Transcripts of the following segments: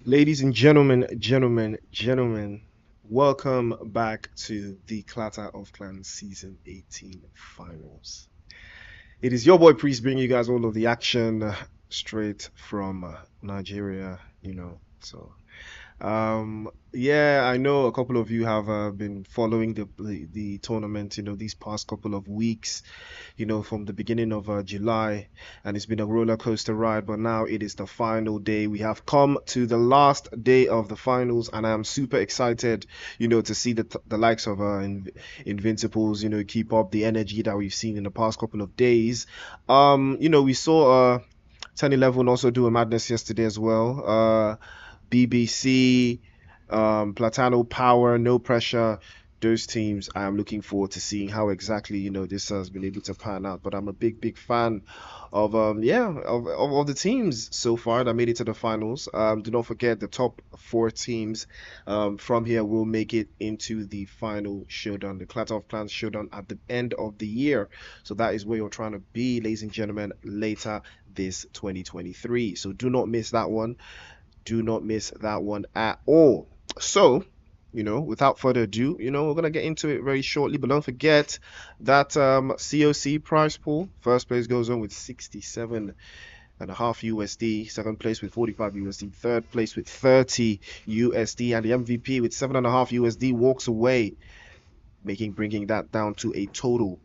Ladies and gentlemen, welcome back to the Clatter of Clans Season 18 Finals. It is your boy Priest bringing you guys all of the action straight from Nigeria, yeah, I know a couple of you have been following the tournament, these past couple of weeks, from the beginning of July, and it's been a roller coaster ride. But now it is the final day. We have come to the last day of the finals, and I am super excited, to see the likes of Invincibles, keep up the energy that we've seen in the past couple of days. We saw 10-11 also do a madness yesterday as well. BBC, PLATANO Power, No Pressure. Those teams, I am looking forward to seeing how exactly this has been able to pan out. But I'm a big fan of of the teams so far that made it to the finals. Do not forget the top four teams from here will make it into the final showdown, the Clatter of Clans showdown at the end of the year. So that is where you're trying to be, ladies and gentlemen, later this 2023. So do not miss that one. Do not miss that one at all. So, without further ado, we're going to get into it very shortly. But don't forget that COC prize pool. First place goes on with 67.5 USD. Second place with 45 USD. Third place with 30 USD. And the MVP with 7.5 USD walks away, bringing that down to a total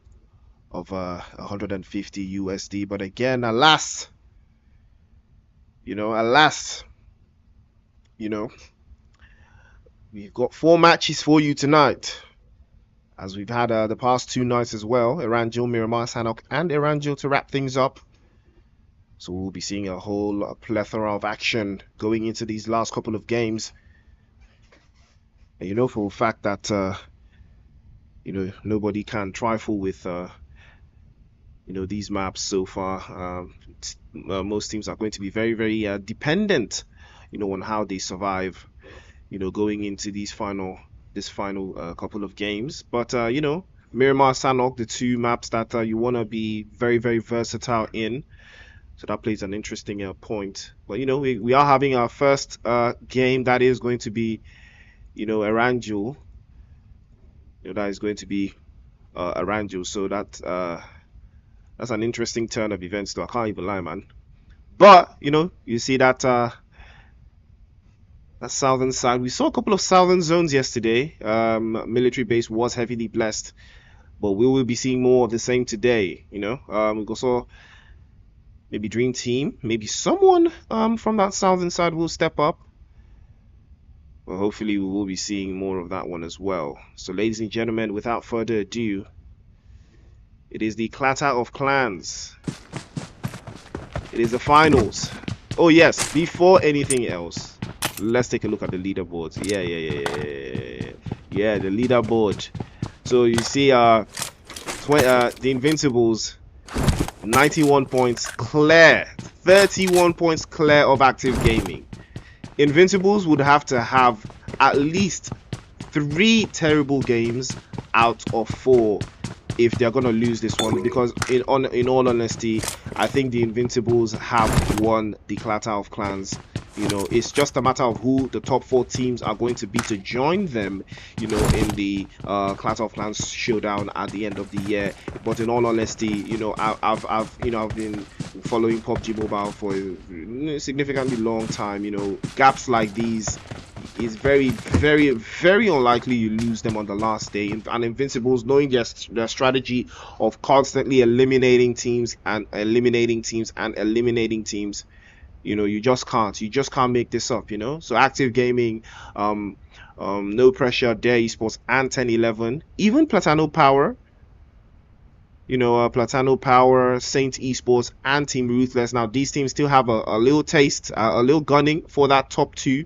of 150 USD. But again, alas, we've got 4 matches for you tonight, as we've had the past 2 nights as well. Erangel, Miramar, Sanok, and Erangel to wrap things up. So we'll be seeing a whole plethora of action going into these last couple of games. And for a fact that nobody can trifle with these maps so far. Most teams are going to be very dependent on how they survive, going into this final couple of games. But Miramar, Sanok, the 2 maps that you want to be very versatile in. So that plays an interesting point. But we are having our first game that is going to be Erangel. That is going to be Erangel. So that's an interesting turn of events, though. I can't even lie, man. But you see that southern side. We saw a couple of southern zones yesterday. Military base was heavily blessed, but we will be seeing more of the same today. We saw maybe Dream Team, maybe someone from that southern side will step up. Well, hopefully we will be seeing more of that one as well. So, ladies and gentlemen, without further ado, it is the Clatter of Clans. It is the finals. Oh yes, before anything else, let's take a look at the leaderboards. Yeah, the leaderboard. So you see the Invincibles, 91 points clear, 31 points clear of Active Gaming. Invincibles would have to have at least 3 terrible games out of 4 if they're gonna lose this one, because in all honesty, I think the Invincibles have won the Clatter of Clans. It's just a matter of who the top 4 teams are going to be to join them, in the Clatter of Clans showdown at the end of the year. But in all honesty, I've been following PUBG Mobile for a significantly long time. Gaps like these, it's very unlikely you lose them on the last day. And Invincibles, knowing their strategy of constantly eliminating teams, you just can't make this up. So Active Gaming, No Pressure, Dare Esports, and 10-11, even PLATANO Power, PLATANO Power, Saint Esports, and Team Ruthless. Now these teams still have a little taste, a little gunning for that top 2,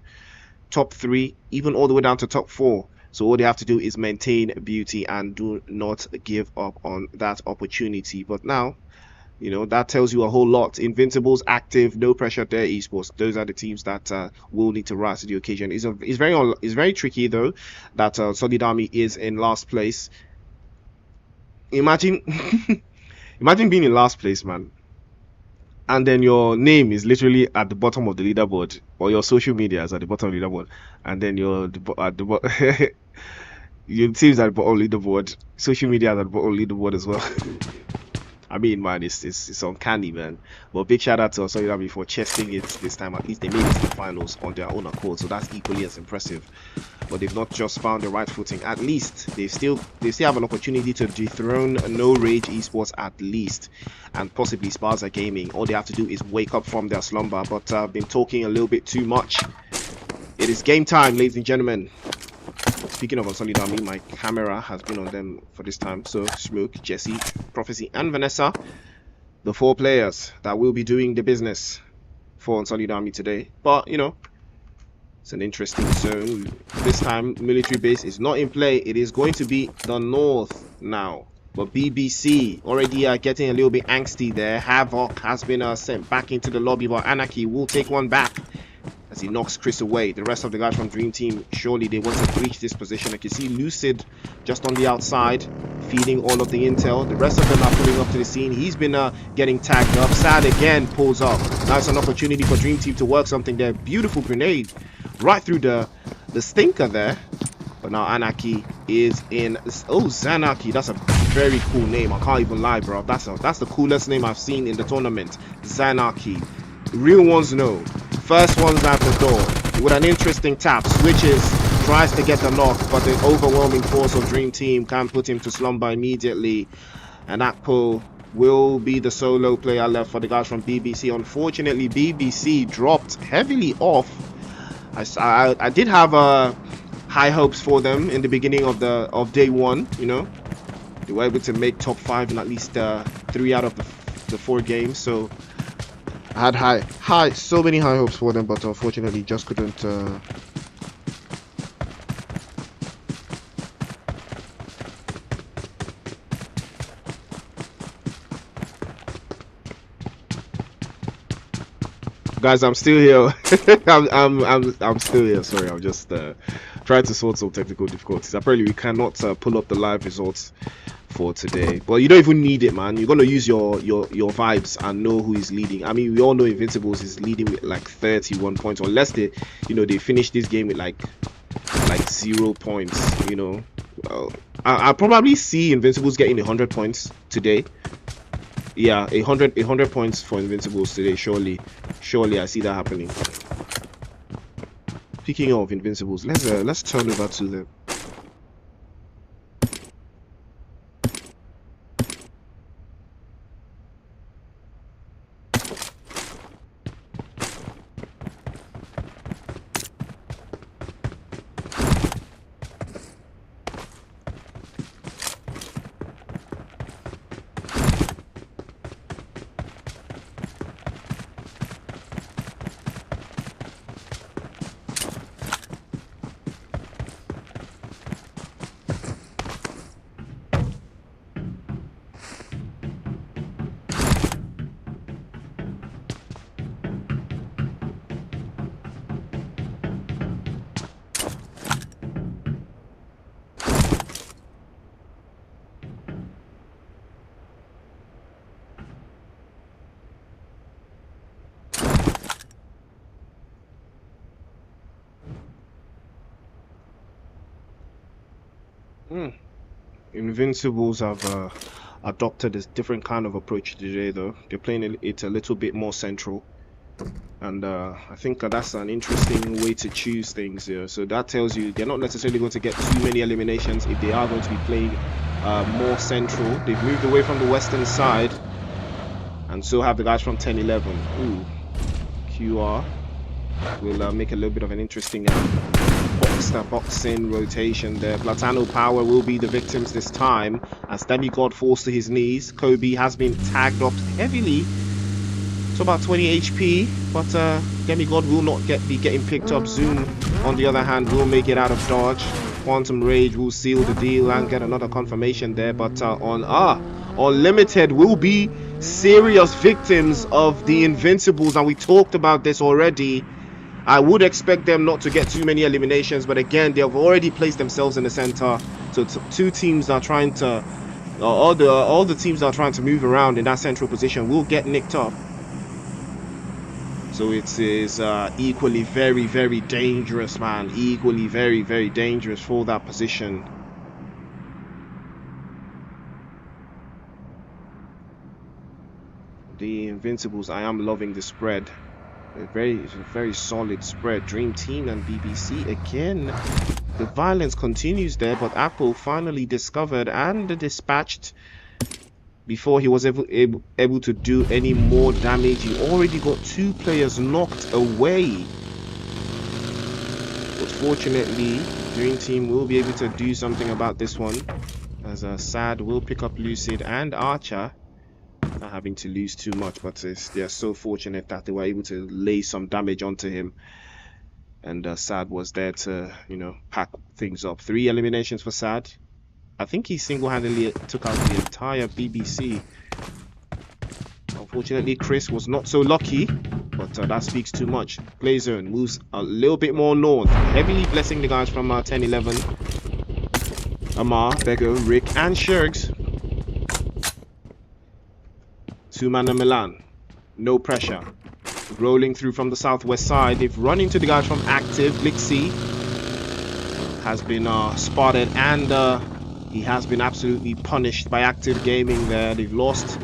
top 3, even all the way down to top 4. So all they have to do is maintain beauty and do not give up on that opportunity. But now, that tells you a whole lot. Invincibles, Active, No Pressure, Dare Esports. Those are the teams that will need to rise to the occasion. It's very tricky though that Unsullied Army is in last place. Imagine being in last place, man. and then your name is literally at the bottom of the leaderboard, or your social media is at the bottom of the leaderboard, and then at the your team's at the bottom of the leaderboard, social media is at the bottom of the leaderboard as well. I mean, man, it's uncanny, man. But big shout out to Unsullied Army for chesting it this time. At least they made it to the finals on their own accord, so that's equally as impressive. But they've not just found the right footing. At least they still have an opportunity to dethrone no Rage Esports at least, and possibly SPAZA Gaming. All they have to do is wake up from their slumber. But I've been talking a little bit too much. It is game time, ladies and gentlemen. Speaking of Unsullied Army, my camera has been on them for this time. So Smoke, Jesse, Prophecy, and Vanessa, the 4 players that will be doing the business for Unsullied Army today. But you know, it's an interesting zone. This time, military base is not in play. It is going to be the north now. But BBC already getting a little bit angsty there. Havoc has been sent back into the lobby, but Anarchy will take one back as he knocks Chris away. The rest of the guys from Dream Team, surely they want to breach this position. I can see Lucid just on the outside, feeding all of the intel. The rest of them are pulling up to the scene. He's been getting tagged up. Sad again pulls up. Now it's an opportunity for Dream Team to work something there. Beautiful grenade right through the stinker there. But now Anarchy is in. Oh, Zanarchy. That's a very cool name. I can't even lie, bro. That's the coolest name I've seen in the tournament. Zanarchy. Real ones know. First one's out the door with an interesting tap. Switches, tries to get the knock, but the overwhelming force of Dream Team can put him to slumber immediately. And Akpo will be the solo player left for the guys from BBC. Unfortunately, BBC dropped heavily off. I did have high hopes for them in the beginning of day one. You know, they were able to make top 5 in at least 3 out of the 4 games. So I had so many high hopes for them, but unfortunately just couldn't guys, I'm still here. I'm still here. Sorry, I'm just trying to sort some technical difficulties. Apparently we cannot pull up the live results for today, but you don't even need it, man. You're gonna use your vibes and know who is leading. I mean, we all know Invincibles is leading with like 31 points, unless they finish this game with like 0 points. You know, I'll probably see Invincibles getting 100 points today. Yeah, 100 points for Invincibles today. Surely I see that happening. Speaking of Invincibles, let's turn over to them. Invincibles have adopted a different kind of approach today, though. They're playing it a little bit more central, and I think that's an interesting way to choose things here. So that tells you they're not necessarily going to get too many eliminations if they are going to be playing more central. They've moved away from the western side, and so have the guys from 10-11. Ooh, QR will make a little bit of an interesting boxing rotation there. PLATANO Power will be the victims this time as Demigod falls to his knees. Kobe has been tagged up heavily to about 20 HP, but Demigod will not be getting picked up. Zoom, on the other hand, will make it out of dodge. QUANTUMRAGE will seal the deal and get another confirmation there, but Unlimited will be serious victims of the Invincibles, and we talked about this already. I would expect them not to get too many eliminations, but again, they have already placed themselves in the center. So two teams are trying to, all the teams that are trying to move around in that central position will get nicked up. So it is equally very dangerous, man. Equally very dangerous for that position. The Invincibles, I am loving the spread. It's a very solid spread. Dream Team and BBC again. The violence continues there, but Apple finally discovered and dispatched before he was able to do any more damage. He already got 2 players knocked away. But fortunately, Dream Team will be able to do something about this one, as Sad will pick up Lucid and Archer. Not having to lose too much, but they're so fortunate that they were able to lay some damage onto him. And Sad was there to, you know, pack things up. 3 eliminations for Sad. I think he single-handedly took out the entire BBC. Unfortunately, Chris was not so lucky, but that speaks too much. Play zone moves a little bit more north, heavily blessing the guys from 10-11. Amar, Bego, Rick, and Shurgs. Suman and Milan, no pressure. Rolling through from the southwest side, they've run into the guys from Active. Blixie has been spotted, and he has been absolutely punished by Active Gaming there. They've lost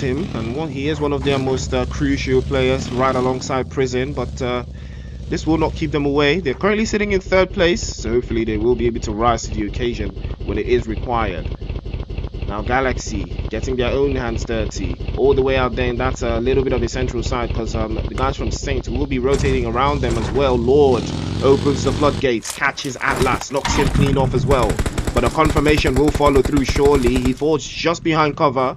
him, and he is one of their most crucial players, right alongside Prison, but this will not keep them away. They're currently sitting in 3rd place, so hopefully they will be able to rise to the occasion when it is required. Now Galaxy getting their own hands dirty all the way out there, and that's a little bit of the central side, because the guys from Saint will be rotating around them as well. Lord opens the floodgates, catches Atlas, knocks him clean off as well, but a confirmation will follow through surely. He falls just behind cover,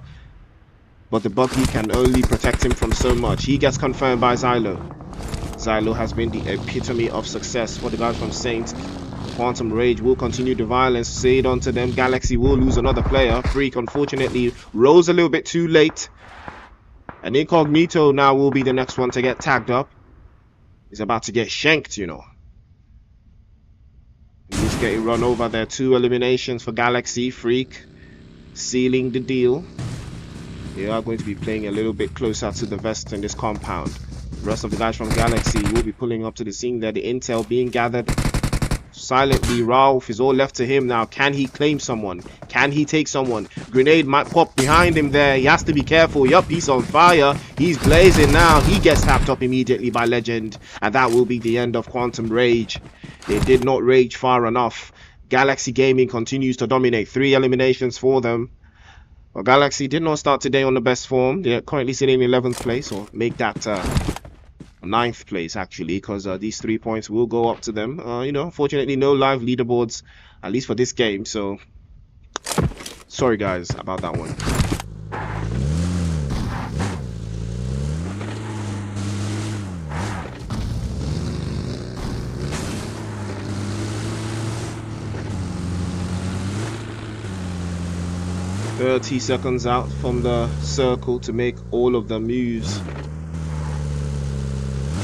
but the buggy can only protect him from so much. He gets confirmed by Xylo. Xylo has been the epitome of success for the guys from Saint. Quantum Rage will continue the violence, say it onto them. Galaxy will lose another player. Freak unfortunately rose a little bit too late, and Incognito now will be the next one to get tagged up. He's about to get shanked, you know. He's getting run over there. 2 eliminations for Galaxy. Freak sealing the deal. They are going to be playing a little bit closer to the vest in this compound. The rest of the guys from Galaxy will be pulling up to the scene there. The intel being gathered silently. Ralph is all left to him now. Can he claim someone? Can he take someone? Grenade might pop behind him there. He has to be careful. Yup, he's on fire. He's blazing now. He gets tapped up immediately by Legend, and that will be the end of Quantum Rage. They did not rage far enough. Galaxy Gaming continues to dominate. 3 eliminations for them. Well, Galaxy did not start today on the best form. They're currently sitting in 11th place, or make that 9th place actually, because these 3 points will go up to them. You know, fortunately no live leaderboards, at least for this game, so sorry guys about that one. "30 seconds out from the circle to make all of the moves."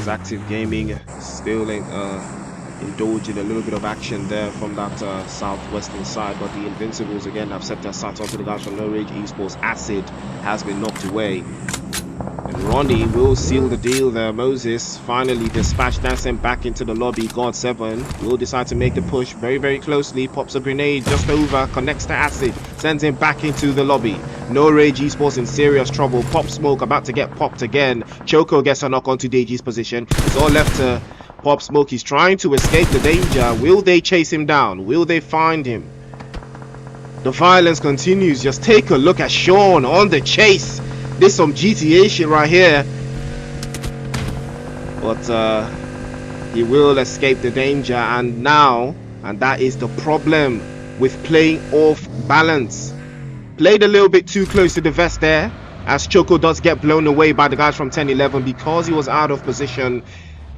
Active Gaming still indulging a little bit of action there from that southwestern side, but the Invincibles again have set their sights onto the guys from RAGE ESPORTS. Acid has been knocked away, and Ronnie will seal the deal there. Moses finally dispatched and sent back into the lobby. God 7 will decide to make the push very closely, pops a grenade just over, connects to Acid, sends him back into the lobby. No RAGE ESPORTS in serious trouble. Pop Smoke about to get popped again. Choco gets a knock onto DG's position. It's all left to Pop Smoke. He's trying to escape the danger. Will they chase him down? Will they find him? The violence continues. Just take a look at Sean on the chase. This some GTA shit right here. But he will escape the danger, and that is the problem with playing off balance. Played a little bit too close to the vest there, as Choco does get blown away by the guys from 10-11 because he was out of position.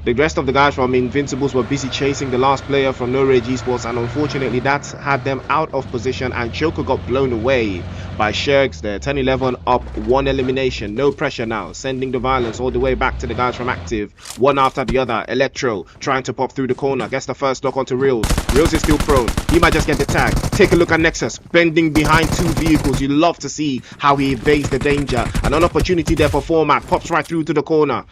The rest of the guys from Invincibles were busy chasing the last player from No Rage Esports, and unfortunately that had them out of position, and Joker got blown away by Shergs there. 10-11 up, 1 elimination. No pressure now, sending the violence all the way back to the guys from Active, one after the other. Electro trying to pop through the corner, gets the first knock onto Reels. Reels is still prone, he might just get the tag. Take a look at Nexus, bending behind 2 vehicles. You love to see how he evades the danger, and an opportunity there for Format, pops right through to the corner,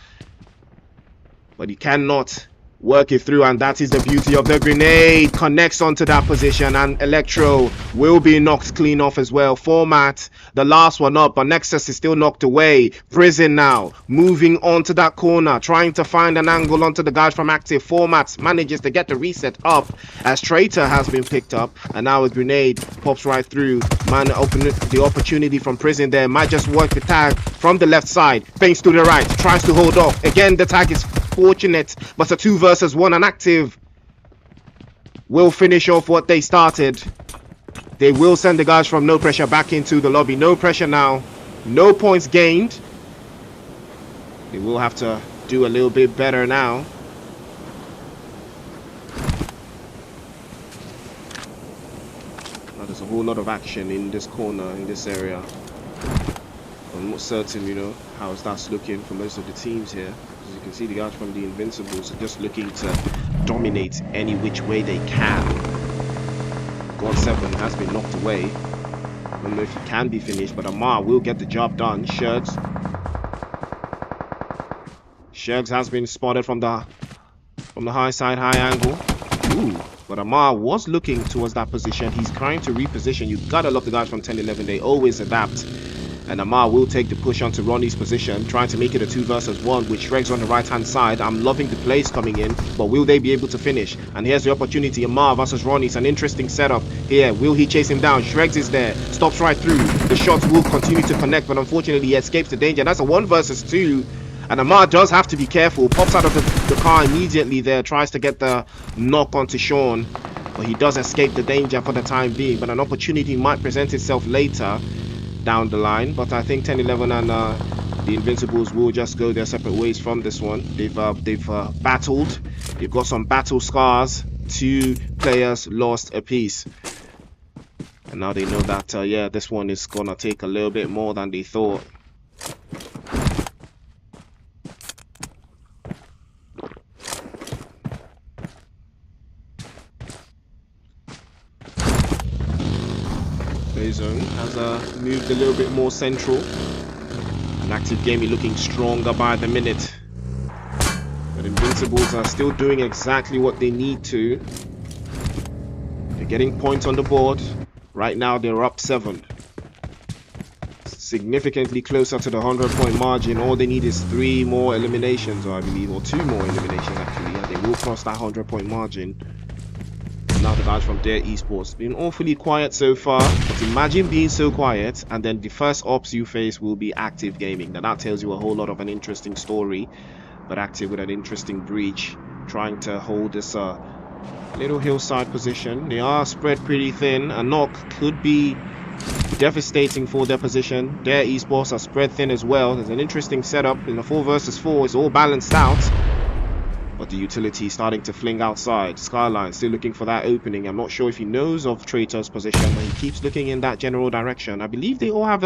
but he cannot work it through, and that is the beauty of the grenade. Connects onto that position, and Electro will be knocked clean off as well. Format, the last one up, but Nexus is still knocked away. Prison now moving onto that corner, trying to find an angle onto the guys from Active. Format manages to get the reset up as Traitor has been picked up, and now a grenade pops right through. Man, open the opportunity from Prison there, might just work the tag from the left side, feints to the right, tries to hold off. Again, the tag is fortunate, but a 2 versus 1, and Active will finish off what they started. They will send the guys from No Pressure back into the lobby. No pressure now, no points gained. They will have to do a little bit better now. Now there's a whole lot of action in this corner, in this area. I'm not certain, you know, how that's looking for most of the teams here. As you can see, the guys from the Invincibles are just looking to dominate any which way they can. God 7 has been knocked away. I don't know if he can be finished, but Amar will get the job done. Shergs has been spotted from the high side, high angle. Ooh, but Amar was looking towards that position. He's trying to reposition. You gotta love the guys from 10-11. They always adapt. And Amar will take the push onto Ronnie's position, trying to make it a 2 versus 1 with Shregs on the right hand side. I'm loving the plays coming in, but will they be able to finish? And here's the opportunity. Amar versus Ronnie. It's an interesting setup here. Will he chase him down? Shregs is there, stops right through. The shots will continue to connect, but unfortunately he escapes the danger. That's a 1 versus 2. And Amar does have to be careful. Pops out of the car immediately there, tries to get the knock onto Sean, but he does escape the danger for the time being. But an opportunity might present itself later down the line, but I think 10-11 and the Invincibles will just go their separate ways from this one. They've battled, they've got some battle scars. 2 players lost apiece, and now they know that yeah, this one is gonna take a little bit more than they thought. Zone has moved a little bit more central, and Active Gaming looking stronger by the minute, but Invincibles are still doing exactly what they need to. They're getting points on the board. Right now they're up 7, significantly closer to the 100-point margin. All they need is 3 more eliminations, or I believe, or 2 more eliminations actually, and they will cross that 100-point margin. Now the guys from Dare Esports been awfully quiet so far, but imagine being so quiet and then the first ops you face will be Active Gaming. Now that tells you a whole lot of an interesting story, but Active with an interesting breach, trying to hold this little hillside position. They are spread pretty thin. A knock could be devastating for their position. Dare Esports are spread thin as well. There's an interesting setup in the 4 versus 4. It's all balanced out, but the utility is starting to fling outside. Skyline still looking for that opening. I'm not sure if he knows of Traitor's position, but he keeps looking in that general direction. I believe they all have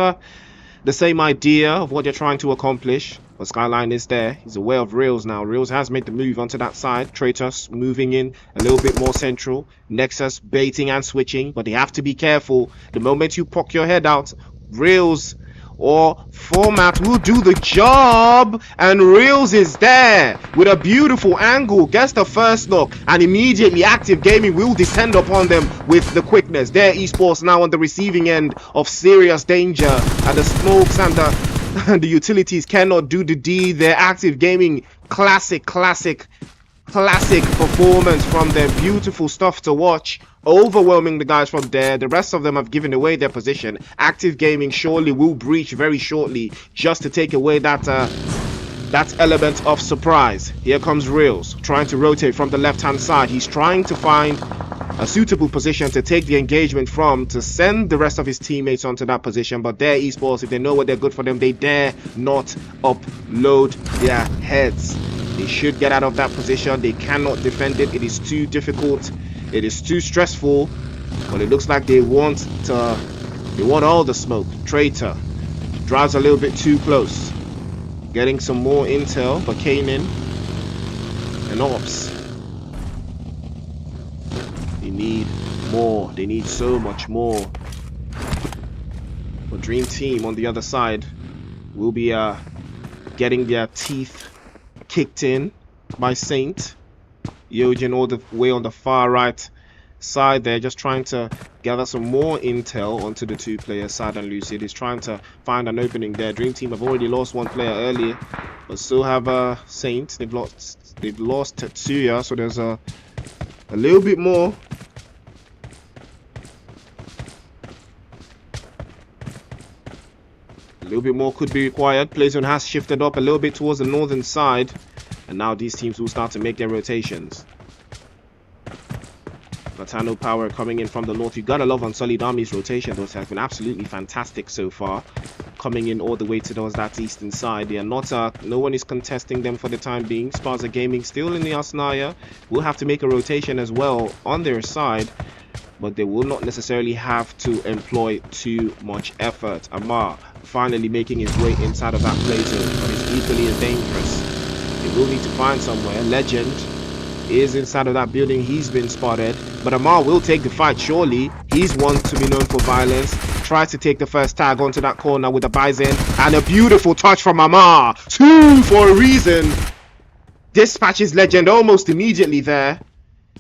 the same idea of what they're trying to accomplish, but Skyline is there. He's aware of Reels now. Reels has made the move onto that side. Traitor's moving in a little bit more central. Nexus baiting and switching, but they have to be careful. The moment you poke your head out, Reels or Format will do the job, and Reels is there with a beautiful angle, gets the first knock, and immediately Active Gaming will descend upon them with the quickness. Their esports now on the receiving end of serious danger, and the smokes and the utilities cannot do the deed. Their Active Gaming classic performance from them. Beautiful stuff to watch, overwhelming the guys from there. The rest of them have given away their position. Active Gaming surely will breach very shortly, just to take away that element of surprise. Here comes Reels, trying to rotate from the left hand side. He's trying to find a suitable position to take the engagement from, to send the rest of his teammates onto that position. But their esports, if they know what they're good for them, they dare not upload their heads. They should get out of that position. They cannot defend it. It is too difficult. It is too stressful. But it looks like they want all the smoke. Traitor drives a little bit too close. Getting some more intel, but Kanan and Ops. They need more. They need so much more. But Dream Team on the other side will be getting their teeth kicked in by Saint. Yojin all the way on the far right side there, just trying to gather some more intel onto the two players. Sad and Lucid is trying to find an opening there. Dream Team have already lost one player earlier, but still have Saint. They've lost Tetsuya, so there's a little bit more. A little bit more could be required. PlayZone has shifted up a little bit towards the northern side, and now these teams will start to make their rotations. PLATANO Power coming in from the north. You gotta love Unsullied Army's rotation. Those have been absolutely fantastic so far, coming in all the way towards that eastern side. They are not no one is contesting them for the time being. SPAZA Gaming still in the Asnaya. Will have to make a rotation as well on their side, but they will not necessarily have to employ too much effort. Amar finally making his way inside of that play zone, but it's equally as dangerous. They will need to find somewhere. Legend is inside of that building. He's been spotted, but Amar will take the fight surely. He's one to be known for violence. Tries to take the first tag onto that corner with a Bison, and a beautiful touch from Amar. 2 for a reason. Dispatches Legend almost immediately there,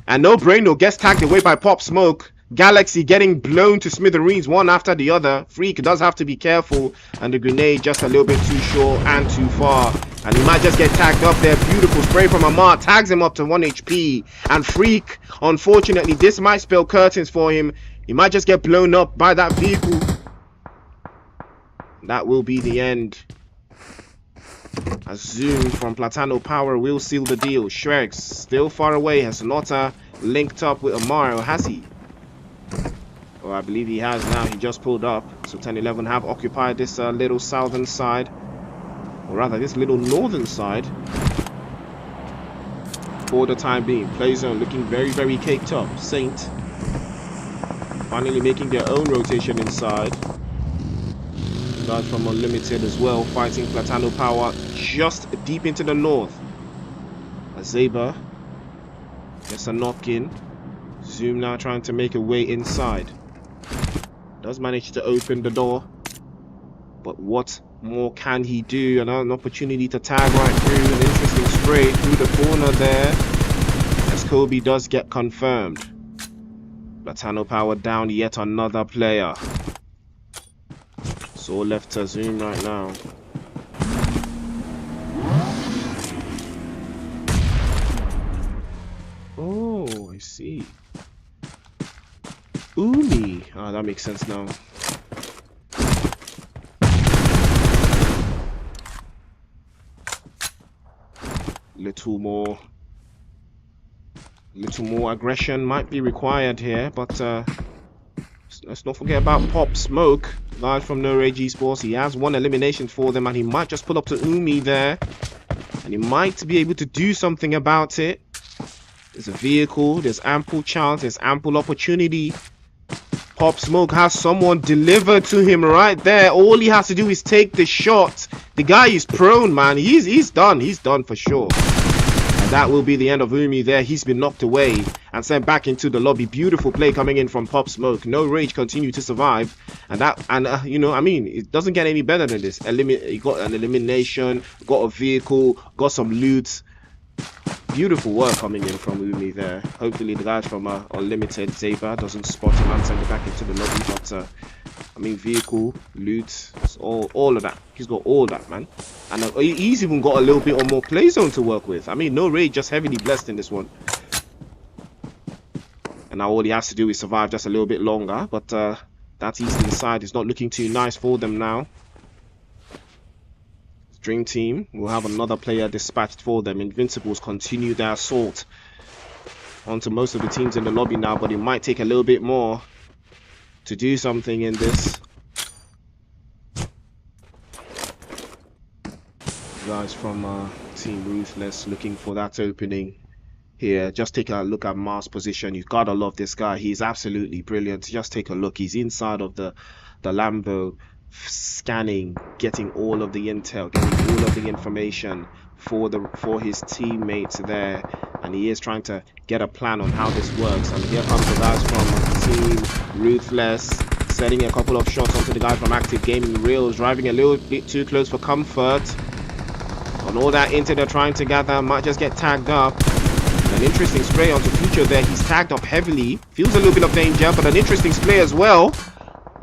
and No Brainer gets tagged away by Pop Smoke. Galaxy getting blown to smithereens one after the other. Freak does have to be careful, and the grenade just a little bit too short and too far, and he might just get tagged up there. Beautiful spray from Amar, tags him up to 1 HP, and Freak, unfortunately, this might spell curtains for him. He might just get blown up by that vehicle. That will be the end. A zoom from PLATANO Power will seal the deal. Shregs still far away, has not linked up with Amar, or has he? Oh, I believe he has now. He just pulled up. So 10-11 have occupied this little southern side, or rather this little northern side for the time being. PlayZone looking very, very caked up. Saint finally making their own rotation inside. Guys from Unlimited as well fighting PLATANO Power just deep into the north. Azeba gets a knock in. Zoom now trying to make a way inside. Does manage to open the door, but what more can he do? An opportunity to tag right through. An interesting spray through the corner there, as Kobe does get confirmed. PLATANO Power down yet another player. So left to Zoom right now. Oh, I see. Umi. Ah, that makes sense now. Little more aggression might be required here, but let's not forget about Pop Smoke, live from RAGE ESPORTS. He has 1 elimination for them, and he might just pull up to Umi there, and he might be able to do something about it. There's a vehicle, there's ample chance, there's ample opportunity. Pop Smoke has someone delivered to him right there. All he has to do is take the shot. The guy is prone, man. He's done. He's done for sure. And that will be the end of Umi there. He's been knocked away and sent back into the lobby. Beautiful play coming in from Pop Smoke. No Rage continue to survive. And you know, I mean, it doesn't get any better than this. He got an elimination, got a vehicle, got some loot. Beautiful work coming in from Umi there. Hopefully the guys from Unlimited Zeba doesn't spot him and send it back into the lobby. But I mean, vehicle, loot, all of that. He's got all that, man. And he's even got a little bit or more play zone to work with. I mean, no Rage, just heavily blessed in this one. And now all he has to do is survive just a little bit longer. But that eastern side is not looking too nice for them now. Dream Team will have another player dispatched for them. Invincibles continue their assault onto most of the teams in the lobby now, but it might take a little bit more to do something in this. Guys from Team Ruthless looking for that opening here. Just take a look at Mars' position. You've got to love this guy. He's absolutely brilliant. Just take a look. He's inside of the Lambo, scanning, getting all of the intel, getting all of the information for his teammates there, and he is trying to get a plan on how this works. And here comes the guys from Team Ruthless, setting a couple of shots onto the guy from Active Gaming. Reels driving a little bit too close for comfort. On all that intel they're trying to gather, might just get tagged up. An interesting spray onto Future there. He's tagged up heavily. Feels a little bit of danger, but an interesting spray as well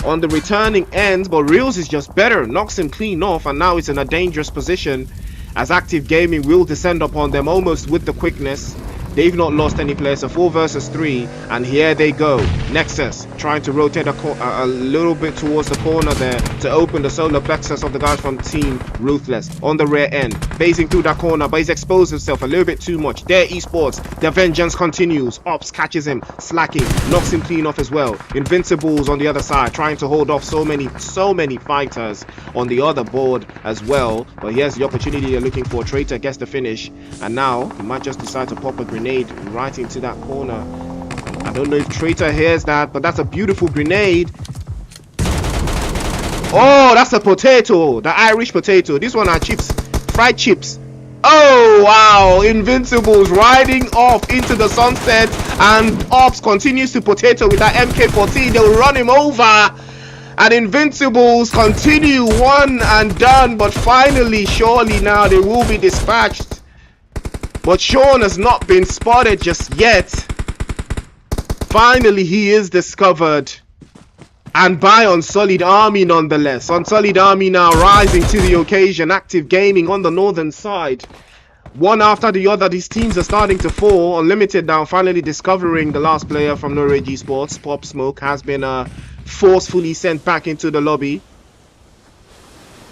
on the returning end. But Reels is just better. Knocks him clean off, and now he's in a dangerous position as Active Gaming will descend upon them almost with the quickness. They've not lost any players, so 4 versus 3, and here they go. Nexus trying to rotate a little bit towards the corner there to open the solar plexus of the guys from Team Ruthless on the rear end, phasing through that corner, but he's exposed himself a little bit too much. Their esports, their vengeance continues. Ops catches him slacking, knocks him clean off as well. Invincibles on the other side trying to hold off so many fighters on the other board as well, but here's the opportunity they're looking for. Traitor gets the finish, and now he might just decide to pop a grenade right into that corner. I don't know if Traitor hears that, but that's a beautiful grenade. Oh, that's a potato, the Irish potato. This one are chips, fried chips. Oh wow, Invincibles riding off into the sunset, and Ops continues to potato with that MK14. They'll run him over, and Invincibles continue one and done, but finally, surely now they will be dispatched. But Sean has not been spotted just yet. Finally, he is discovered. And by Unsullied Army nonetheless. Unsullied Army now rising to the occasion. Active Gaming on the northern side. One after the other, these teams are starting to fall. Unlimited now finally discovering the last player from RAGE Esports. Pop Smoke has been forcefully sent back into the lobby.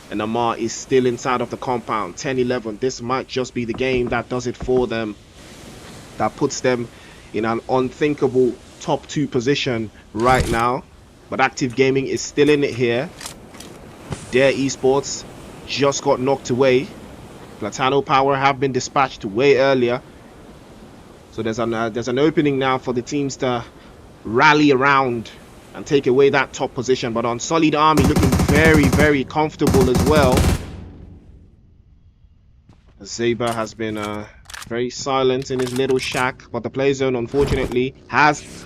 And Amar is still inside of the compound. 10-11. This might just be the game that does it for them. That puts them in an unthinkable top 2 position right now. But Active Gaming is still in it here. Their esports just got knocked away. Platano Power have been dispatched way earlier. So there's an opening now for the teams to rally around and take away that top position. But Unsullied Army looking very comfortable as well. Zaber has been very silent in his little shack, but the play zone unfortunately has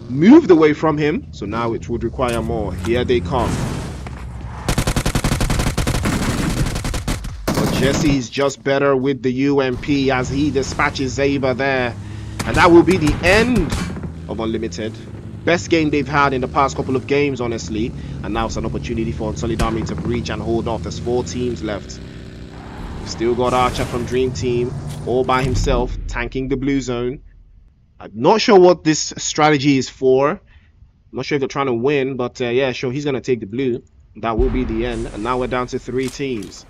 moved away from him, so now it would require more. Here they come. But Jesse's just better with the UMP as he dispatches Zaber there, and that will be the end of Unlimited. Best game they've had in the past couple of games, honestly. And now it's an opportunity for Unsullied Army to breach and hold off. There's 4 teams left. We've still got Archer from Dream Team all by himself, tanking the blue zone. I'm not sure what this strategy is for. I'm not sure if they're trying to win, but yeah, sure, he's going to take the blue. That will be the end. And now we're down to 3 teams.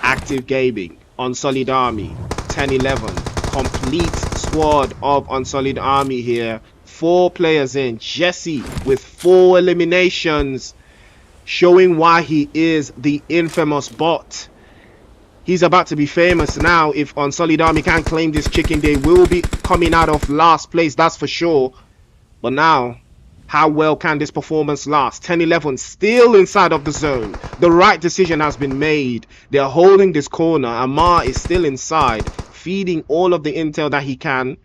Active Gaming, Unsullied Army, 10-11. Complete squad of Unsullied Army here. 4 players in. Jesse with 4 eliminations, showing why he is the infamous bot. He's about to be famous now. If Unsullied Army can't claim this chicken, they will be coming out of last place, that's for sure. But now, how well can this performance last? 10-11 still inside of the zone. The right decision has been made. They're holding this corner. Amar is still inside, feeding all of the intel that he can.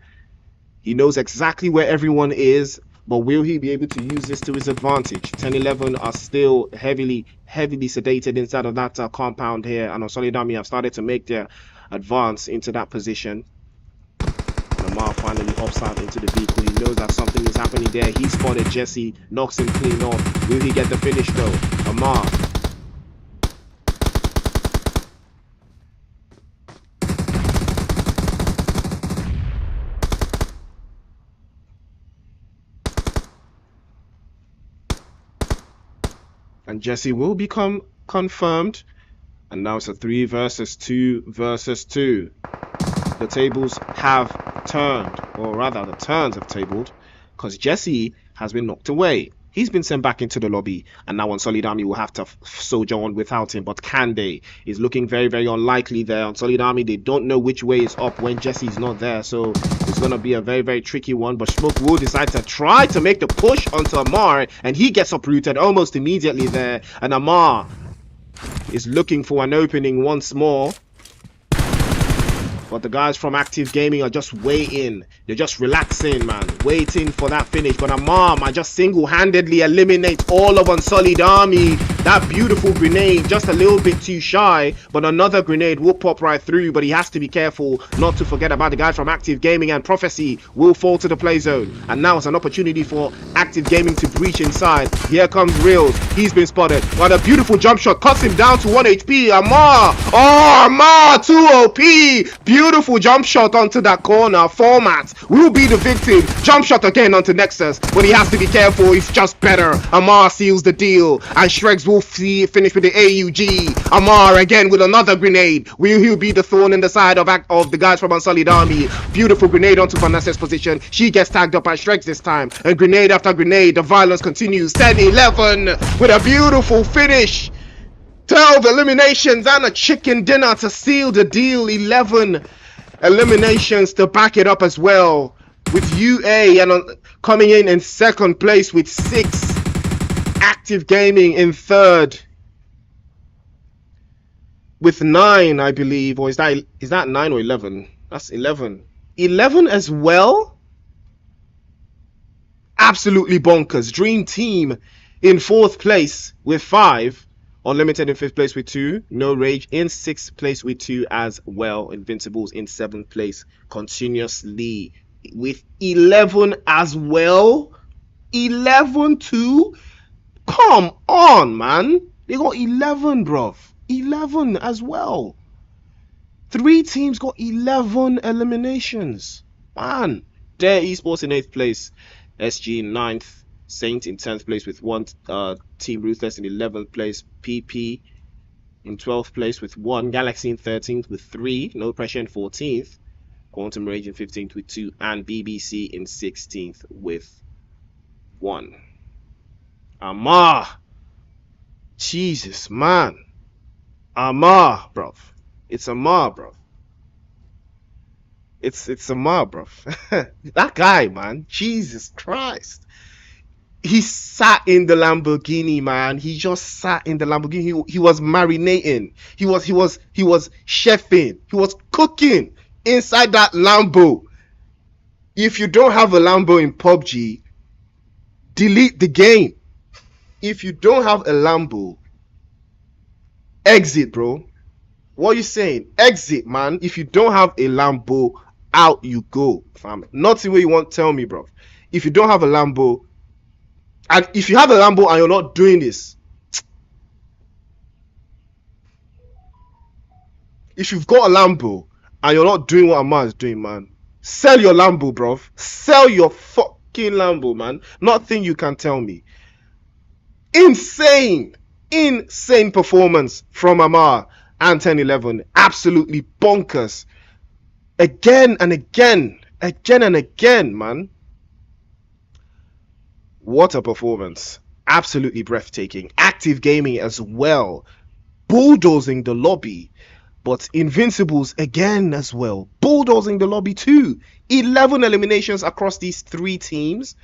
He knows exactly where everyone is, but will he be able to use this to his advantage? 10-11 are still heavily sedated inside of that compound here, and Unsullied Army have started to make their advance into that position. And Amar finally hops out into the vehicle. He knows that something is happening there. He spotted Jesse, knocks him clean off. Will he get the finish though? Amar. And Jesse will become confirmed. And now it's a 3 versus 2 versus 2. The tables have turned, or rather the turns have tabled, because Jesse has been knocked away. He's been sent back into the lobby, and now Unsullied Army will have to soldier on without him. But can they? It's looking very, very unlikely there. Unsullied Army, they don't know which way is up when Jesse's not there, so it's going to be a very, very tricky one. But Smoke will decide to try to make the push onto Amar, and he gets uprooted almost immediately there. And Amar is looking for an opening once more. But the guys from Active Gaming are just waiting. They're just relaxing, man. Waiting for that finish. But Amar might just single-handedly eliminate all of Unsullied Army. That beautiful grenade, just a little bit too shy. But another grenade will pop right through. But he has to be careful not to forget about the guys from Active Gaming. And Prophecy will fall to the play zone. And now it's an opportunity for Active Gaming to breach inside. Here comes Reels. He's been spotted. But a beautiful jump shot cuts him down to 1 HP. Amar! Oh, Amar! 2 OP! Beautiful jump shot onto that corner. Format will be the victim. Jump shot again onto Nexus, but he has to be careful. He's just better. Amar seals the deal, and Shregs will finish with the AUG. Amar again with another grenade. Will he be the thorn in the side of the guys from Unsullied Army? Beautiful grenade onto Vanessa's position. She gets tagged up by Shregs this time, and grenade after grenade. The violence continues. 10-11 with a beautiful finish. 12 eliminations and a chicken dinner to seal the deal. 11 eliminations to back it up as well, with UA and coming in second place with 6. Active Gaming in third with 9, I believe. Or is that 9 or 11? That's 11. 11 as well. Absolutely bonkers. Dream Team in 4th place with 5. Unlimited in 5th place with 2. No Rage in 6th place with 2 as well. Invincibles in 7th place continuously with 11 as well. 11 too. Come on, man. They got 11, bruv. 11 as well. 3 teams got 11 eliminations. Man. Dare Esports in 8th place. SG in 9th. Saint in 10th place with 1. Team Ruthless in 11th place. PP in 12th place with 1. Galaxy in 13th with 3. No Pressure in 14th. QUANTUMRAGE in 15th with 2. And BBC in 16th with 1. Amar. Jesus, man. Amar, bruv. It's Amar, bruv. It's Amar, bruv. That guy, man. Jesus Christ. He sat in the Lamborghini, man. He just sat in the Lamborghini. He was marinating. He was chefing. He was cooking inside that Lambo. If you don't have a Lambo in PUBG, delete the game. If you don't have a Lambo, exit, bro. What are you saying? Exit, man. If you don't have a Lambo, out you go, fam. Not the way you want to tell me, bro. If you don't have a Lambo, and if you have a Lambo and you're not doing this, if you've got a Lambo and you're not doing what Amar is doing, man, sell your Lambo, bro. Sell your fucking Lambo, man. Nothing you can tell me. Insane performance from Amar and 10-11. Absolutely bonkers. Again and again, man. What a performance. Absolutely breathtaking. Active Gaming as well. Bulldozing the lobby. But Invincibles again as well. Bulldozing the lobby too. 11 eliminations across these 3 teams.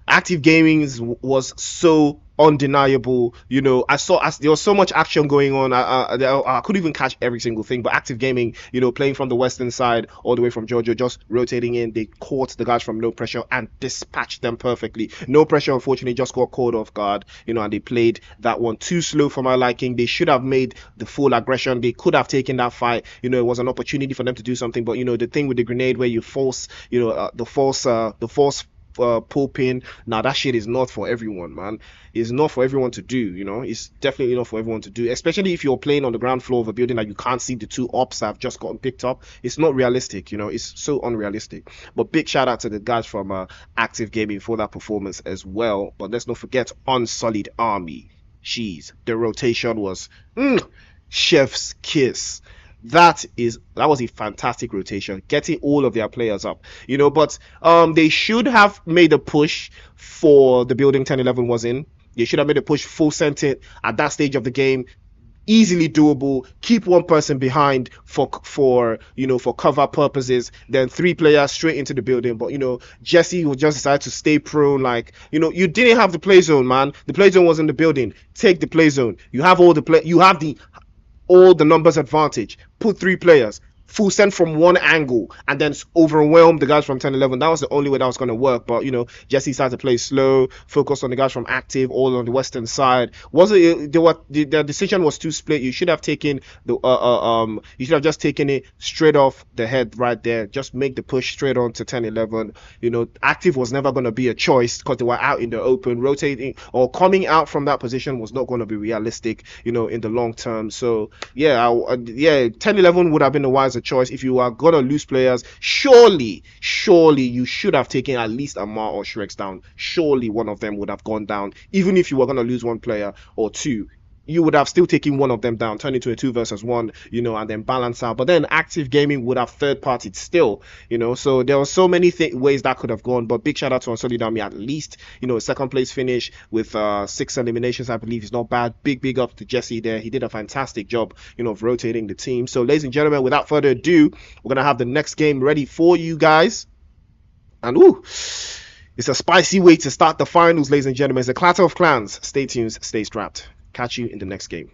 Active Gaming was so undeniable. You know, there was so much action going on. I couldn't even catch every single thing. But Active Gaming, you know, playing from the western side all the way from Georgia, just rotating in. They caught the guys from No Pressure and dispatched them perfectly. No Pressure, unfortunately, just got caught off guard. You know, and they played that one too slow for my liking. They should have made the full aggression. They could have taken that fight. You know, it was an opportunity for them to do something. But you know, the thing with the grenade where you force, you know, the force pull pin. Now that shit is not for everyone, man. It's not for everyone to do, you know. It's definitely not for everyone to do, especially if you're playing on the ground floor of a building that you can't see the 2 ops that have just gotten picked up. It's not realistic, you know. It's so unrealistic. But big shout out to the guys from Active Gaming for that performance as well. But let's not forget Unsullied Army. Jeez, the rotation was chef's kiss. That was a fantastic rotation, getting all of their players up, but they should have made a push for the building 10-11 was in. They should have made a push, full sent it at that stage of the game. Easily doable. Keep one person behind for cover purposes. Then 3 players straight into the building. But Jesse will just decide to stay prone. Like you didn't have the play zone, man. The play zone was in the building. Take the play zone. You have all the play. You have all the numbers advantage. Put 3 players. Full send from one angle and then overwhelm the guys from 10-11. That was the only way that was going to work. But Jesse started to play slow, focus on the guys from active, all on the western side. The decision was too split. You should have taken you should have just taken it straight off the head right there. Just make the push straight on to 10-11. Active was never going to be a choice because they were out in the open. Rotating or coming out from that position was not going to be realistic, in the long term. So yeah, 10-11 would have been the wiser choice. If you are gonna lose players, surely you should have taken at least Amar or Shreks down. Surely one of them would have gone down. Even if you were gonna lose one player or two, you would have still taken one of them down, turn it to a 2 versus 1, and then balance out. But then Active Gaming would have third-partied still, So there were so many ways that could have gone. But big shout out to Unsullied Army, at least, a second place finish with 6 eliminations, I believe, is not bad. Big up to Jesse there. He did a fantastic job, of rotating the team. So, ladies and gentlemen, without further ado, we're gonna have the next game ready for you guys. And it's a spicy way to start the finals, ladies and gentlemen. It's a Clatter of Clans. Stay tuned, stay strapped. Catch you in the next game.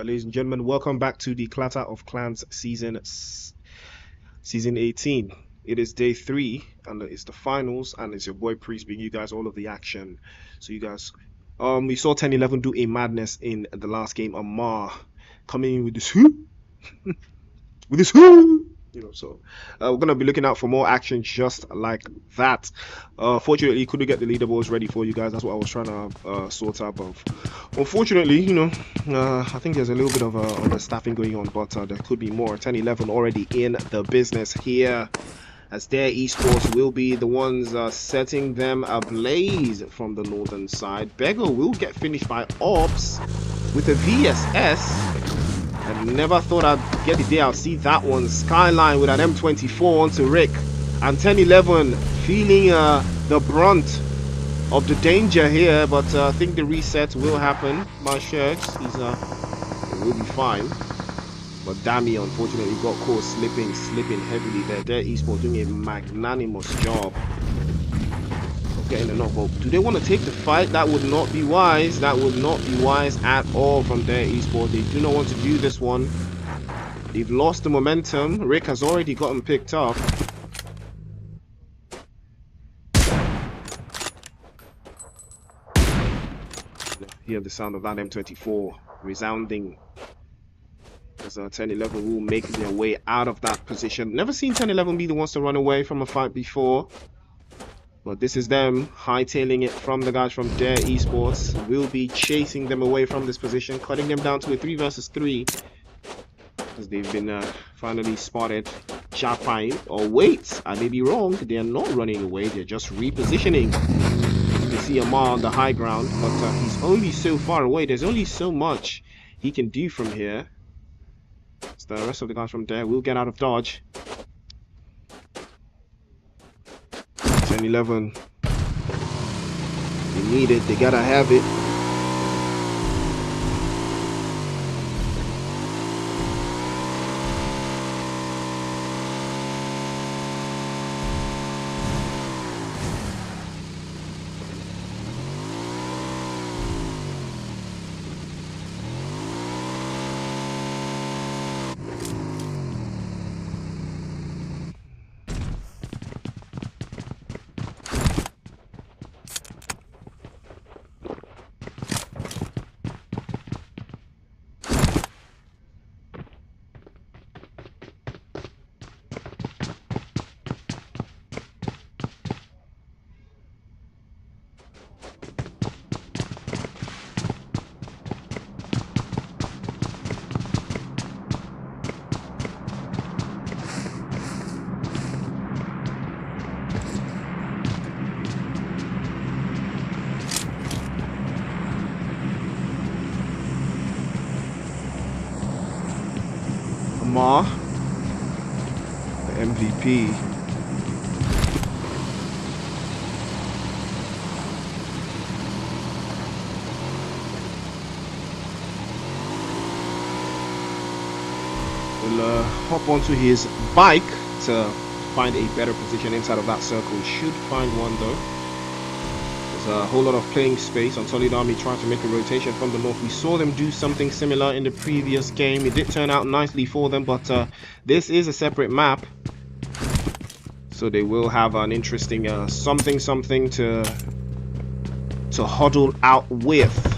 Ladies and gentlemen, welcome back to the Clatter of Clans season 18. It is day 3 and it's the finals, and it's your boy Priest bringing you guys all of the action. So you guys, we saw 10-11 do a madness in the last game. Amar coming in with this so we're gonna be looking out for more action just like that. Fortunately, couldn't get the leaderboards ready for you guys. That's what I was trying to sort out. But unfortunately, I think there's a little bit of understaffing going on, but there could be more. 10-11 already in the business here, as their esports will be the ones setting them ablaze from the northern side. Beggar will get finished by Ops with a VSS. I never thought I'd get the day I'll see that one. Skyline with an M24 onto Rick, and 10-11 feeling the brunt of the danger here, but I think the reset will happen. My shirts, he will be fine. But Dami unfortunately got caught slipping heavily there. Their esports doing a magnanimous job of getting the knock. But do they want to take the fight? That would not be wise. That would not be wise at all from their esports. They do not want to do this one. They've lost the momentum. Rick has already gotten picked up. Hear the sound of that M24 resounding, as 10-11 will make their way out of that position. Never seen 10-11 be the ones to run away from a fight before, but this is them hightailing it from the guys from Dare Esports. Will be chasing them away from this position, cutting them down to a 3 versus 3, as they've been finally spotted. Japan, or wait, I may be wrong, they are not running away, they're just repositioning. You see Amar on the high ground, but he's only so far away. There's only so much he can do from here. So the rest of the guys from there will get out of dodge. 10-11. They need it, they gotta have it. Amar, the MVP. Will hop onto his bike to find a better position inside of that circle. Should find one though. There's a whole lot of playing space. Unsullied Army trying to make a rotation from the north. We saw them do something similar in the previous game. It did turn out nicely for them, but this is a separate map, so they will have an interesting something to huddle out with.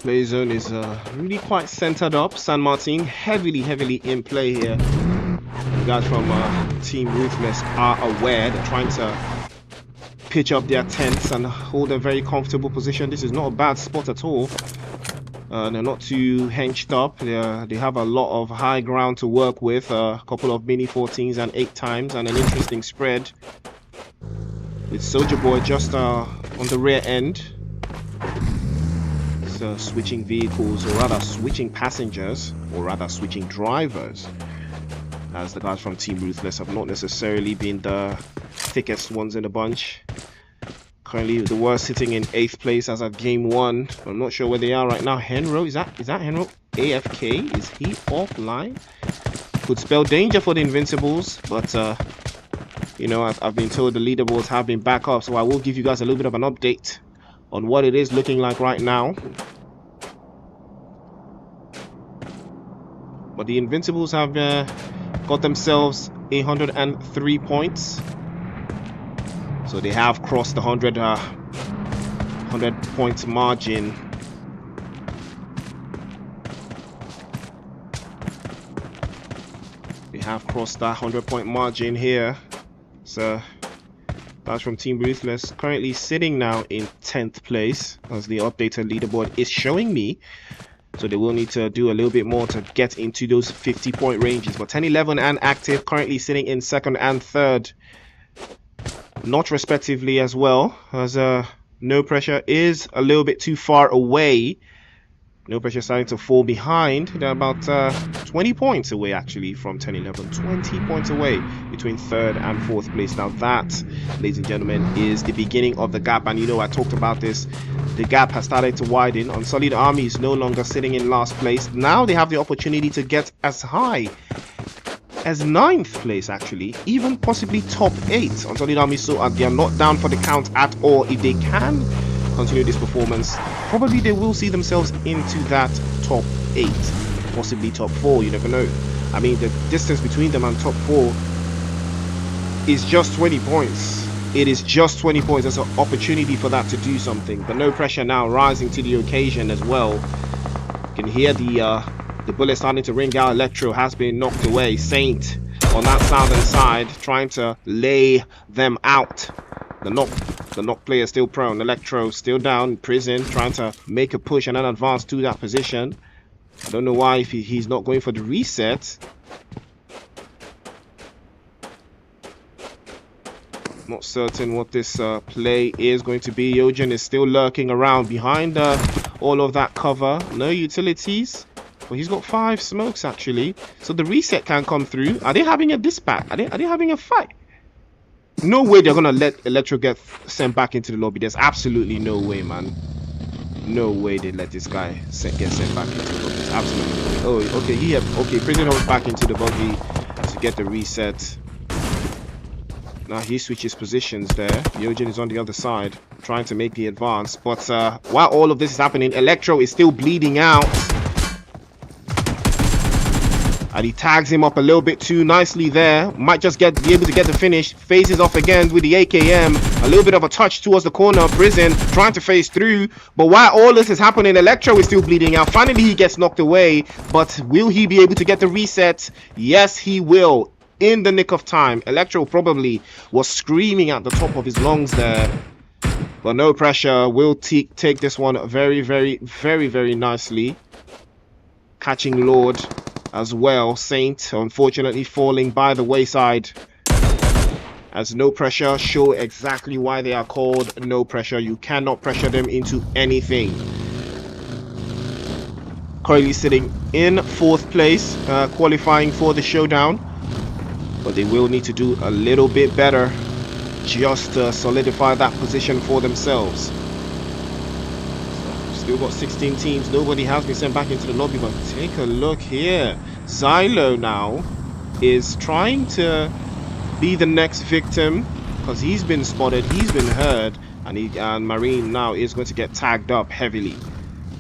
Play zone is really quite centered up. San Martin heavily in play here. The guys from Team Ruthless are aware. They're trying to pitch up their tents and hold a very comfortable position. This is not a bad spot at all. They're not too henched up. They have a lot of high ground to work with. A couple of mini 14s and 8 times, and an interesting spread with Soldier Boy just on the rear end. Switching vehicles, or rather switching passengers, or rather switching drivers. as the guys from Team Ruthless have not necessarily been the thickest ones in the bunch. Currently, the worst sitting in 8th place as of game 1. I'm not sure where they are right now. Henro, is that Henro? AFK? Is he offline? Could spell danger for the Invincibles, but you know, I've been told the leaderboards have been back up, so I will give you guys a little bit of an update on what it is looking like right now. But the Invincibles have got themselves 103 points. So they have crossed the 100 point margin. They have crossed that 100 point margin here. So guys from Team Ruthless currently sitting now in 10th place, as the updated leaderboard is showing me. So they will need to do a little bit more to get into those 50-point ranges. But 10, 11 and active currently sitting in 2nd and 3rd, not respectively as well, as No Pressure is a little bit too far away. No Pressure starting to fall behind. They're about 20 points away actually from 10, 11. 20 points away between 3rd and 4th place. Now that, ladies and gentlemen, is the beginning of the gap. And you know, I talked about this. The gap has started to widen. Unsullied Army is no longer sitting in last place. Now they have the opportunity to get as high as 9th place actually, even possibly top 8. Unsullied Army, so they are not down for the count at all. If they can continue this performance, probably they will see themselves into that top 8, possibly top 4. You never know. I mean, the distance between them and top 4 is just 20 points. It is just 20 points. There's an opportunity for that to do something. But No Pressure now rising to the occasion as well. You can hear the bullet starting to ring out. Electro has been knocked away. Saint on that southern side trying to lay them out. The knock player still prone. Electro still down. Prison trying to make a push and an advance to that position. I don't know why if he's not going for the reset. Not certain what this play is going to be. Yojin is still lurking around behind all of that cover. No utilities. Well, he's got 5 smokes actually. So the reset can come through. Are they having a dispatch? Are they having a fight? No way they're gonna let Electro get sent back into the lobby. There's absolutely no way, man. No way they let this guy get sent back into the lobby. There's absolutely no way. Oh, okay. Okay. Prison holds back into the buggy to get the reset. Now he switches positions there. Yojin is on the other side trying to make the advance. But while all of this is happening, Electro is still bleeding out. And he tags him up a little bit too nicely there. Might just be able to get the finish. Phases off again with the AKM. A little bit of a touch towards the corner. Prison trying to phase through. But while all this is happening, Electro is still bleeding out. Finally, he gets knocked away. But will he be able to get the reset? Yes, he will. In the nick of time. Electro probably was screaming at the top of his lungs there. But No Pressure will take this one very, very, very, very nicely. Catching Lord as well. Saint unfortunately falling by the wayside, as No Pressure show exactly why they are called No Pressure. You cannot pressure them into anything. Currently sitting in 4th place, qualifying for the showdown, but they will need to do a little bit better just to solidify that position for themselves. Still got 16 teams. Nobody has been sent back into the lobby, but take a look here. Xylo now is trying to be the next victim because he's been spotted, he's been heard, and Marine now is going to get tagged up heavily.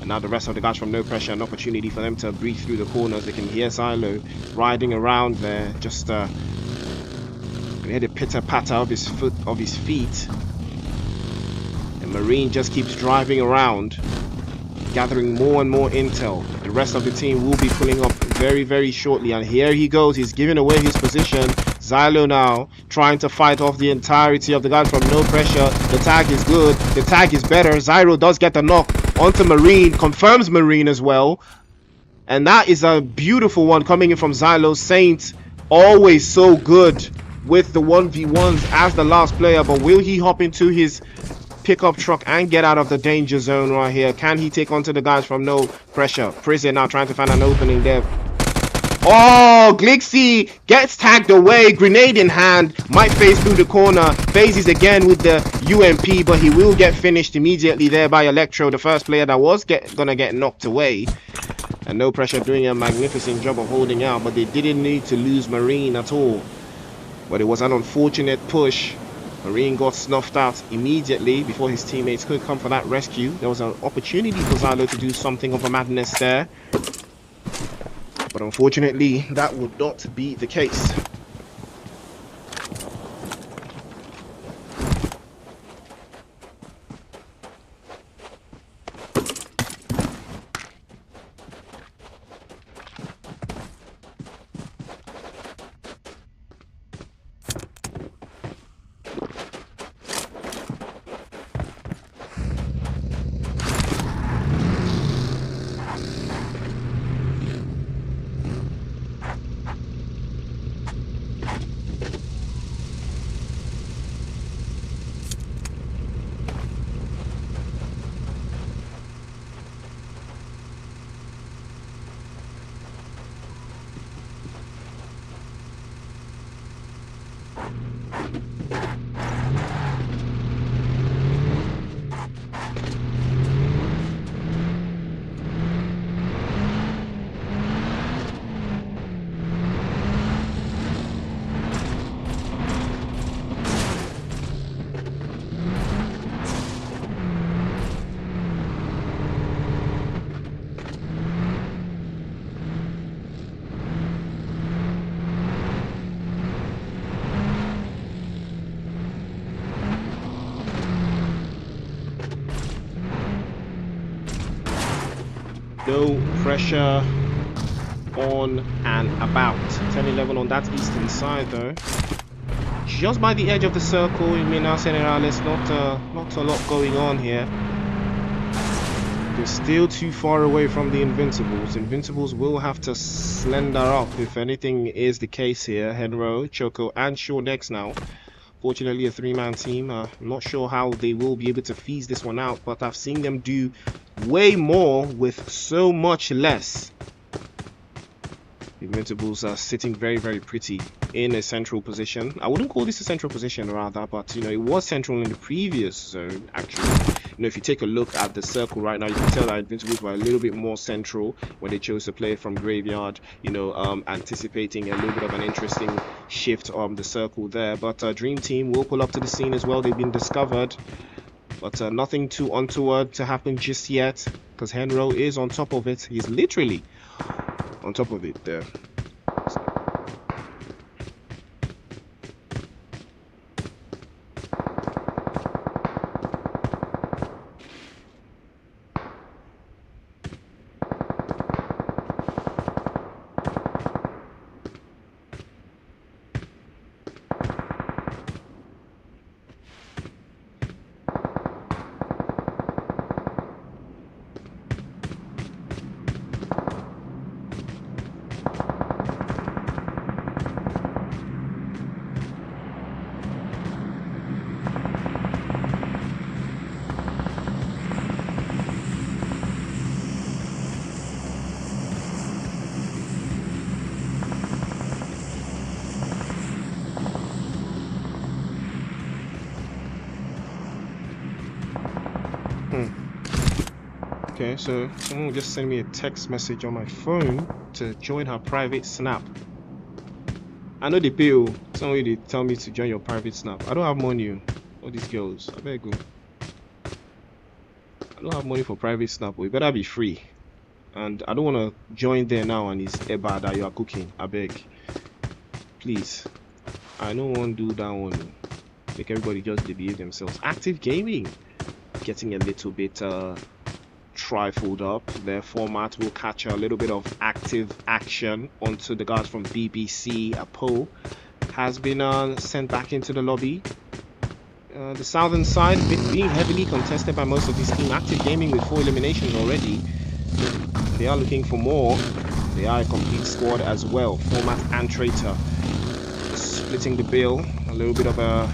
And now the rest of the guys from No Pressure, an opportunity for them to breathe through the corners. They can hear Xylo riding around there, just can hear the pitter patter of his feet. And Marine just keeps driving around, gathering more and more intel. The rest of the team will be pulling up very, very shortly. And here he goes. He's giving away his position. Xylo now trying to fight off the entirety of the guys from No Pressure. The tag is good. The tag is better. Xylo does get the knock onto Marine. Confirms Marine as well. And that is a beautiful one coming in from Xylo. Saint always so good with the 1v1s as the last player. But will he hop into his pickup truck and get out of the danger zone right here? Can he take onto the guys from No Pressure? Prison now trying to find an opening there. Oh, Glixie gets tagged away, grenade in hand, might phase through the corner, phases again with the UMP, but he will get finished immediately there by Electro, the first player that was gonna get knocked away. And No Pressure doing a magnificent job of holding out, but they didn't need to lose Marine at all. But it was an unfortunate push. Marine got snuffed out immediately before his teammates could come for that rescue. There was an opportunity for Zylo to do something of a madness there. But unfortunately, that would not be the case. No Pressure on and about. 10-11 on that eastern side though. Just by the edge of the circle in Minas Generales, not a lot going on here. They're still too far away from the Invincibles. Invincibles will have to slender up if anything is the case here. Henro, Choco and Shaw next now. Fortunately a 3-man team. I'm not sure how they will be able to feast this one out, but I've seen them do way more with so much less. The Invincibles are sitting very, very pretty in a central position. I wouldn't call this a central position rather, but you know, it was central in the previous zone actually. You know, if you take a look at the circle right now, you can tell that Invincibles were a little bit more central when they chose to play from Graveyard, you know, anticipating a little bit of an interesting shift on the circle there. But Dream Team will pull up to the scene as well. They've been discovered, but nothing too untoward to happen just yet, because Henro is on top of it. He's literally on top of it there. Okay, so someone just sent me a text message on my phone to join her private snap. I know they pay you. Somebody they tell me to join your private snap. I don't have money. All these girls, I better go. I don't have money for private snap. We better be free. And I don't want to join there now and it's eba that you are cooking. I beg. Please. I don't want to do that one. Make everybody just behave themselves. Active Gaming getting a little bit trifled up. Their format will catch a little bit of active action onto the guards from BBC. A poll has been sent back into the lobby. The southern side being heavily contested by most of this team. Active Gaming with 4 eliminations already. They are looking for more. They are a complete squad as well. Format and Traitor splitting the bill. A little bit of a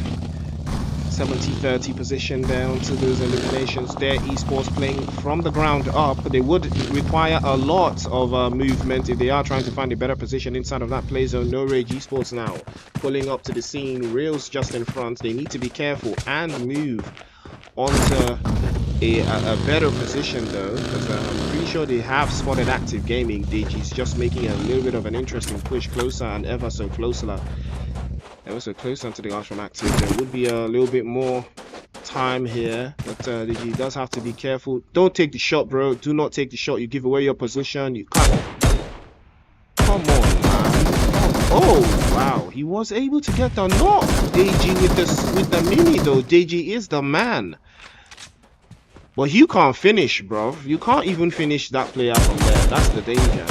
70-30 position there onto those eliminations there. Esports playing from the ground up. They would require a lot of movement if they are trying to find a better position inside of that play zone. No Rage Esports now pulling up to the scene. Reels just in front. They need to be careful and move onto a better position though, because I'm pretty sure they have spotted Active Gaming. DG's just making a little bit of an interesting push closer and ever so closer to the guys from Active. There would be a little bit more time here, but DG does have to be careful. Don't take the shot, bro. Do not take the shot. You give away your position. You can't. Come on, man. Oh wow, he was able to get the knock. DG with the mini though. DG is the man. But you can't finish, bro. You can't even finish that player from there. That's the danger,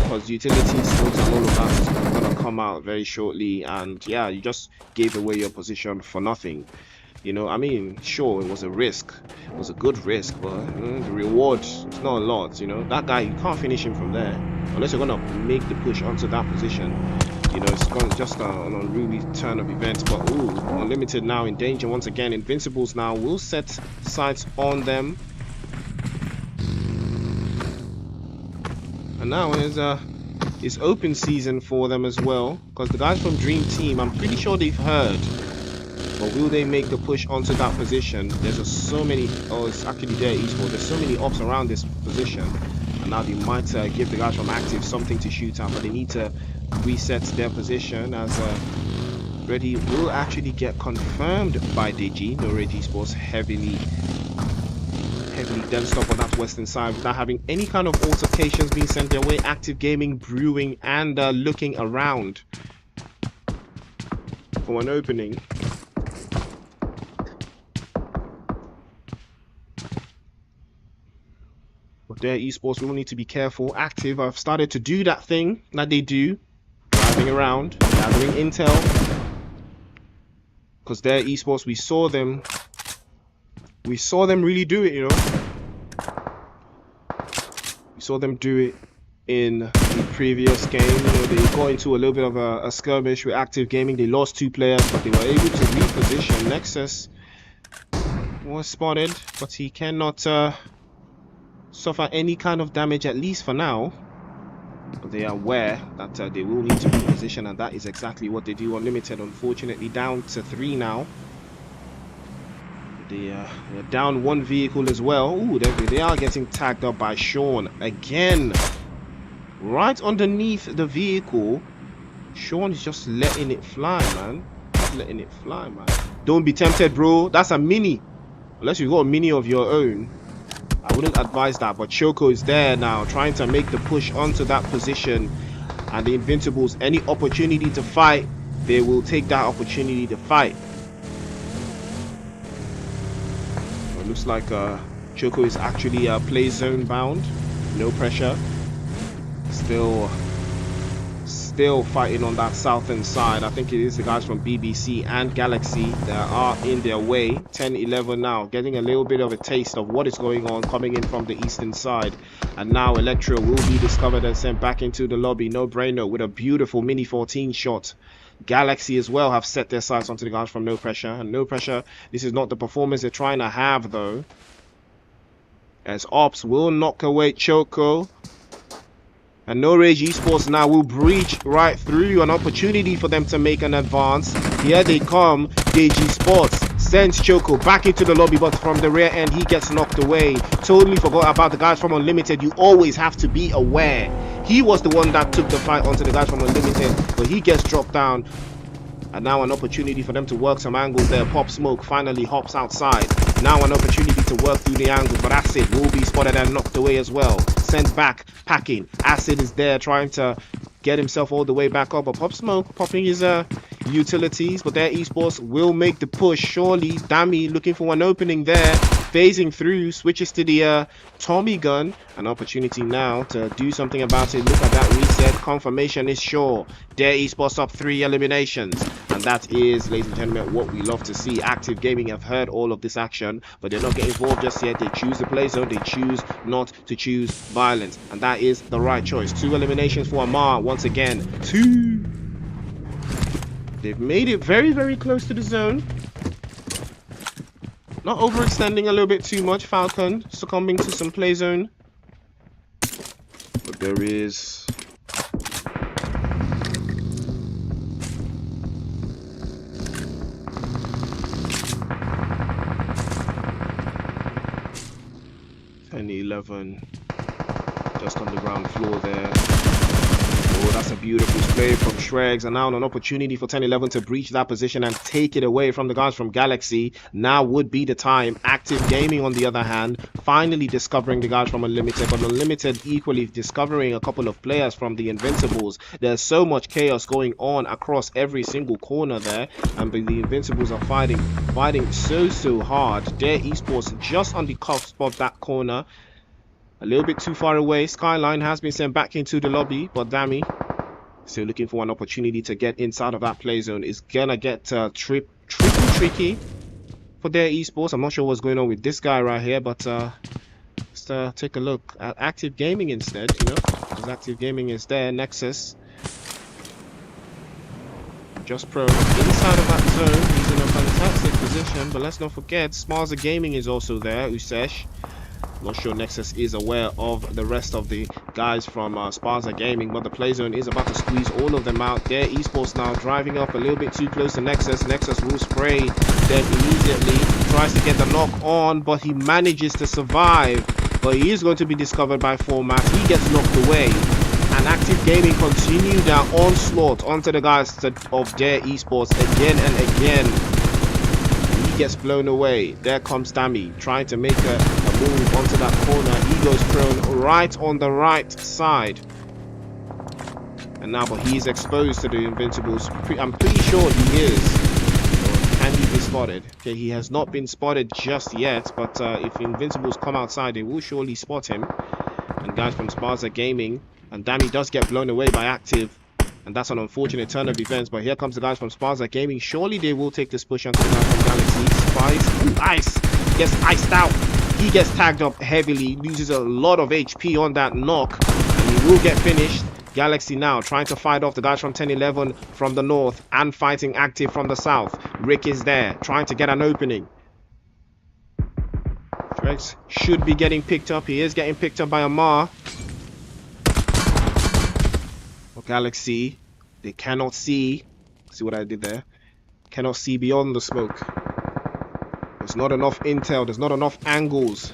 because utility skills and all of that is gonna come out very shortly, and yeah, you just gave away your position for nothing. You know, I mean, sure, it was a risk. It was a good risk, but the reward is not a lot. You know, that guy, you can't finish him from there unless you're gonna make the push onto that position. You know, it's just an unruly turn of events. But ooh, Unlimited now in danger once again. Invincibles now will set sights on them, and now it's open season for them as well, because the guys from Dream Team, I'm pretty sure they've heard. But will they make the push onto that position? There's so many. Oh, it's actually there, Esports. There's so many ops around this position, and now they might give the guys from Active something to shoot at, but they need to reset their position as Ready will actually get confirmed by DG. No Rage Esports heavily densed up on that western side without having any kind of altercations being sent their way. Active Gaming brewing and looking around for an opening. But their Esports will need to be careful. Active have started to do that thing that they do, driving around, gathering intel. Because their Esports, we saw them really do it, you know. We saw them do it in the previous game. You know, they got into a little bit of a skirmish with Active Gaming. They lost 2 players, but they were able to reposition. Nexus was spotted, but he cannot suffer any kind of damage, at least for now. But they are aware that they will need to reposition, and that is exactly what they do. Unlimited, unfortunately, down to 3 now. They're down 1 vehicle as well. Ooh, they are getting tagged up by Sean again. Right underneath the vehicle. Sean is just letting it fly, man. Just letting it fly, man. Don't be tempted, bro. That's a mini. Unless you got a mini of your own, I wouldn't advise that. But Choco is there now, trying to make the push onto that position. And the Invincibles, any opportunity to fight, they will take that opportunity to fight. Well, it looks like Choco is actually play zone bound. No pressure. Still fighting on that southern side. I think it is the guys from BBC and Galaxy that are in their way. 10-11 now, getting a little bit of a taste of what is going on, coming in from the eastern side. And now Electro will be discovered and sent back into the lobby. No brainer with a beautiful mini 14 shot. Galaxy as well have set their sights onto the guys from No Pressure. And No Pressure, this is not the performance they're trying to have though, as Ops will knock away Choco. And No Rage Esports now will breach right through. An opportunity for them to make an advance. Here they come. DG Sports sends Choco back into the lobby, but from the rear end he gets knocked away. Totally forgot about the guys from Unlimited. You always have to be aware. He was the one that took the fight onto the guys from Unlimited, but he gets dropped down. And now an opportunity for them to work some angles there. Pop Smoke finally hops outside. Now an opportunity to work through the angles, but Acid will be spotted and knocked away as well. Sent back, packing. Acid is there trying to get himself all the way back up, but Pop Smoke popping his utilities, but their Esports will make the push. Surely Dami looking for an opening there, phasing through, switches to the Tommy gun. An opportunity now to do something about it. Look at that reset. Confirmation is sure. Their Esports up 3 eliminations, and that is, ladies and gentlemen, what we love to see. Active Gaming have heard all of this action, but they're not getting involved just yet. They choose the play zone. They choose not to choose violence, and that is the right choice. 2 eliminations for Amar once again. 2. They've made it very, very close to the zone. Not overextending a little bit too much. Falcon succumbing to some play zone. But there is... and 11 just on the ground floor there. Oh, that's a beautiful play from Shregs, and now an opportunity for 10-11 to breach that position and take it away from the guys from Galaxy. Now would be the time. Active Gaming, on the other hand, finally discovering the guys from Unlimited, but Unlimited equally discovering a couple of players from the Invincibles. There's so much chaos going on across every single corner there, and the Invincibles are fighting so hard. Their esports just on the cusp of that corner. A little bit too far away. Skyline has been sent back into the lobby, but Dammy still looking for an opportunity to get inside of that play zone. It's gonna get tricky for their esports. I'm not sure what's going on with this guy right here, but let's take a look at Active Gaming instead, you know, because Active Gaming is there. Nexus, Just Pro inside of that zone. He's in a fantastic position, but let's not forget SPAZA Gaming is also there. Usesh. Not sure Nexus is aware of the rest of the guys from SPAZA Gaming, but the play zone is about to squeeze all of them out. Their esports now driving up a little bit too close to Nexus. Nexus will spray them immediately, tries to get the knock on, but he manages to survive. But he is going to be discovered by Format. He gets knocked away, and Active Gaming continue their onslaught onto the guys of their esports again and again. Gets blown away. There comes Dammy trying to make a move onto that corner. He goes prone right on the right side, and now but he's exposed to the Invincibles. I'm pretty sure he is. Can he be spotted? Okay, he has not been spotted just yet, but if Invincibles come outside, they will surely spot him. And guys from SPAZA Gaming, and Dammy does get blown away by Active. And that's an unfortunate turn of events, but here comes the guys from SPAZA Gaming. Surely they will take this push onto the guys from Galaxy. Spice, ooh, ice, gets iced out. He gets tagged up heavily, loses a lot of HP on that knock, and he will get finished. Galaxy now trying to fight off the guys from 10-11 from the north and fighting Active from the south. Rick is there, trying to get an opening. Drex should be getting picked up. He is getting picked up by Amar. Galaxy, they cannot see what I did there, cannot see beyond the smoke. There's not enough intel, there's not enough angles,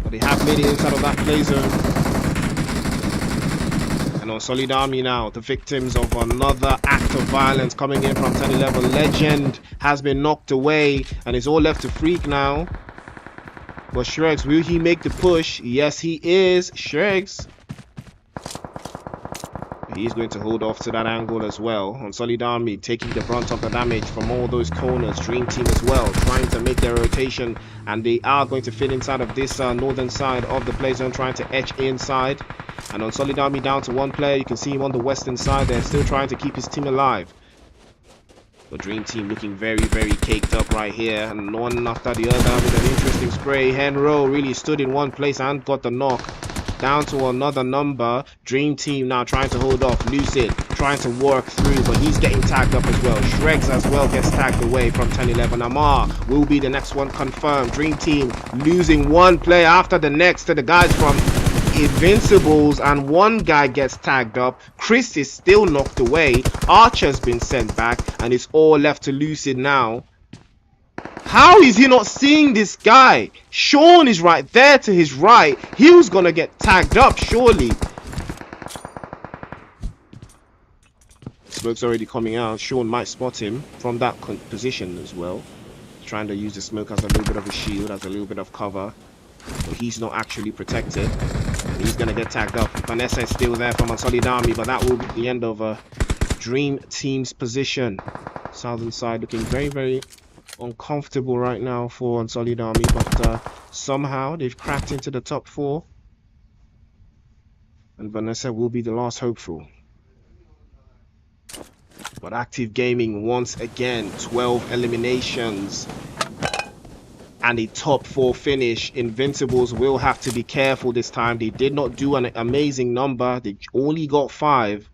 but they have made it inside of that play zone. And Unsullied Army now, the victims of another act of violence coming in from 10-11. Legend has been knocked away, and it's all left to Freak now. But Shregs, will he make the push? Yes, he is. Shregs, he's going to hold off to that angle as well. Unsullied Army taking the brunt of the damage from all those corners. Dream Team as well, trying to make their rotation, and they are going to fit inside of this northern side of the play zone, trying to etch inside. And Unsullied Army down to one player. You can see him on the western side. They're still trying to keep his team alive. But Dream Team looking very caked up right here, and one after the other with an interesting spray. Henro really stood in one place and got the knock. Down to another number. Dream Team now trying to hold off. Lucid trying to work through, but he's getting tagged up as well. Shregs as well gets tagged away from 10-11. Amar will be the next one confirmed. Dream Team losing one player after the next to the guys from Invincibles, and one guy gets tagged up. Chris is still knocked away. Archer's been sent back, and it's all left to Lucid now. How is he not seeing this guy? Sean is right there to his right. He was gonna get tagged up, surely. Smoke's already coming out. Sean might spot him from that position as well. Trying to use the smoke as a little bit of a shield, as a little bit of cover. But he's not actually protected. And he's gonna get tagged up. Vanessa is still there from Unsullied Army, but that will be the end of Dream Team's position. Southern side looking very uncomfortable right now for Unsullied Army, but somehow they've cracked into the top 4, and Vanessa will be the last hopeful. But Active Gaming once again, 12 eliminations and a top 4 finish. Invincibles will have to be careful this time. They did not do an amazing number, they only got 5.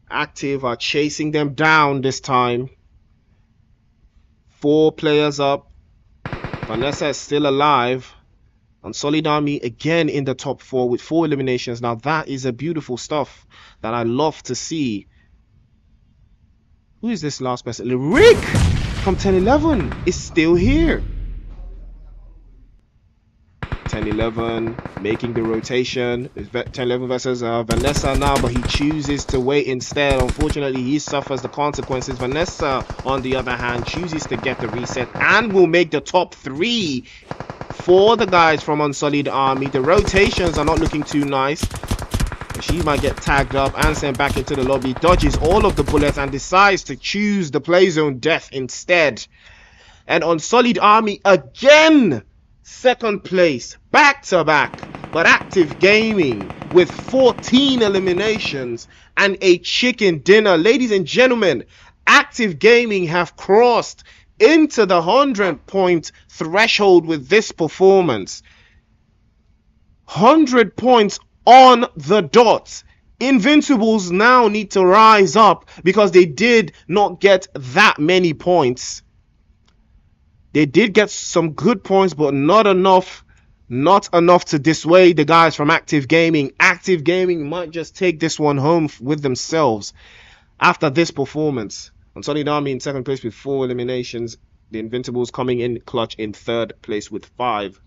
Active are chasing them down this time. 4 players up. Vanessa is still alive. Unsullied Army again in the top 4 with 4 eliminations. Now that is a beautiful stuff that I love to see. Who is this last person? Rick from 1011 is still here. 1011 making the rotation. 1011 versus Vanessa now, but he chooses to wait instead. Unfortunately, he suffers the consequences. Vanessa, on the other hand, chooses to get the reset and will make the top 3 for the guys from Unsullied Army. The rotations are not looking too nice. She might get tagged up and sent back into the lobby. Dodges all of the bullets and decides to choose the play zone death instead. And Unsullied Army again, second place, back to back. But Active Gaming with 14 eliminations and a chicken dinner. Ladies and gentlemen, Active Gaming have crossed into the 100-point threshold with this performance. 100 points on the dot. Invincibles now need to rise up because they did not get that many points. They did get some good points, but not enough. Not enough to dissuade the guys from Active Gaming. Active Gaming might just take this one home with themselves after this performance. Unsullied Army in second place with 4 eliminations. The Invincibles coming in clutch in third place with 5.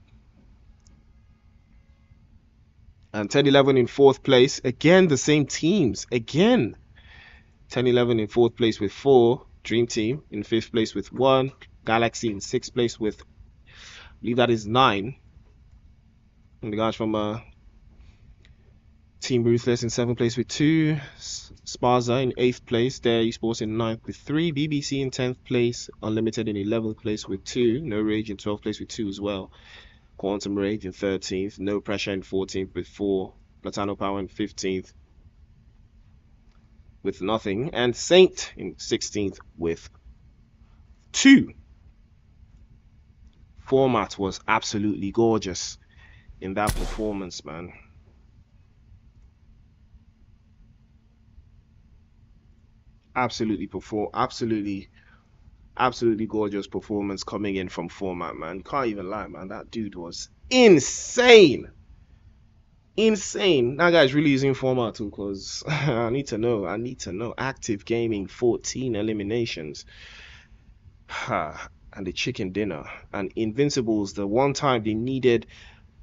And 1011 in fourth place. Again, the same teams. Again. 1011 in fourth place with 4. Dream Team in fifth place with 1. Galaxy in sixth place with, I believe that is 9. And the guys from Team Ruthless in 7th place with 2. SPAZA in 8th place. There, Esports in 9th with 3. BBC in 10th place. Unlimited in 11th place with 2. No Rage in 12th place with 2 as well. QUANTUMRAGE in 13th. No Pressure in 14th with 4. PLATANO Power in 15th with nothing. And Saint in 16th with 2. Format was absolutely gorgeous in that performance, man. Absolutely gorgeous performance coming in from Format, man. Can't even lie, man. That dude was insane. Insane. That guy's really using Format too, because I need to know. Active Gaming, 14 eliminations. And the chicken dinner. And Invincibles, the one time they needed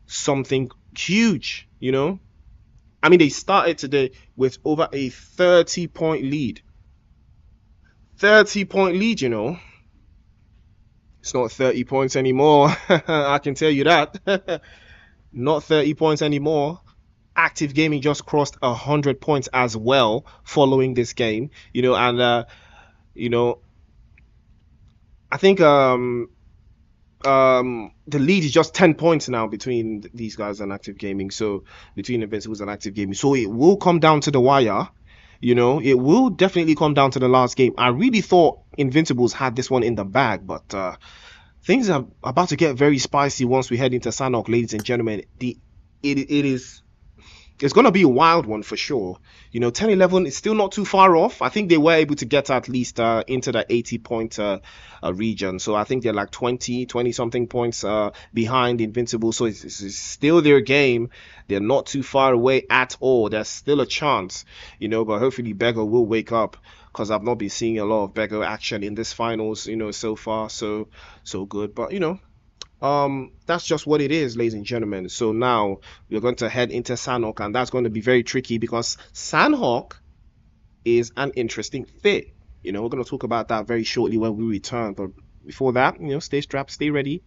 something huge, you know. I mean, they started today with over a 30-point lead. 30-point lead, you know. It's not 30 points anymore. I can tell you that. Not 30 points anymore. Active Gaming just crossed 100 points as well following this game, you know. And you know, I think the lead is just 10 points now between these guys and Active Gaming. So between Invincibles and Active Gaming. So it will come down to the wire. You know, it will definitely come down to the last game. I really thought Invincibles had this one in the bag, but things are about to get very spicy once we head into Sanhok, ladies and gentlemen. It's going to be a wild one for sure. You know, 10-11 is still not too far off. I think they were able to get at least into the 80-point region. So I think they're like 20-something points behind Invincible. So it's still their game. They're not too far away at all. There's still a chance, you know, but hopefully Beggar will wake up, because I've not been seeing a lot of Beggar action in this finals, you know, so far. So good. But, you know, that's just what it is, ladies and gentlemen. So now we're going to head into Sanhok, and that's going to be very tricky because Sanhok is an interesting fit. You know, we're going to talk about that very shortly when we return. But before that, you know, stay strapped, stay ready.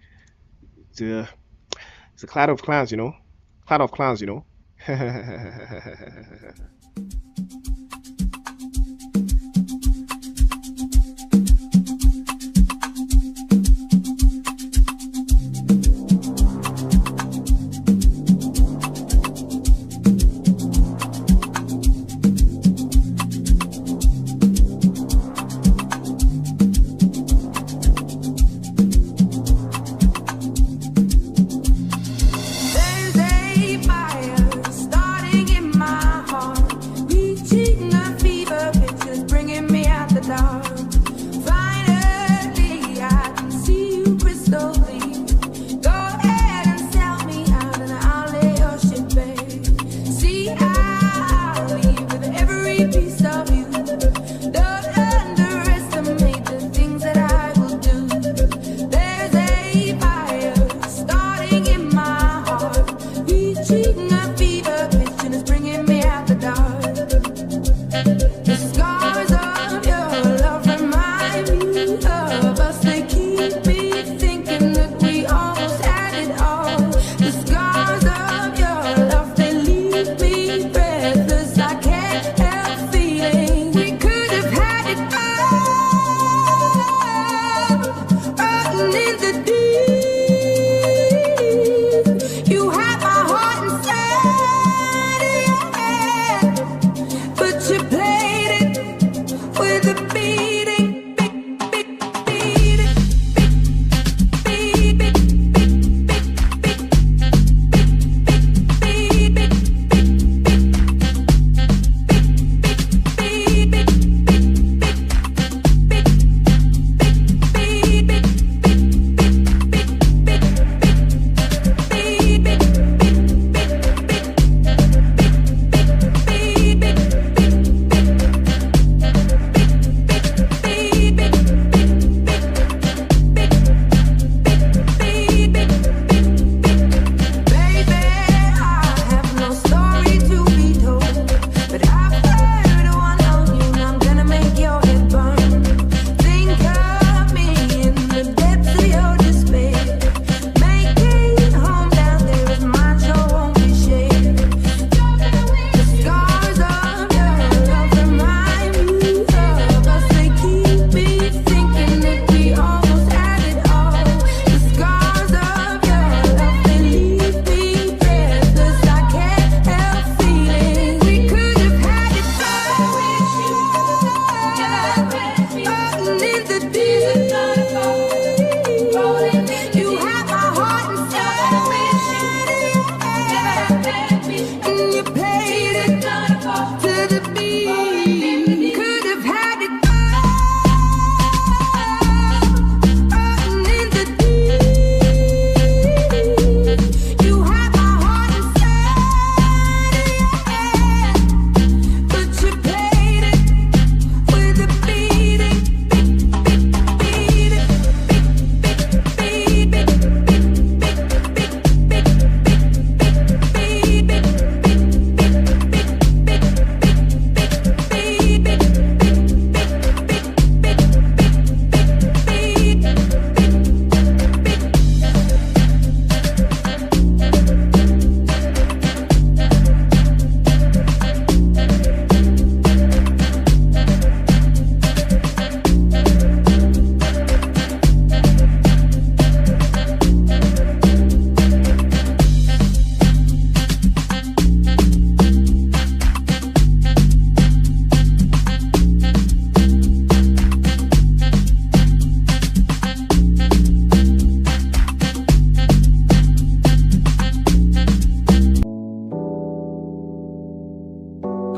It's a Clatter of Clans, you know. Clatter of Clans, you know.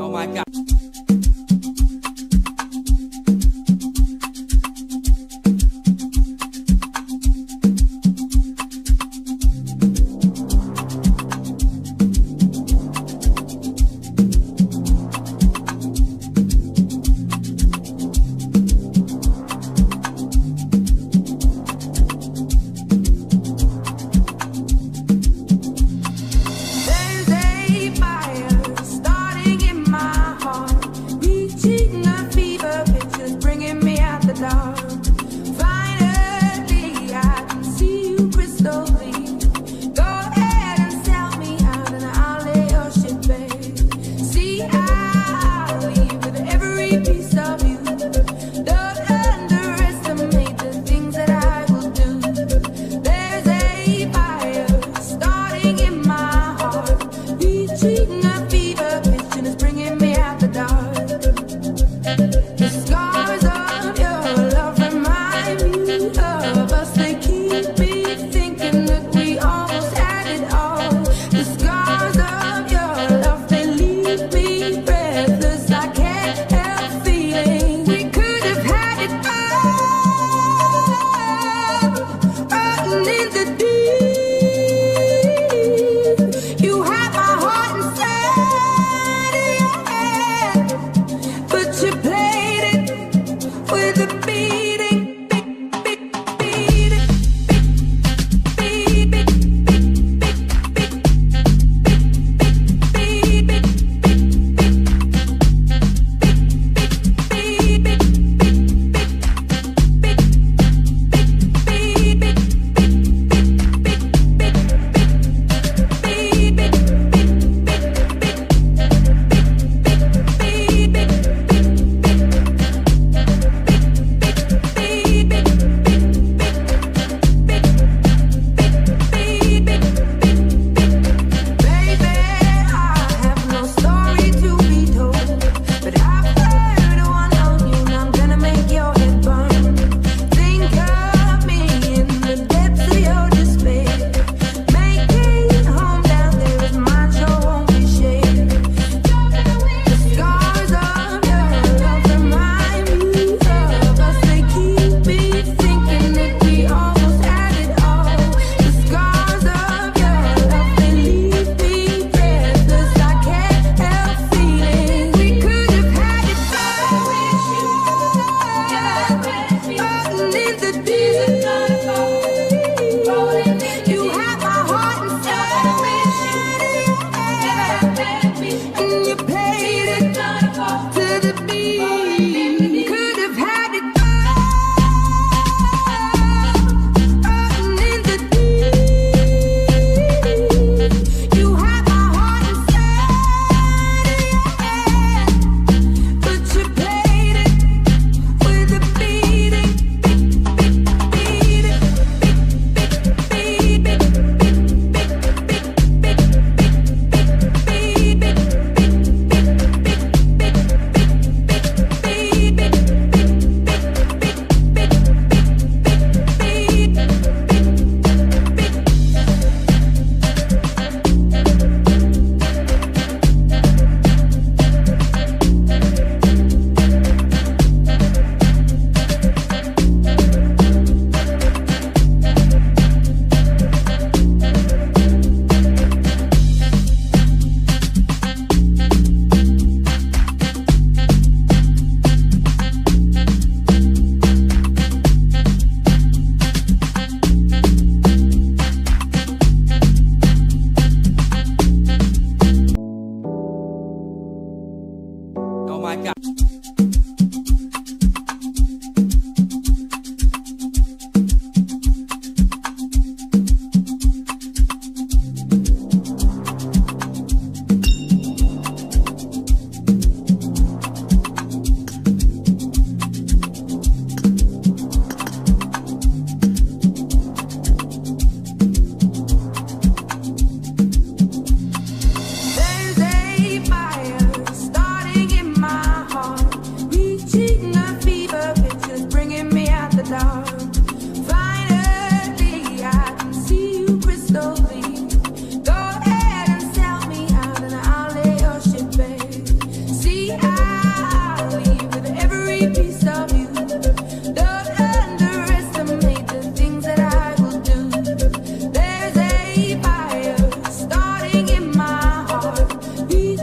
Oh my God. There's a fire starting in my heart.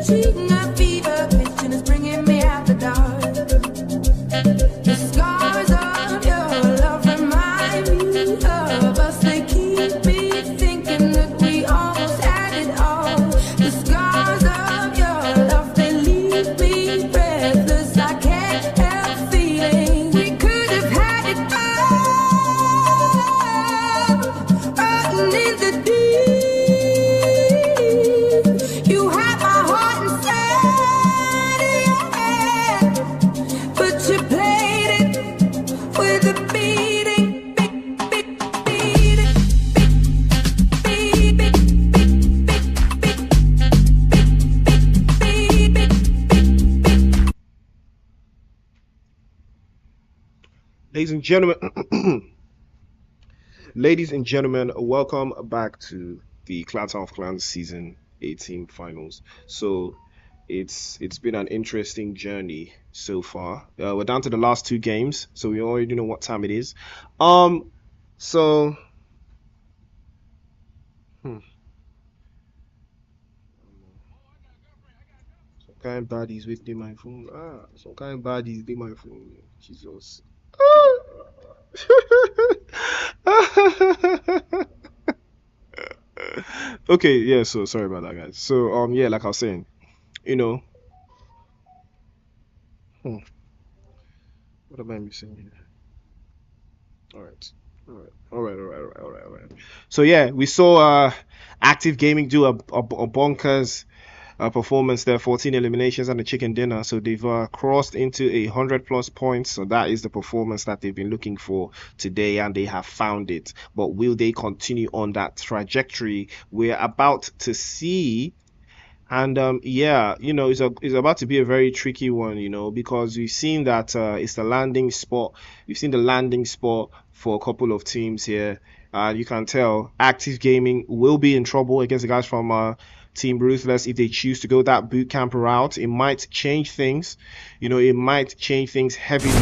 reaching a fever pitch and it's bringing me out the dark. The scars of your love remind me of us. They keep me thinking that we almost had it all. The scars of your love, they leave me breathless. I can't help feeling we could have had it all. Rotten in the deep. You had my heart inside, yeah. But you played it with a beating, beating, Ladies and gentlemen, ladies and gentlemen, welcome back to the Clatter of Clans Season 18 finals. So it's been an interesting journey so far. We're down to the last two games, so we already know what time it is. So some kind baddies with my phone. Some kind baddies with my phone. Jesus. Okay, yeah, so sorry about that, guys. So yeah, like I was saying, you know, what am I missing here? All right. So yeah, we saw Active Gaming do a bonkers performance there, 14 eliminations and a chicken dinner. So they've crossed into 100+ points. So that is the performance that they've been looking for today, and they have found it. But will they continue on that trajectory? We're about to see. And yeah, it's about to be a very tricky one, because we've seen that it's the landing spot. We've seen the landing spot for a couple of teams here. You can tell Active Gaming will be in trouble against the guys from Team Ruthless if they choose to go that boot camp route. It might change things. It might change things heavily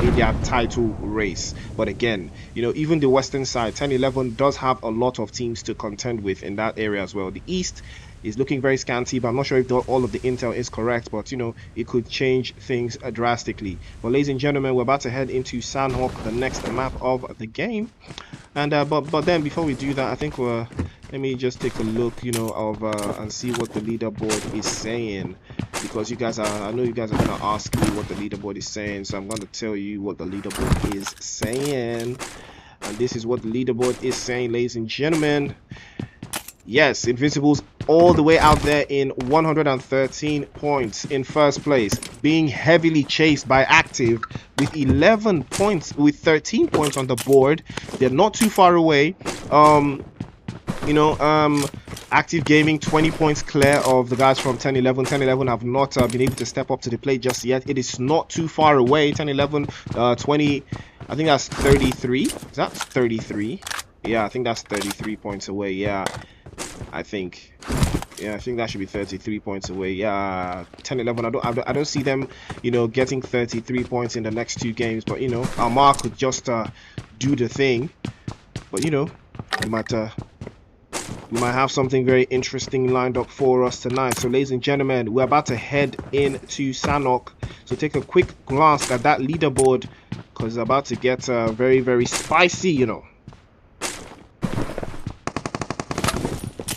in their title race. But again, even the western side, 10-11 does have a lot of teams to contend with in that area as well. The East is looking very scanty, but I'm not sure if all of the intel is correct, but it could change things drastically. But ladies and gentlemen, we're about to head into Sandhawk, the next map of the game. And but then before we do that, I think let me just take a look and see what the leaderboard is saying, because I know you guys are gonna ask me what the leaderboard is saying, so I'm gonna tell you what the leaderboard is saying. And this is what the leaderboard is saying, ladies and gentlemen. Yes, Invincibles all the way out there in 113 points in first place, being heavily chased by Active with 11 points, with 13 points on the board. They're not too far away. Active Gaming 20 points clear of the guys from 10-11. 10-11 have not been able to step up to the plate just yet. It is not too far away. 10-11, 20, I think that's 33. Is that 33? Yeah, I think that's 33 points away. Yeah, I think that should be 33 points away. Yeah, 10-11. I don't see them, getting 33 points in the next two games. But Amar could just do the thing. But we might have something very interesting lined up for us tonight. So ladies and gentlemen, we're about to head into Sandhawk. So take a quick glance at that leaderboard, because it's about to get very, very spicy,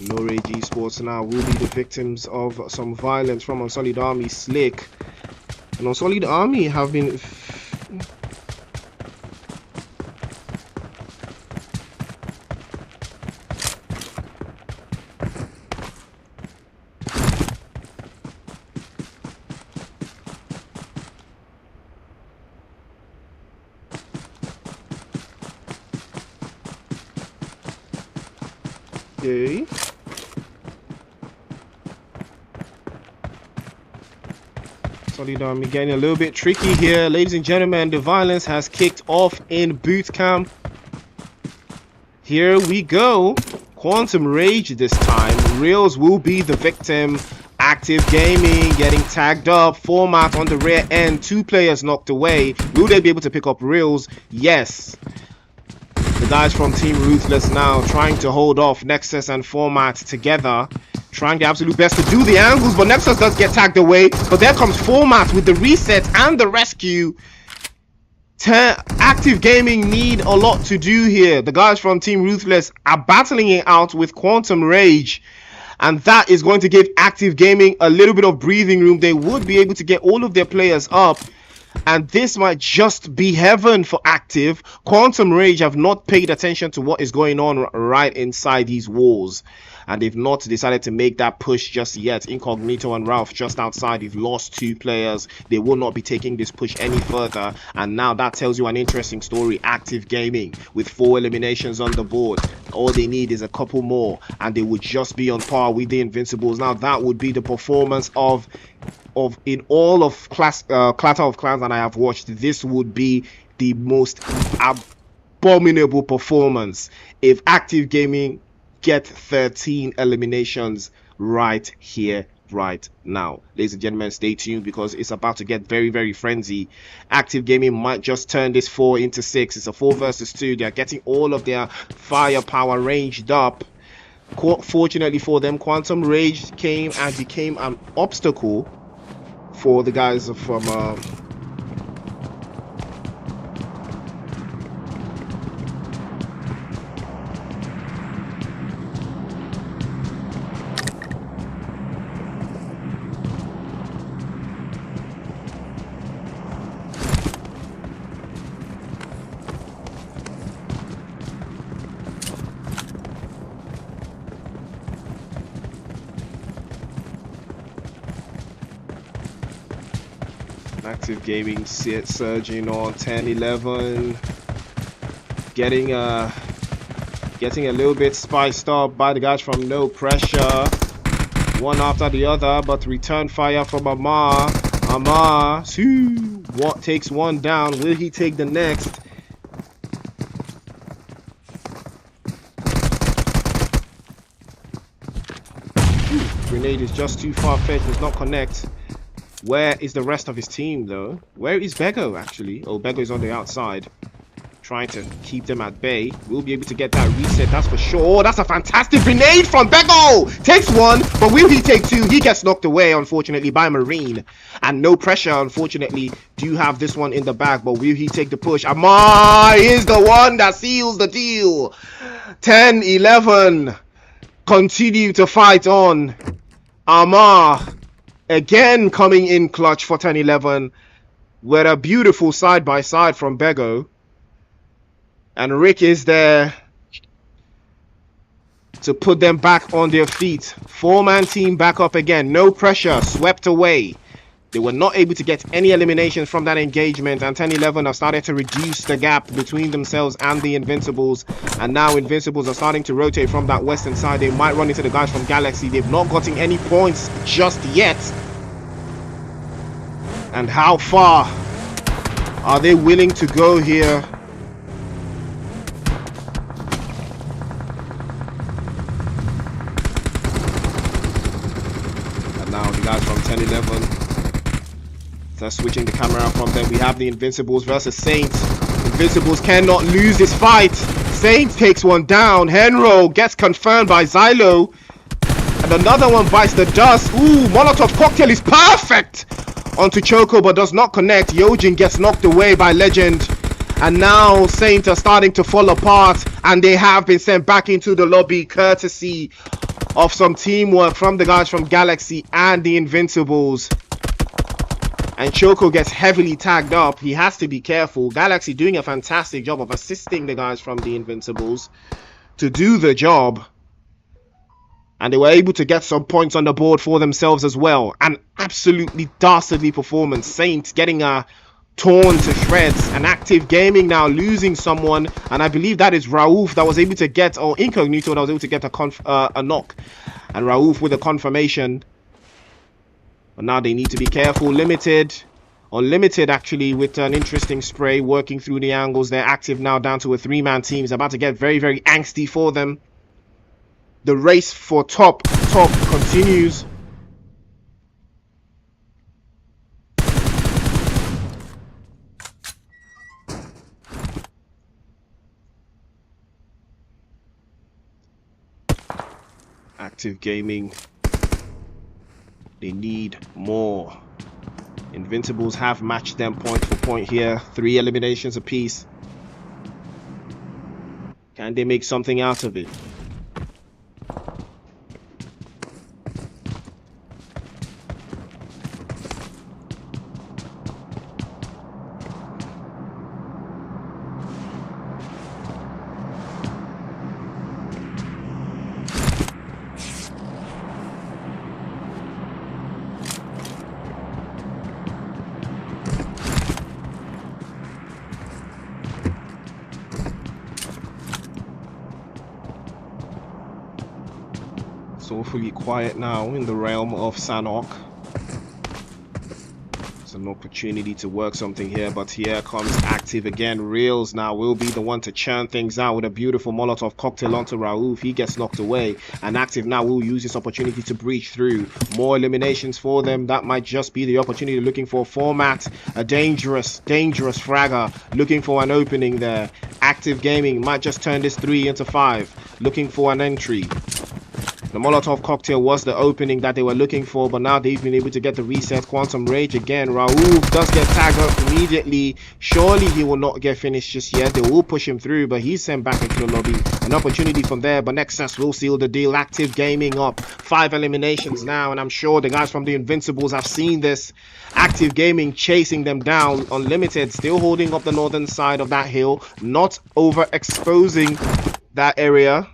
No Rage Esports now will be the victims of some violence from Unsullied Army Slick. And Unsullied Army have been... Okay. Unsullied Army getting a little bit tricky here. Ladies and gentlemen, the violence has kicked off in boot camp. Here we go. QUANTUMRAGE this time. Reels will be the victim. Active Gaming getting tagged up. Format on the rear end. 2 players knocked away. Will they be able to pick up Reels? Yes. The guys from Team Ruthless now trying to hold off Nexus and Format together. trying their absolute best to do the angles, but Nexus does get tagged away. But there comes Format with the reset and the rescue. Active Gaming need a lot to do here. The guys from Team Ruthless are battling it out with QUANTUMRAGE, and that is going to give Active Gaming a little bit of breathing room. They would be able to get all of their players up, and this might just be heaven for Active. QUANTUMRAGE have not paid attention to what is going on right inside these walls, and they've not decided to make that push just yet. Incognito and Ralph just outside. They've lost 2 players. They will not be taking this push any further, and now that tells you an interesting story. Active Gaming with 4 eliminations on the board. All they need is a couple more, and they would just be on par with the Invincibles. Now that would be the performance of in all of Clatter of Clans that I have watched. This would be the most abominable performance if Active Gaming get 13 eliminations right here, right now. Ladies and gentlemen, stay tuned because it's about to get very, very frenzy. Active Gaming might just turn this 4 into 6. It's a 4 versus 2. They're getting all of their firepower ranged up. Fortunately for them, QUANTUMRAGE came and became an obstacle for the guys from Active Gaming surging on 10-11, getting a little bit spiced up by the guys from No Pressure, one after the other, but return fire from Amar. What takes one down? Will he take the next? Grenade is just too far-fetched, does not connect. Where is the rest of his team, though? Where is Bego, actually? Oh, Bego is on the outside, trying to keep them at bay. We'll be able to get that reset, that's for sure. Oh, that's a fantastic grenade from Bego! Takes one, but will he take 2? He gets knocked away, unfortunately, by Marine. And No Pressure, unfortunately, do have this one in the bag, but will he take the push? Amar is the one that seals the deal. 10-11. Continue to fight on. Amar again coming in clutch for 10-11 with a beautiful side-by-side from Bego. And Rick is there to put them back on their feet. 4-man team back up again. No Pressure swept away. They were not able to get any eliminations from that engagement, and 10-11 have started to reduce the gap between themselves and the Invincibles. And now Invincibles are starting to rotate from that western side. They might run into the guys from Galaxy. They've not gotten any points just yet. And how far are they willing to go here? And now the guys from 10-11. So switching the camera from them, we have the Invincibles versus Saints. Invincibles cannot lose this fight. Saints takes one down. Henro gets confirmed by Xylo. And another one bites the dust. Ooh, Molotov cocktail is perfect onto Choco, but does not connect. Yojin gets knocked away by Legend. And now Saints are starting to fall apart, and they have been sent back into the lobby courtesy of some teamwork from the guys from Galaxy and the Invincibles. And Choco gets heavily tagged up. He has to be careful. Galaxy doing a fantastic job of assisting the guys from the Invincibles to do the job. And they were able to get some points on the board for themselves as well. An absolutely dastardly performance. Saints getting torn to shreds. And Active Gaming now losing someone. And I believe that is Raouf that was able to get, or Incognito that was able to get a knock. And Raouf with a confirmation. But now they need to be careful. Unlimited actually with an interesting spray working through the angles. They're active now down to a 3-man team. It's about to get very, very angsty for them. The race for top continues. Active Gaming They need more. Invincibles have matched them point for point here. 3 eliminations apiece. Can they make something out of it? It's awfully quiet now in the realm of Sanhok. It's an opportunity to work something here, but here comes Active again. Reels now will be the one to churn things out with a beautiful Molotov cocktail onto Raouf. He gets knocked away, and Active now will use this opportunity to breach through. More eliminations for them. That might just be the opportunity looking for a format. A dangerous fragger looking for an opening there. Active Gaming might just turn this 3 into 5, looking for an entry. The Molotov cocktail was the opening that they were looking for, but now they've been able to get the reset. Quantum Rage again. Raouf does get tagged up immediately. Surely he will not get finished just yet. They will push him through, but he's sent back into the lobby. An opportunity from there, but Nexus will seal the deal. Active Gaming up 5 eliminations now, and I'm sure the guys from the Invincibles have seen this. Active Gaming chasing them down. Unlimited still holding up the northern side of that hill, not overexposing that area.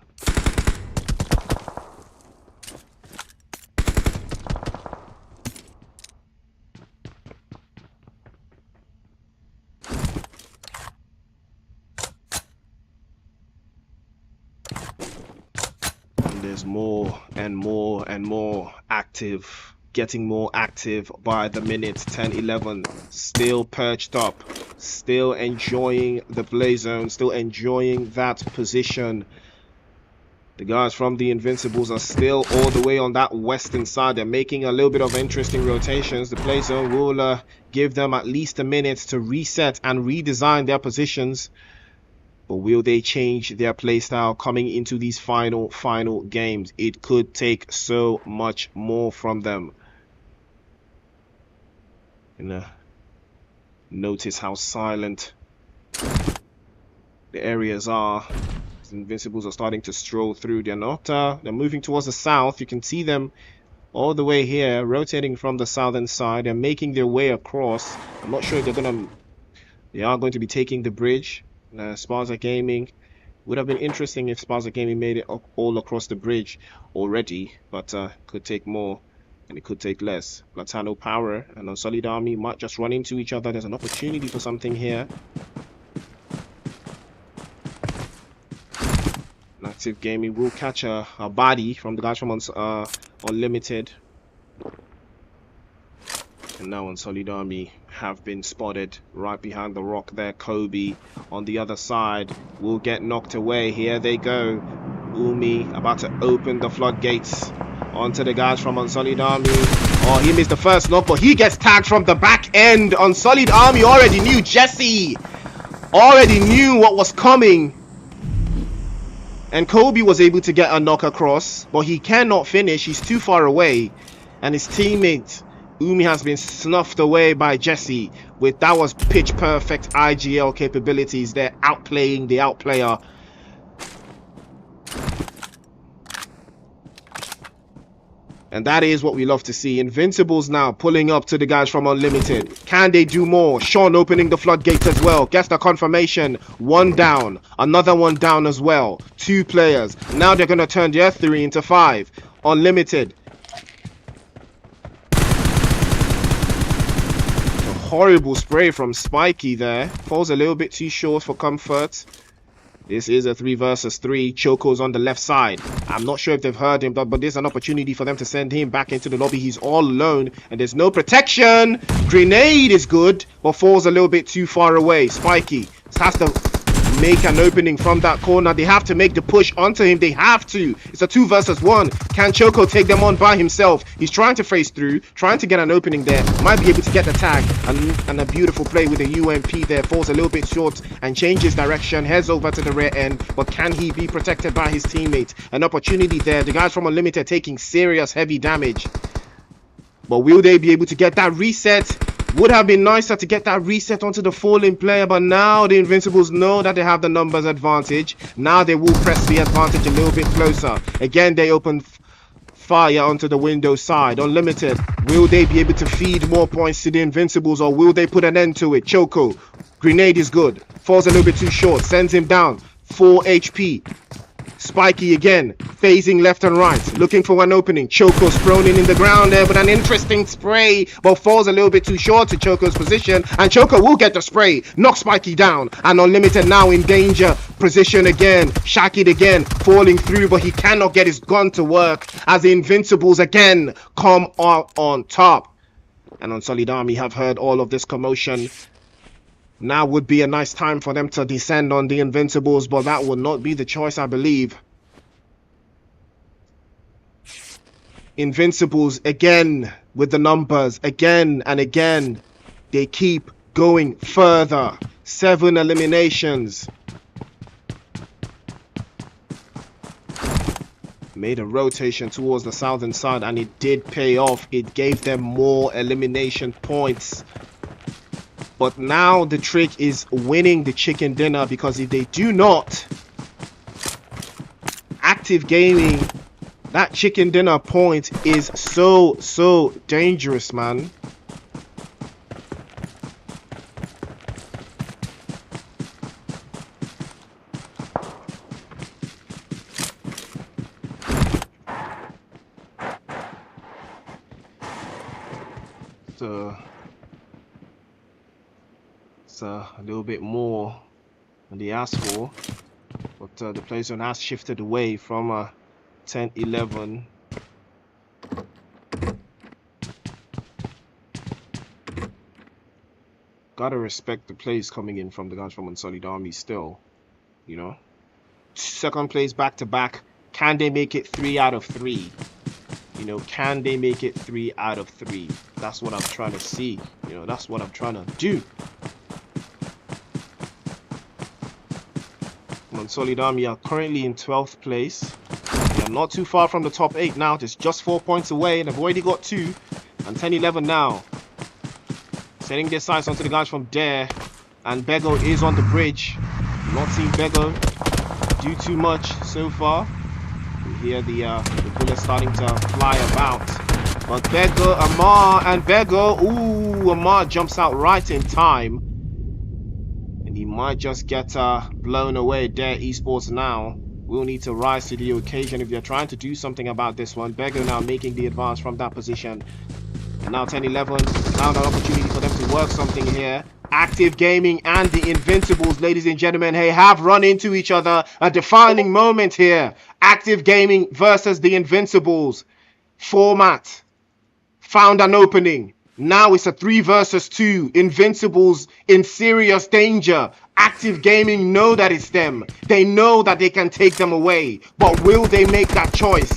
There's more and more and more Active, getting more active by the minute. 10-11, still perched up, still enjoying the play zone, still enjoying that position. The guys from the Invincibles are still all the way on that western side. They're making a little bit of interesting rotations. The play zone will give them at least a minute to reset and redesign their positions. But will they change their playstyle coming into these final games? It could take so much more from them. And notice how silent the areas are. The Invincibles are starting to stroll through. They're moving towards the south. You can see them all the way here, rotating from the southern side. They're making their way across. I'm not sure if they are going to be taking the bridge. SPAZA Gaming would have been interesting if SPAZA Gaming made it all across the bridge already, but could take more and it could take less. PLATANO Power and Unsullied Army might just run into each other. There's an opportunity for something here. Active Gaming will catch a body from the guys from Unlimited. And now Unsullied Army have been spotted right behind the rock there. Kobe on the other side will get knocked away. Here they go. Umi about to open the floodgates onto the guys from Unsullied Army. Oh, he missed the first knock, but he gets tagged from the back end. Unsullied Army already knew. Jesse already knew what was coming. And Kobe was able to get a knock across, but he cannot finish. He's too far away. And his teammate Umi has been snuffed away by Jesse. That was pitch perfect IGL capabilities. They're outplaying the outplayer. And that is what we love to see. Invincibles now pulling up to the guys from Unlimited. Can they do more? Sean opening the floodgates as well. Gets the confirmation. 1 down. Another 1 down as well. 2 players. Now they're going to turn their 3 into 5. Unlimited. Horrible spray from Spiky there. Falls a little bit too short for comfort. This is a 3 versus 3. Choco's on the left side. I'm not sure if they've heard him, but there's an opportunity for them to send him back into the lobby. He's all alone and there's no protection. Grenade is good, but falls a little bit too far away. Spiky has to make an opening from that corner. They have to make the push onto him. They have to. It's a 2 versus 1. Can Choco take them on by himself? He's trying to phase through, trying to get an opening there. Might be able to get the tag. And a beautiful play with a UMP there. Falls a little bit short and changes direction. Heads over to the rear end. But can he be protected by his teammate? An opportunity there. The guys from Unlimited taking serious heavy damage. But will they be able to get that reset? Would have been nicer to get that reset onto the falling player, but now the Invincibles know that they have the numbers advantage. Now they will press the advantage a little bit closer. Again, they open fire onto the window side. Unlimited. Will they be able to feed more points to the Invincibles, or will they put an end to it? Choco. Grenade is good. Falls a little bit too short. Sends him down. 4 HP. Spiky again, phasing left and right, looking for one opening. Choco's thrown in the ground there with an interesting spray, but falls a little bit too short to Choco's position, and Choco will get the spray, knock Spiky down, and Unlimited now in danger. Position again, Shakid again, falling through, but he cannot get his gun to work as the Invincibles again come out on top. And Unsullied Army have heard all of this commotion. Now would be a nice time for them to descend on the Invincibles, but that would not be the choice, I believe. Invincibles again with the numbers, again and again. They keep going further. 7 eliminations. Made a rotation towards the southern side, and it did pay off. It gave them more elimination points. But now the trick is winning the chicken dinner, because if they do not, Active Gaming, that chicken dinner point is so dangerous, man. So it's a little bit more than they asked for, but the play zone has shifted away from 10-11. Gotta respect the plays coming in from the guys from Unsullied Army still, you know. Second place back to back. Can they make it 3 out of 3? You know, can they make it 3 out of 3? That's what I'm trying to see. You know, that's what I'm trying to do. Unsullied Army are currently in 12th place. They are not too far from the top 8 now. Just 4 points away, and they've already got 2. And 10-11 now. Setting their sights onto the guys from Dare. And Bego is on the bridge. Not seen Bego do too much so far. You hear the bullets starting to fly about. But Bego, Amar, and Bego. Ooh, Amar jumps out right in time. And he might just get blown away. Dare Esports now will need to rise to the occasion if they're trying to do something about this one. Bego now making the advance from that position. And now 10-11. Now an opportunity for them to work something here. Active Gaming and the Invincibles, ladies and gentlemen, hey, have run into each other. A defining moment here. Active Gaming versus the Invincibles. Format. Found an opening. Now it's a 3 versus 2. Invincibles in serious danger. Active Gaming know that it's them. They know that they can take them away. But will they make that choice?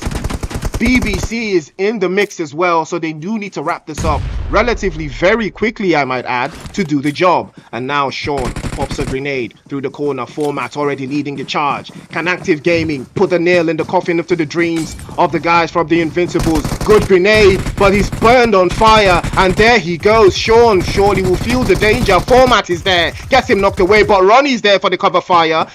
BBC is in the mix as well, so they do need to wrap this up relatively very quickly, I might add, to do the job. And now Sean pops a grenade through the corner. Format already leading the charge. Can Active Gaming put the nail in the coffin of the dreams of the guys from the Invincibles? Good grenade, but he's burned on fire, and there he goes. Sean surely will feel the danger. Format is there, gets him knocked away, but Ronnie's there for the cover fire.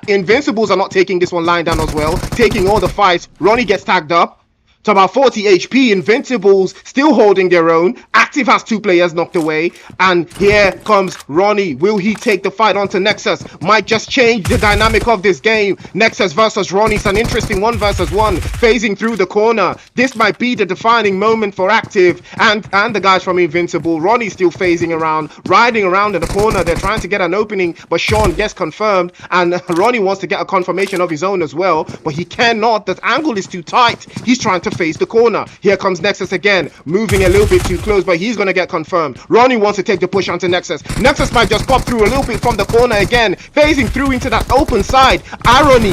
Invincibles are not taking this one lying down as well, taking all the fights. Ronnie gets tagged up to about 40 HP. Invincibles still holding their own. Active has 2 players knocked away. And here comes Ronnie. Will he take the fight onto Nexus? Might just change the dynamic of this game. Nexus versus Ronnie. It's an interesting 1 versus 1. Phasing through the corner. This might be the defining moment for Active and the guys from Invincible. Ronnie still phasing around, riding around in the corner. They're trying to get an opening, but Sean gets confirmed. And Ronnie wants to get a confirmation of his own as well, but he cannot. The angle is too tight. He's trying to face the corner. Here comes Nexus again, moving a little bit too close, but he's gonna get confirmed. Ronnie wants to take the push onto Nexus. Nexus might just pop through a little bit from the corner again, phasing through into that open side. Irony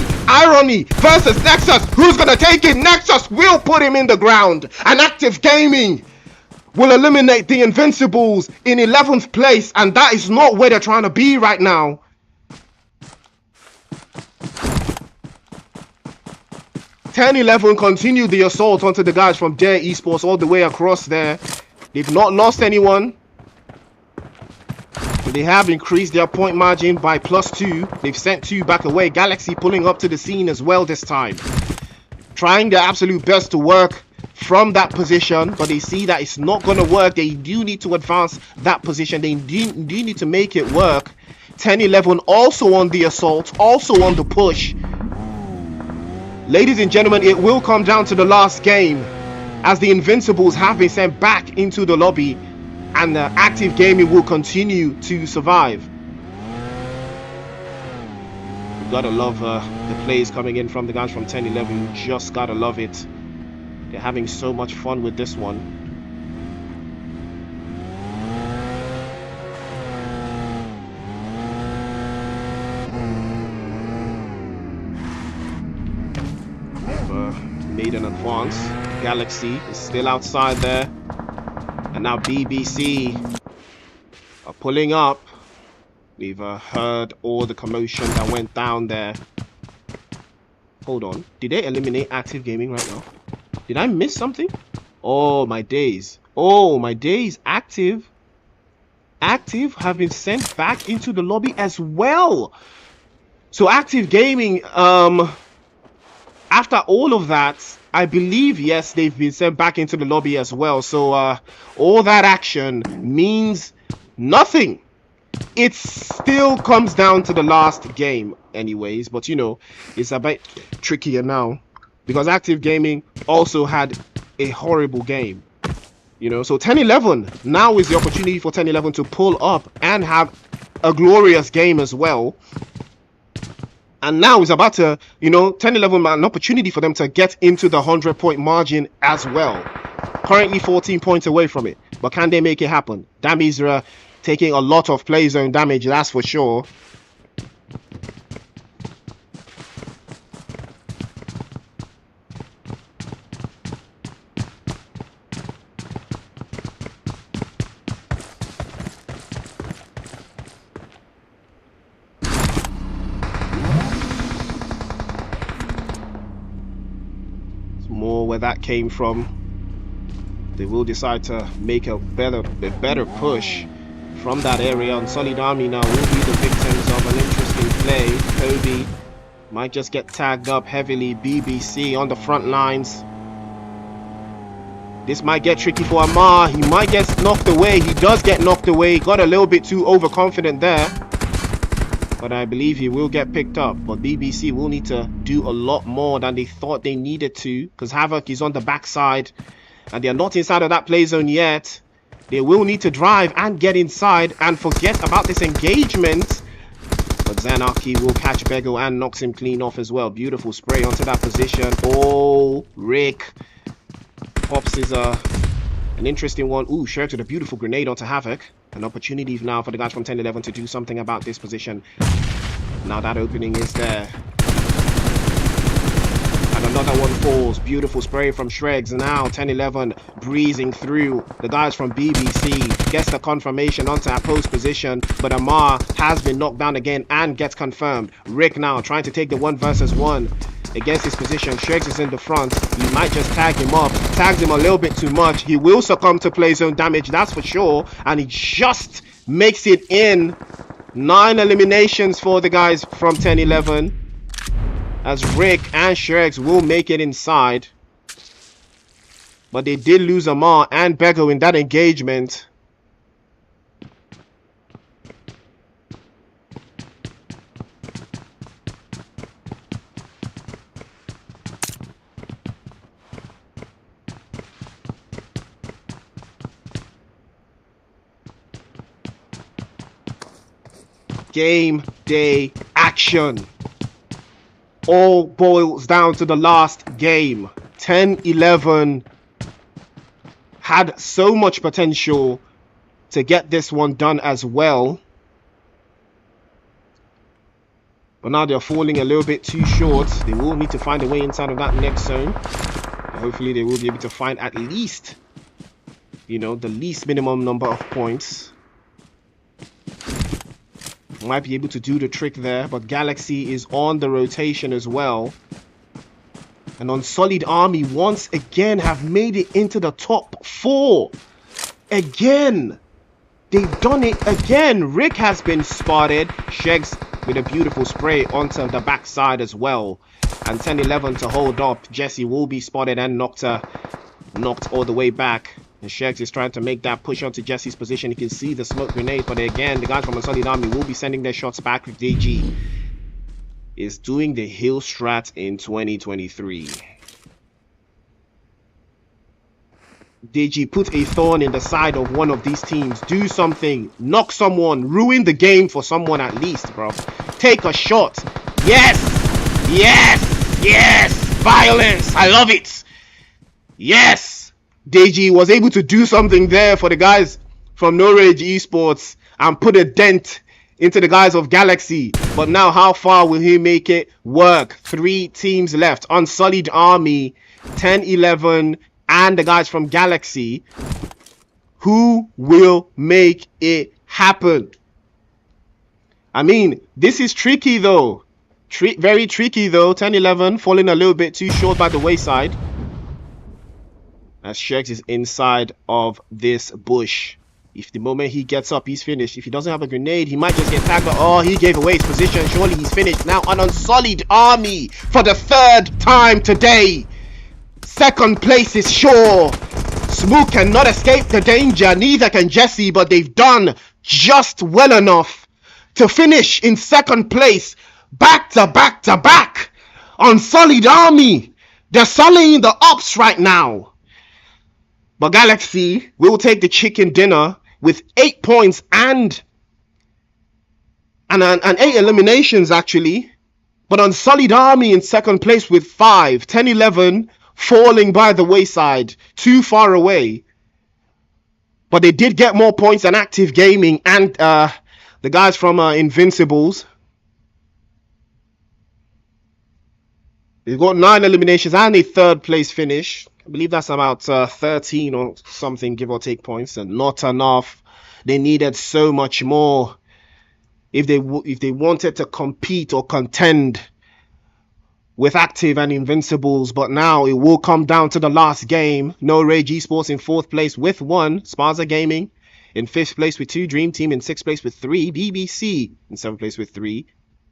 versus Nexus. Who's gonna take it? Nexus will put him in the ground. And Active Gaming will eliminate the Invincibles in 11th place, and that is not where they're trying to be right now. 10-11 continue the assault onto the guys from Dare Esports all the way across there. They've not lost anyone. They have increased their point margin by +2. They've sent 2 back away. Galaxy pulling up to the scene as well this time. Trying their absolute best to work from that position, but they see that it's not going to work. They do need to advance that position. They do need to make it work. 10-11 also on the assault, also on the push. Ladies and gentlemen, it will come down to the last game as the Invincibles have been sent back into the lobby and the Active Gaming will continue to survive. You've gotta love the plays coming in from the guys from 10-11. You just gotta love it. They're having so much fun with this one. They've made an advance. Galaxy is still outside there. And now BBC are pulling up. We've heard all the commotion that went down there. Hold on. Did they eliminate Active Gaming right now? Did I miss something? Oh, my days. Oh, my days. Active have been sent back into the lobby as well. So Active Gaming, after all of that, I believe, yes, they've been sent back into the lobby as well. So all that action means nothing. It still comes down to the last game anyways. But, you know, it's a bit trickier now because Active Gaming also had a horrible game. You know, so 10-11 now is the opportunity for 10-11 to pull up and have a glorious game as well. And now it's about to, you know, 10-11 an opportunity for them to get into the 100-point margin as well. Currently 14 points away from it. But can they make it happen? Damizra taking a lot of play zone damage, that's for sure. More where that came from. They will decide to make a better push from that area. Unsullied Army now will be the victims of an interesting play. Kobe might just get tagged up heavily. BBC on the front lines. This might get tricky for Amar. He might get knocked away. He does get knocked away. Got a little bit too overconfident there. But I believe he will get picked up. But BBC will need to do a lot more than they thought they needed to. Because Havoc is on the backside. And they're not inside of that play zone yet. They will need to drive and get inside. And forget about this engagement. But Zanarchy will catch Bego and knocks him clean off as well. Beautiful spray onto that position. Oh, Rick. Pops is an interesting one. Ooh, Sherk with a beautiful grenade onto Havoc. An opportunity now for the guys from 10-11 to do something about this position. Now that opening is there. And another one falls. Beautiful spray from Shregs. Now 10-11 breezing through. The guys from BBC gets the confirmation onto our post position. But Amar has been knocked down again and gets confirmed. Rick now trying to take the 1 versus 1 against his position. Shregs is in the front. He might just tag him up. Tags him a little bit too much. He will succumb to play zone damage, that's for sure. And he just makes it in. 9 eliminations for the guys from 10-11. As Rick and Shregs will make it inside. But they did lose Amar and Bego in that engagement. Game day action. All boils down to the last game. 10-11 had so much potential to get this one done as well. But now they're falling a little bit too short. They will need to find a way inside of that next zone. Hopefully they will be able to find at least, you know, the least minimum number of points. Might be able to do the trick there, but Galaxy is on the rotation as well. And Unsullied Army once again have made it into the top 4. Again. They've done it again. Rick has been spotted. Shegs with a beautiful spray onto the backside as well. And 10-11 to hold up. Jesse will be spotted and knocked all the way back. And Shegs is trying to make that push onto Jesse's position. You can see the smoke grenade. But again, the guys from Unsullied Army will be sending their shots back. With DG is doing the hill strat in 2023. DG, put a thorn in the side of one of these teams. Do something. Knock someone. Ruin the game for someone at least, bro. Take a shot. Yes! Yes! Yes! Violence! I love it! Yes! DG was able to do something there for the guys from RAGE Esports and put a dent into the guys of Galaxy. But now, how far will he make it work? 3 teams left. Unsullied Army, 10-11... and the guys from Galaxy. Who will make it happen? I mean, this is tricky though. Very tricky though. 10-11, falling a little bit too short by the wayside. As Shegs is inside of this bush. If the moment he gets up, he's finished. If he doesn't have a grenade, he might just get tagged. Oh, he gave away his position. Surely he's finished. Now an Unsullied Army for the 3rd time today. 2nd place is sure. Smook cannot escape the danger, neither can Jesse, but they've done just well enough to finish in 2nd place. Back to back to back. Unsullied Army, they're sullying the ups right now. But Galaxy will take the chicken dinner with 8 points and 8 eliminations actually. But Unsullied Army in 2nd place with 5. 10-11 falling by the wayside, too far away. But they did get more points than Active Gaming and the guys from Invincibles. They've got 9 eliminations and a 3rd place finish. I believe that's about 13 or something, give or take points, and not enough. They needed so much more if they wanted to compete or contend with Active and Invincibles. But now it will come down to the last game. No RAGE Esports in 4th place with 1. SPAZA Gaming in 5th place with 2. Dream Team in 6th place with 3. BBC in 7th place with 3.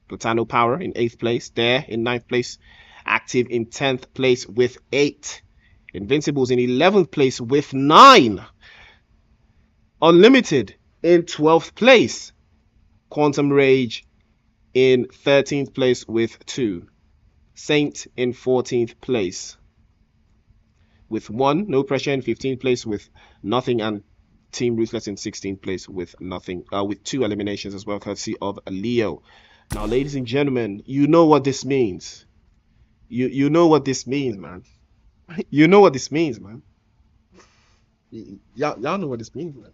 PLATANO Power in 8th place. There in 9th place. Active in 10th place with 8. Invincibles in 11th place with 9. Unlimited in 12th place. QUANTUMRAGE in 13th place with 2. Saint in 14th place with 1. No Pressure in 15th place with nothing. And Team Ruthless in 16th place with nothing. With 2 eliminations as well, courtesy of Leo. Now, ladies and gentlemen, you know what this means. You know what this means, man. You know what this means, man. Y'all know what this means, man.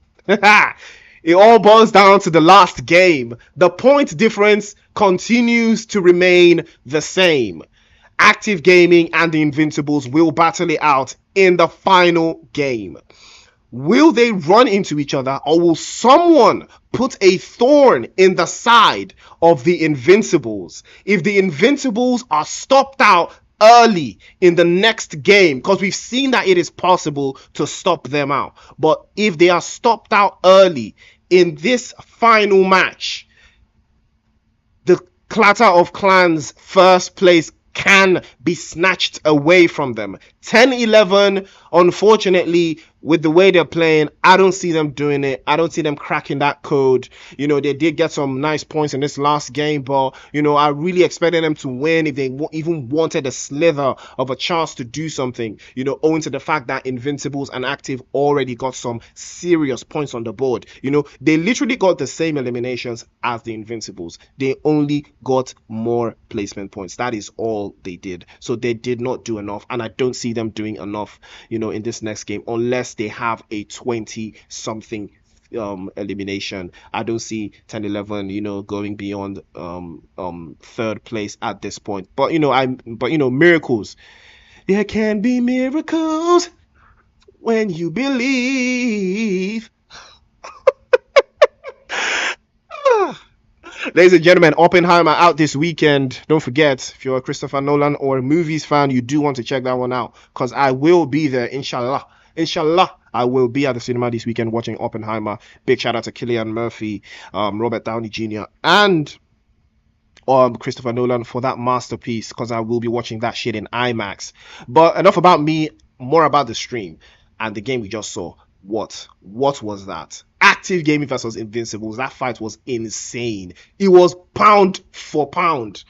It all boils down to the last game. The point difference continues to remain the same. Active Gaming and the Invincibles will battle it out in the final game. Will they run into each other, or will someone put a thorn in the side of the Invincibles? If the Invincibles are stopped out early in the next game, because we've seen that it is possible to stop them out, but if they are stopped out early in this final match, the Clatter of Clans 1st place can be snatched away from them. 10-11, unfortunately, with the way they're playing, I don't see them doing it. I don't see them cracking that code. You know, they did get some nice points in this last game, but, you know, I really expected them to win if they even wanted a slither of a chance to do something, you know, owing to the fact that Invincibles and Active already got some serious points on the board. You know, they literally got the same eliminations as the Invincibles. They only got more placement points. That is all they did. So they did not do enough, and I don't see them doing enough, you know, in this next game, unless they have a 20-something elimination. I don't see 10-11, you know, going beyond 3rd place at this point. But you know, miracles. There can be miracles when you believe. Ladies and gentlemen, Oppenheimer out this weekend. Don't forget, if you're a Christopher Nolan or a movies fan, you do want to check that one out, because I will be there, inshallah. Inshallah, I will be at the cinema this weekend watching Oppenheimer. Big shout out to Cillian Murphy, Robert Downey Jr., and Christopher Nolan for that masterpiece, because I will be watching that shit in IMAX. But enough about me, more about the stream and the game we just saw. What was that? Active Gaming versus Invincibles. That fight was insane. It was pound for pound.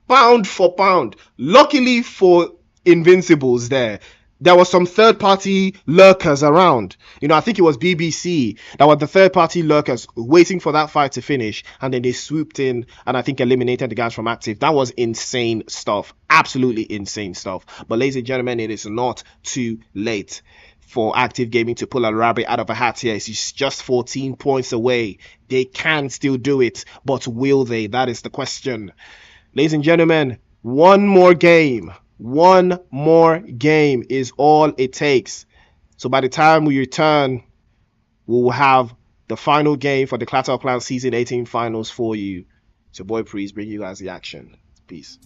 Pound for pound. Luckily for Invincibles there were some third-party lurkers around. I think it was BBC that were the third-party lurkers waiting for that fight to finish, and then they swooped in and I think eliminated the guys from Active. That was insane stuff. Absolutely insane stuff. But ladies and gentlemen, it is not too late for Active Gaming to pull a rabbit out of a hat here. It's just 14 points away. They can still do it, but will they? That is the question. Ladies and gentlemen, one more game is all it takes. So by the time we return, we'll have the final game for the Clatter Clan Season 18 finals for you. It's your boy Priest bringing you guys the action. Peace.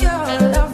Your love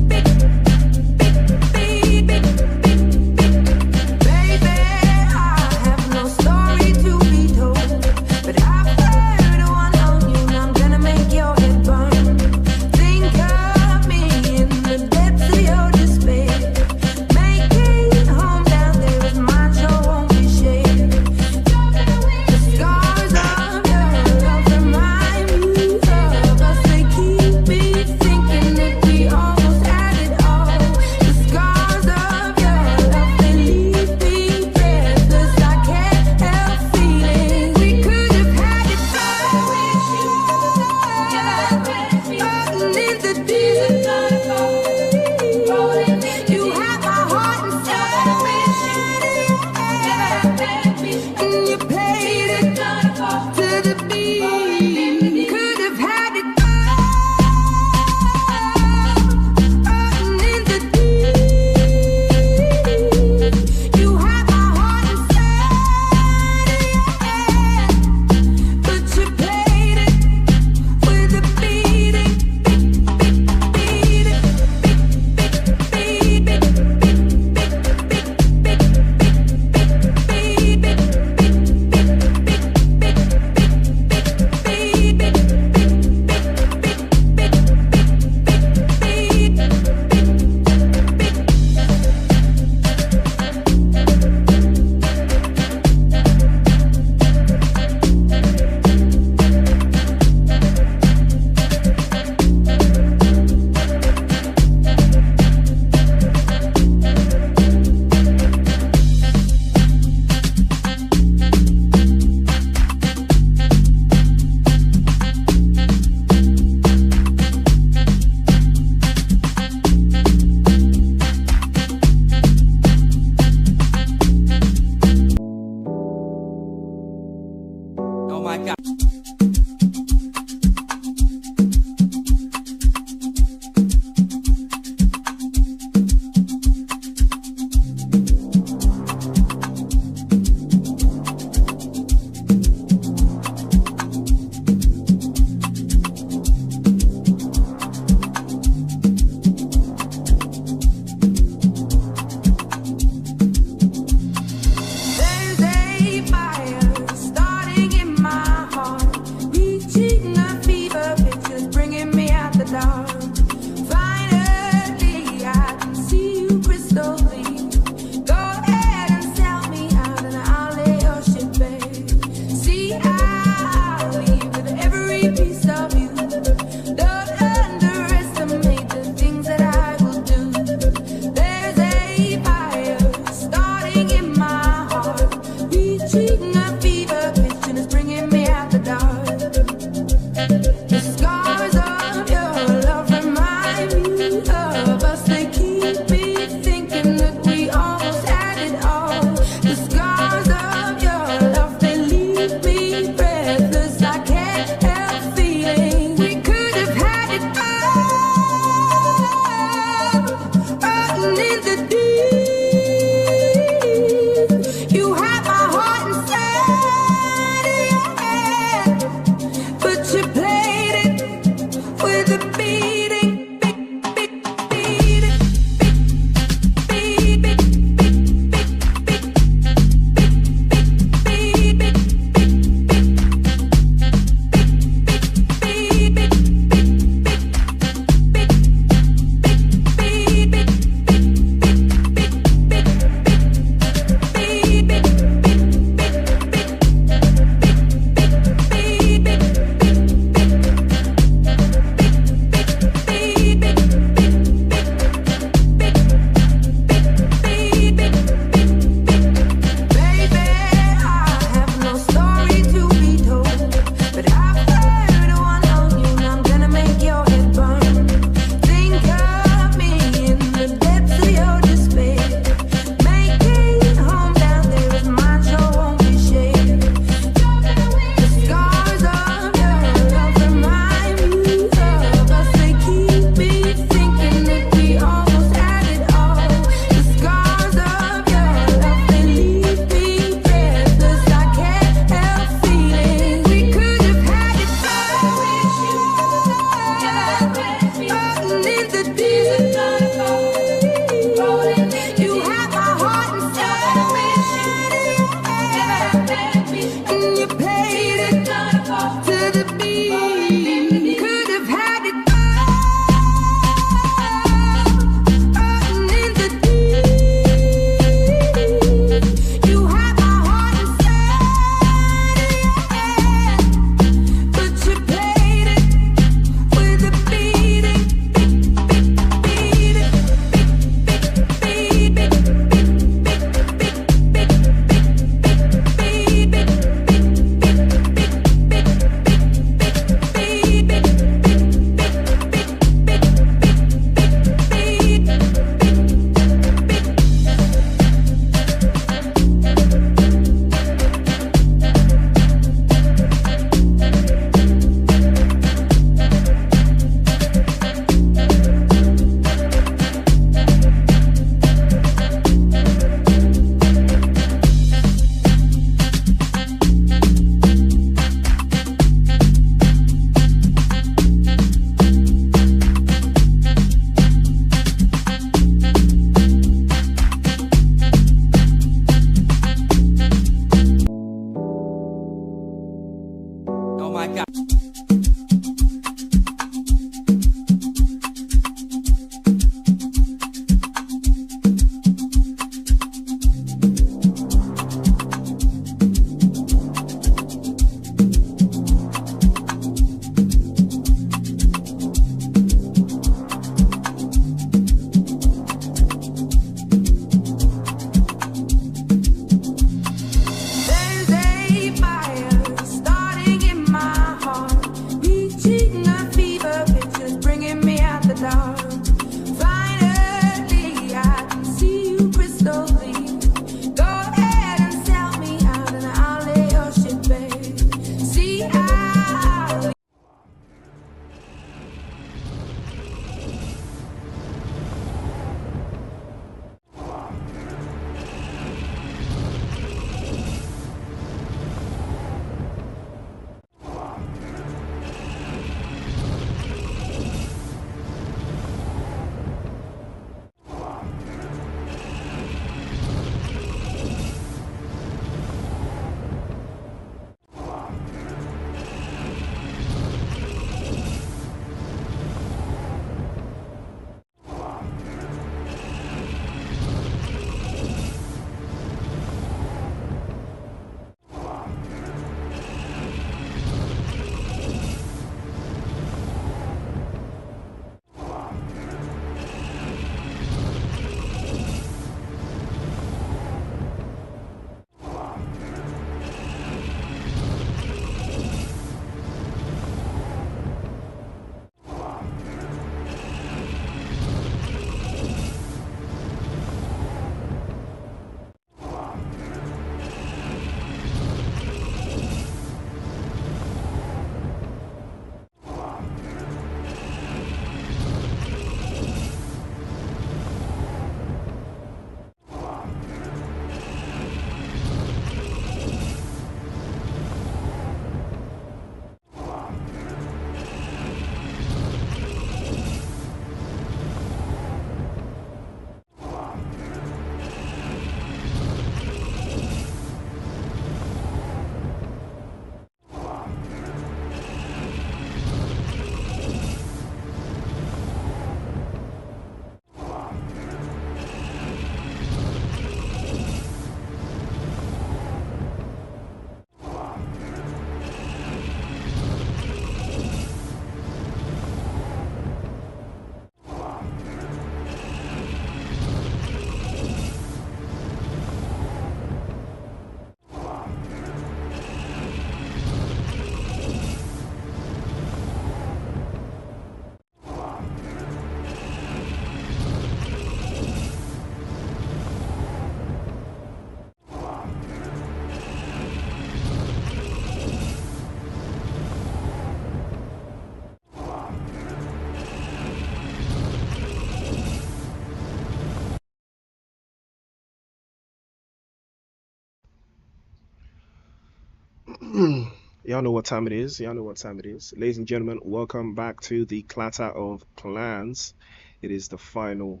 Y'all know what time it is. Y'all know what time it is. Ladies and gentlemen, welcome back to the Clatter of Clans. It is the finals.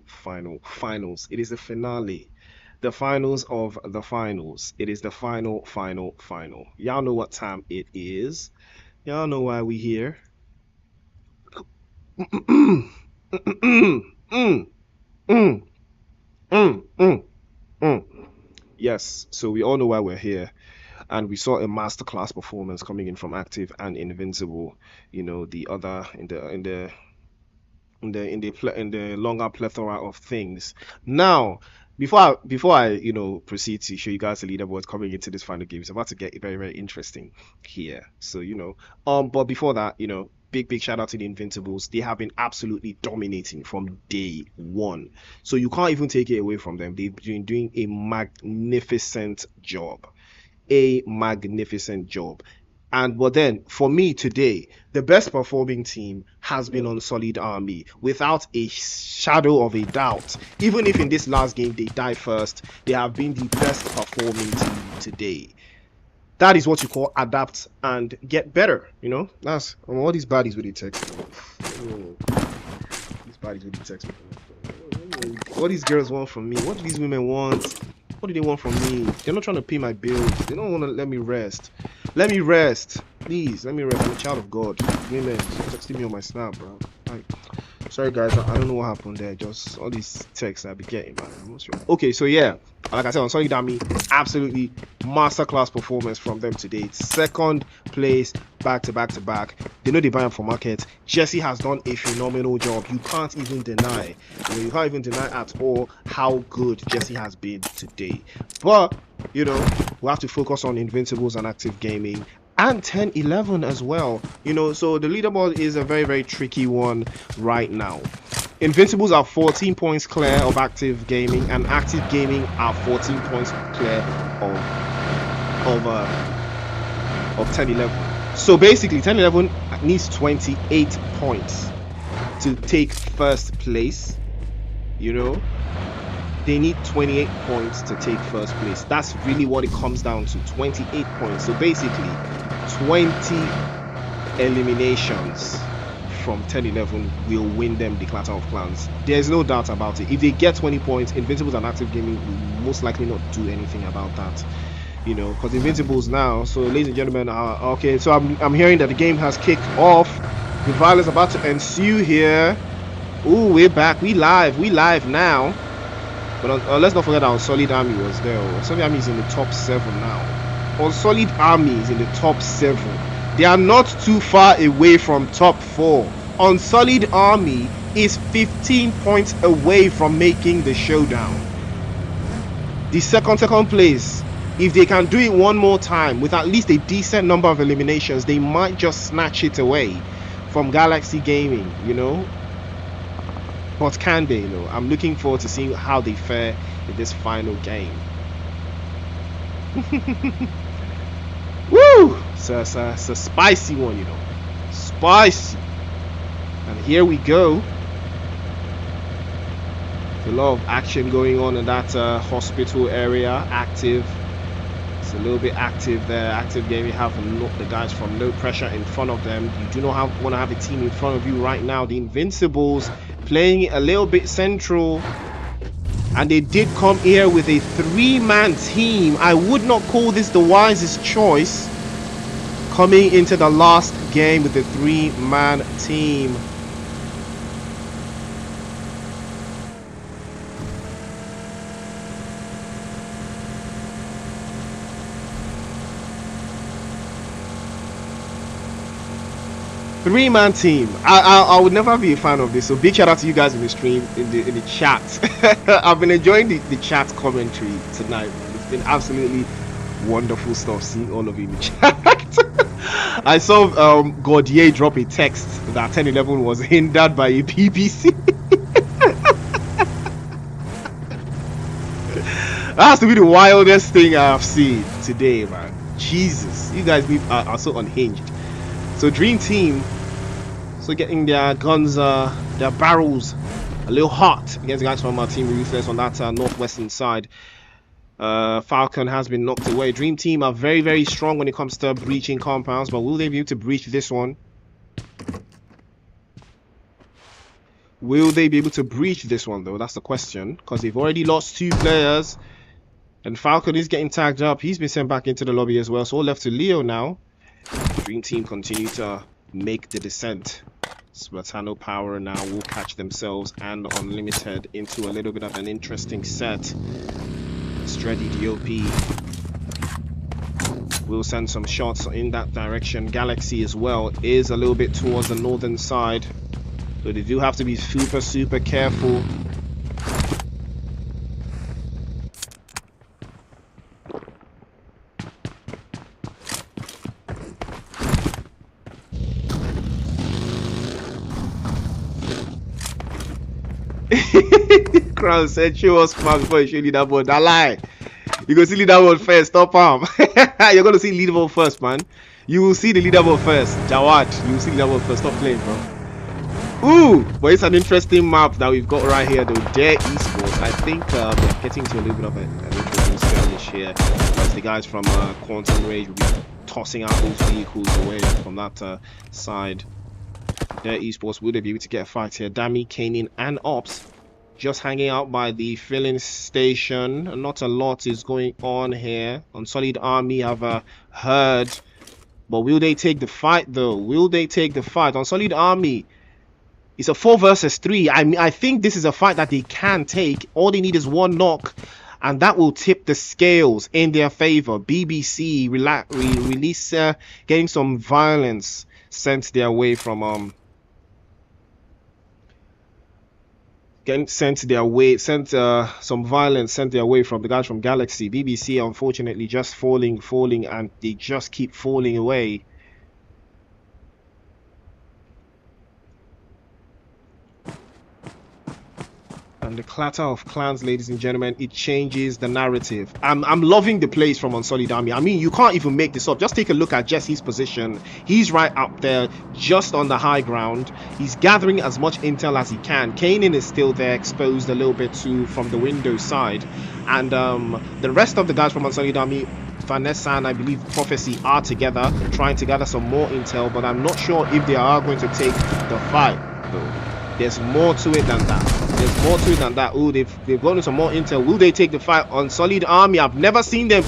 It is the finale. The finals of the finals. It is the final. Y'all know what time it is. Y'all know why we here. Mm, mm, mm, mm, mm, mm. Yes, so we all know why we're here. And we saw a masterclass performance coming in from Active and Invincible. You know, the other in the longer plethora of things. Now, before I proceed to show you guys the leaderboards coming into this final game, it's about to get very very interesting here. So but before that, big shout out to the Invincibles. They have been absolutely dominating from day one. So you can't even take it away from them. They've been doing a magnificent job. A magnificent job. But then for me today, the best performing team has been Unsullied Army, without a shadow of a doubt. Even if in this last game they die first, they have been the best performing team today. That is what you call adapt and get better. That's all these baddies with the text. These baddies with the text. What these girls want from me? What do these women want? What do they want from me? They're not trying to pay my bills. They don't want to let me rest. Let me rest. Please, let me rest. I'm a child of God. Women, texting me on my snap, bro. Sorry guys, I don't know what happened there. Just all these texts I be getting, man. I'm not sure. Okay, so yeah, like I said, Unsullied Army, absolutely masterclass performance from them today. Second place, back to back. They know they buy them for market. Jesse has done a phenomenal job. You can't even deny. You can't even deny at all how good Jesse has been today. But we have to focus on Invincibles and Active Gaming. And 10-11 as well. So the leaderboard is a very very tricky one right now. Invincibles are 14 points clear of Active Gaming, and Active Gaming are 14 points clear of 10-11. So basically 10-11 needs 28 points to take first place. They need 28 points to take first place. That's really what it comes down to, 28 points. So basically 20 eliminations from 10-11 will win them the Clatter of Clans. There's no doubt about it. If they get 20 points, Invincibles and Active Gaming will most likely not do anything about that. Because Invincibles now, so ladies and gentlemen, okay, so I'm hearing that the game has kicked off. The violence about to ensue here. Ooh, we're back. We live now. But let's not forget that Unsullied Army was there. Unsullied Army is in the top 7 now. Unsullied Army is in the top 7. They are not too far away from top 4. Unsullied Army is 15 points away from making the showdown. The second place, if they can do it one more time with at least a decent number of eliminations, they might just snatch it away from Galaxy Gaming, But can they? I'm looking forward to seeing how they fare in this final game. Woo! It's a spicy one, Spicy. And here we go. There's a lot of action going on in that hospital area. Active. It's a little bit active there. Active Gaming have the guys from No Pressure in front of them. You do not want to have a team in front of you right now. The Invincibles playing a little bit central, and they did come here with a 3-man team. I would not call this the wisest choice, coming into the last game with the 3-man team. Three-man team. I would never be a fan of this. So big shout out to you guys in the stream, in the chat. I've been enjoying the chat commentary tonight. It's been absolutely wonderful stuff seeing all of you in the chat. I saw Gordier drop a text that 10-11 was hindered by a BBC. That has to be the wildest thing I have seen today, man. Jesus, you guys are so unhinged. So Dream Team, so getting their guns, their barrels a little hot against the guys from our team Ruthless on that northwestern side. Falcon has been knocked away. Dream Team are very, very strong when it comes to breaching compounds, but will they be able to breach this one? Will they be able to breach this one, though? That's the question, because they've already lost 2 players, and Falcon is getting tagged up. He's been sent back into the lobby as well, so all left to Leo now. Dream Team continue to make the descent. PLATANO Power now will catch themselves and Unlimited into a little bit of an interesting set. Streddy DOP will send some shots in that direction. Galaxy as well is a little bit towards the northern side, so they do have to be super careful. Crown said show us fast before you show leaderboard. That lie. You go see leaderboard first. Stop him. You're gonna see leaderboard first, man. You will see the leaderboard first. Jawad, you will see leaderboard first. Stop playing, bro. Ooh, but it's an interesting map that we've got right here, though. Dare Esports. I think we're getting to a little bit of an interesting skirmish here, as the guys from QUANTUMRAGE will be tossing out those vehicles away from that side. Dare Esports, will they be able to get a fight here? Dami, Kanin, and Ops just hanging out by the filling station. Not a lot is going on here. Unsullied Army have heard, but will they take the fight, though? Will they take the fight? Unsullied Army, it's a 4 versus 3. I think this is a fight that they can take. All they need is 1 knock, and that will tip the scales in their favor. BBC release getting some violence sent their way from some violence sent their way from the guys from Galaxy. BBC unfortunately just falling, and they just keep falling away. And the clatter of clans, ladies and gentlemen, it changes the narrative. I'm loving the plays from Unsullied Army. I mean, you can't even make this up. Just take a look at Jesse's position. He's right up there, just on the high ground. He's gathering as much intel as he can. Kanan is still there, exposed a little bit too from the window side. And the rest of the guys from Unsullied Army, Vanessa and I believe Prophecy, are together, trying to gather some more intel. But I'm not sure if they are going to take the fight, though. There's more to it than that. There's more to it than that. Ooh, they've gotten some more intel. Will they take the fight? Unsullied Army, I've never seen them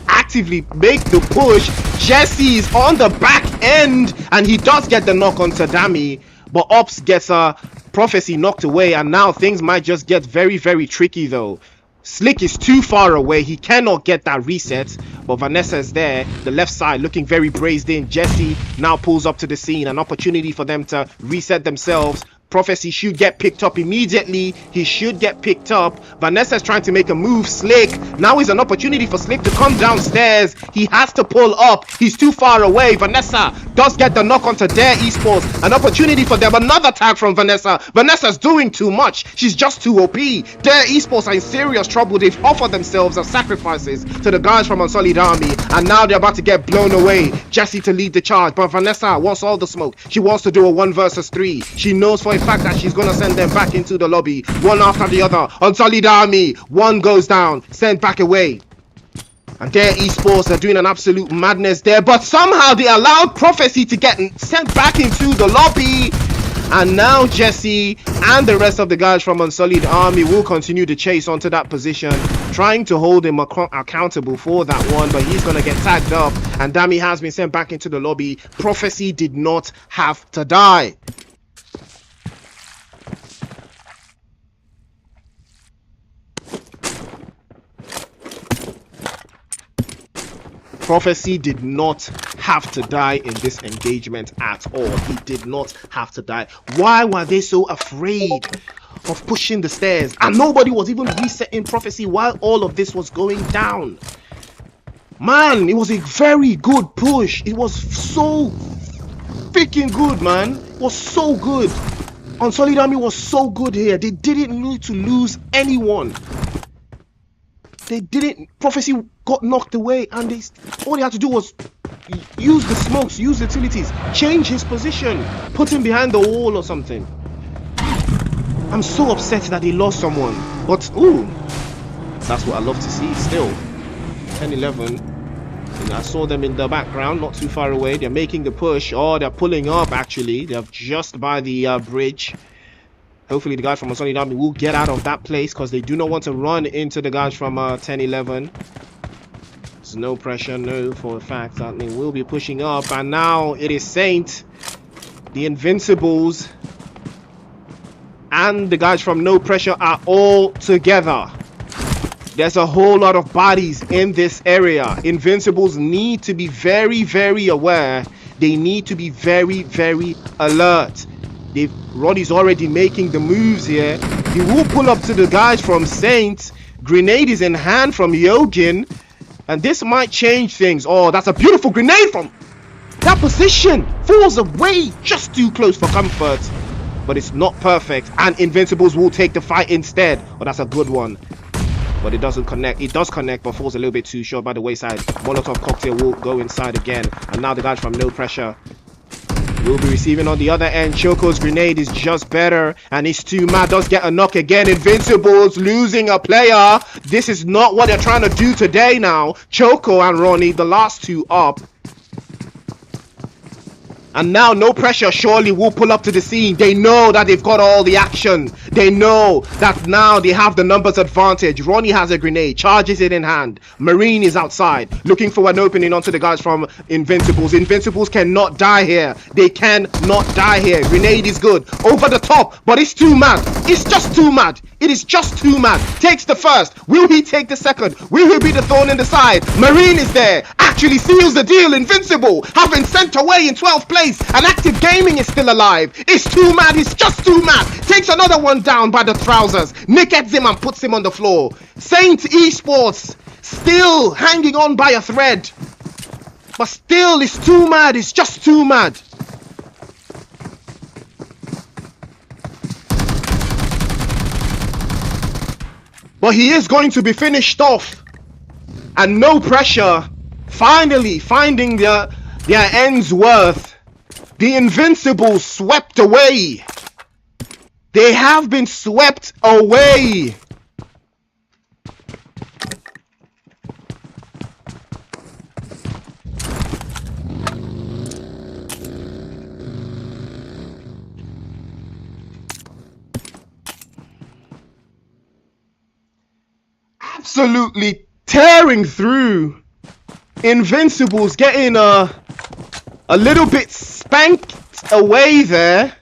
actively make the push. Jesse's on the back end, and he does get the knock on Dami, but Ops gets a Prophecy knocked away, and now things might just get very, very tricky, though. Slick is too far away. He cannot get that reset, but Vanessa is there, the left side, looking very brazed in. Jesse now pulls up to the scene, an opportunity for them to reset themselves. Prophecy should get picked up immediately. He should get picked up. Vanessa's trying to make a move. Slick, now is an opportunity for Slick to come downstairs. He has to pull up. He's too far away. Vanessa does get the knock onto Dare Esports. An opportunity for them. Another tag from Vanessa. Vanessa's doing too much. She's just too OP. Dare Esports are in serious trouble. They've offered themselves as sacrifices to the guys from Unsullied Army, and now they're about to get blown away. Jesse to lead the charge, but Vanessa wants all the smoke. She wants to do a 1 versus 3. She knows for a fact that she's gonna send them back into the lobby, one after the other. Unsullied Army, 1 goes down, sent back away. And Dare Esports are doing an absolute madness there, but somehow they allowed Prophecy to get sent back into the lobby. And now Jesse and the rest of the guys from Unsullied Army will continue to chase onto that position, trying to hold him accountable for that one, but he's gonna get tagged up, and Dami has been sent back into the lobby. Prophecy did not have to die. Prophecy did not have to die in this engagement at all. He did not have to die. Why were they so afraid of pushing the stairs? And nobody was even resetting Prophecy while all of this was going down. Man, it was a very good push. It was so freaking good, man. It was so good. Unsullied Army was so good here. They didn't need to lose anyone. They didn't. Prophecy got knocked away, and all they had to do was use the smokes, use the utilities, change his position, put him behind the wall or something. I'm so upset that they lost someone, but ooh, That's what I love to see still. 10-11. And I saw them in the background, not too far away. They're making the push. Oh, they're pulling up actually. They're just by the bridge. Hopefully the guys from Unsullied Army will get out of that place because they do not want to run into the guys from 10-11. There's no pressure, no, for a fact that they will be pushing up. And now it is Saint, the Invincibles, and the guys from No Pressure are all together. There's a whole lot of bodies in this area. Invincibles need to be very, very aware. They need to be very, very alert. Roddy's already making the moves here. He will pull up to the guys from Saint. Grenade is in hand from Yogin. And this might change things. Oh, that's a beautiful grenade from that position. Falls away just too close for comfort. But it's not perfect. And Invincibles will take the fight instead. Oh, that's a good one. But it doesn't connect. It does connect, but falls a little bit too short by the wayside. Molotov cocktail will go inside again. And now the guys from No Pressure will be receiving on the other end. Choco's grenade is just better. And he's too mad. Does get a knock again. Invincibles losing a player. This is not what they're trying to do today now. Choco and Ronnie, the last two up. And now No Pressure surely will pull up to the scene. They know that they've got all the action. They know that now they have the numbers advantage. Ronnie has a grenade, charges it in hand. Marine is outside, looking for an opening onto the guys from Invincibles. Invincibles cannot die here. They cannot die here. Grenade is good. Over the top, but it's too mad. It's just too mad. It is just too mad. Takes the first. Will he take the second? Will he be the thorn in the side? Marine is there. Actually seals the deal. Invincible have been sent away in 12th place. And Active Gaming is still alive. It's too mad. It's just too mad. Takes another one down by the trousers. Nick gets him and puts him on the floor. Saint Esports still hanging on by a thread. But still, it's too mad. It's just too mad. But he is going to be finished off. And No Pressure finally finding their ends worth. The Invincibles swept away. They have been swept away. Absolutely tearing through. Invincibles getting a little bit spanked away there.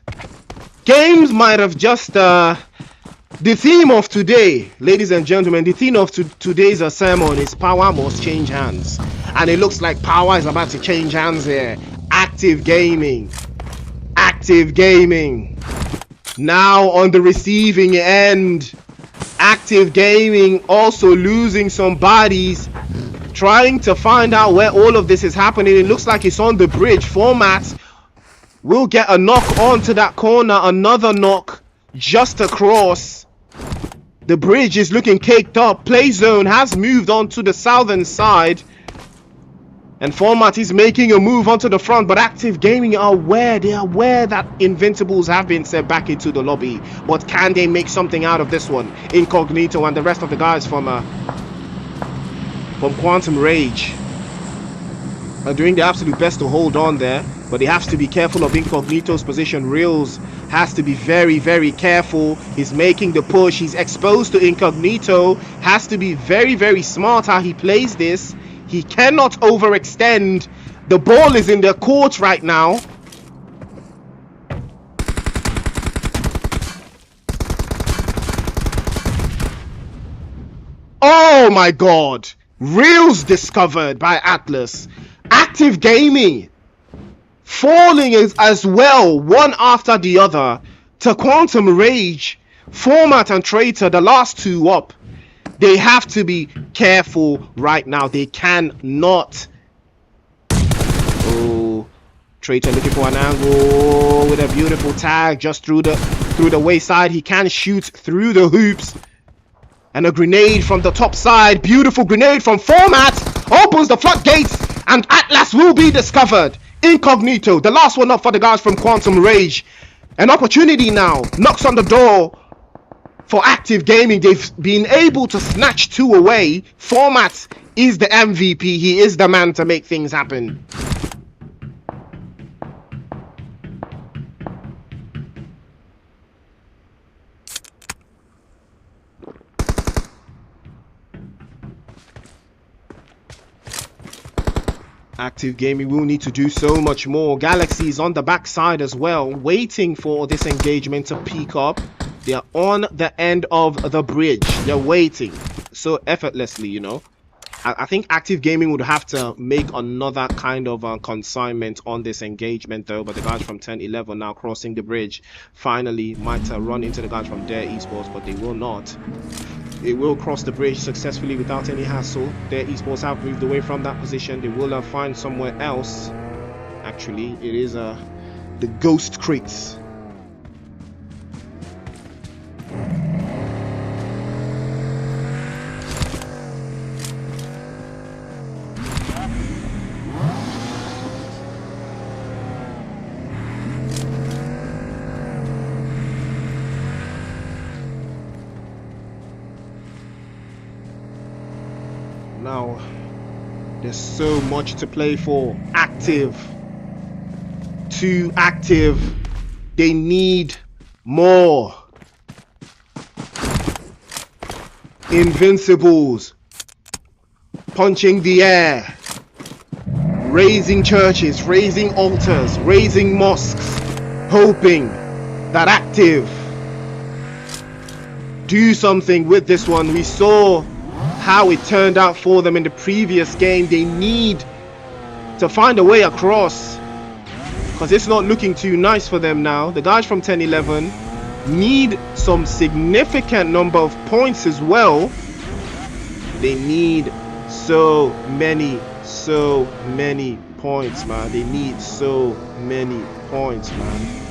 Games might have just the theme of today, ladies and gentlemen, the theme of today's sermon is power must change hands. And it looks like power is about to change hands here. Active Gaming. Active Gaming. Now on the receiving end. Active Gaming also losing some bodies. Trying to find out where all of this is happening. It looks like it's on the bridge. Format will get a knock onto that corner. Another knock just across. The bridge is looking caked up. Play zone has moved on to the southern side. And Format is making a move onto the front. But Active Gaming are aware. They are aware that Invincibles have been sent back into the lobby. But can they make something out of this one? Incognito and the rest of the guys from QUANTUMRAGE are doing the absolute best to hold on there, but they have to be careful of Incognito's position. Reels has to be very, very careful. He's making the push. He's exposed to Incognito. Has to be very, very smart how he plays this. He cannot overextend. The ball is in their court right now. Oh my god. Reels discovered by Atlas. Active Gaming falling as well, one after the other, to QUANTUMRAGE. Format and Traitor, the last two up. They have to be careful right now. They cannot. Oh, Traitor looking for an angle with a beautiful tag just through the wayside. He can shoot through the hoops. And a grenade from the top side. Beautiful grenade from Format. Opens the floodgates. And Atlas will be discovered. Incognito. The last one up for the guys from QUANTUMRAGE. An opportunity now. Knocks on the door for Active Gaming. They've been able to snatch 2 away. Format is the MVP. He is the man to make things happen. Active Gaming will need to do so much more. Galaxy is on the backside as well, waiting for this engagement to peak up. They are on the end of the bridge. They're waiting so effortlessly, you know. I think Active Gaming would have to make another kind of consignment on this engagement though. But the guys from 10-11 now crossing the bridge finally might run into the guys from Dare Esports, but they will not. They will cross the bridge successfully without any hassle. Their esports have moved away from that position. They will find somewhere else. Actually, it is the ghost crates. Now, there's so much to play for. Active. Too active. They need more. Invincibles. Punching the air. Raising churches, raising altars, raising mosques. Hoping that Active do something with this one. We saw how it turned out for them in the previous game. They need to find a way across because it's not looking too nice for them now. The guys from 10-11 need some significant number of points as well. They need so many points, man. They need so many points, man.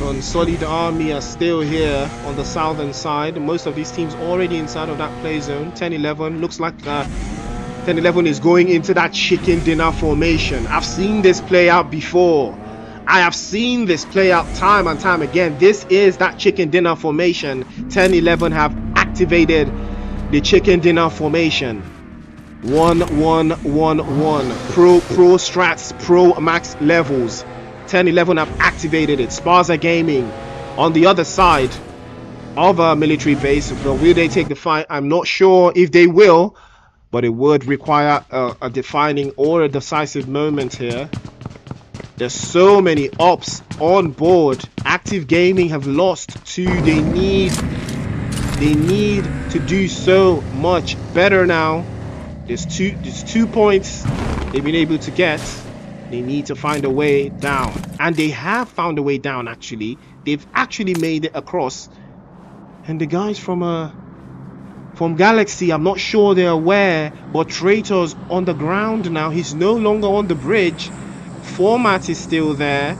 Unsullied Army are still here on the southern side. Most of these teams already inside of that play zone. 10-11 looks like 10-11 is going into that chicken dinner formation. I've seen this play out before. I have seen this play out time and time again. This is that chicken dinner formation. 10-11 have activated the chicken dinner formation. 1-1-1-1. Pro strats, pro max levels. 10-11 have activated it. SPAZA Gaming on the other side of a military base. But will they take the fight? I'm not sure if they will, but it would require a defining or a decisive moment here. There's so many ops on board. Active Gaming have lost 2. They need to do so much better now. There's two points they've been able to get. They need to find a way down, and they have found a way down. Actually, they've actually made it across. And the guys from Galaxy, I'm not sure they're aware, but Traitor's on the ground now. He's no longer on the bridge. Format is still there.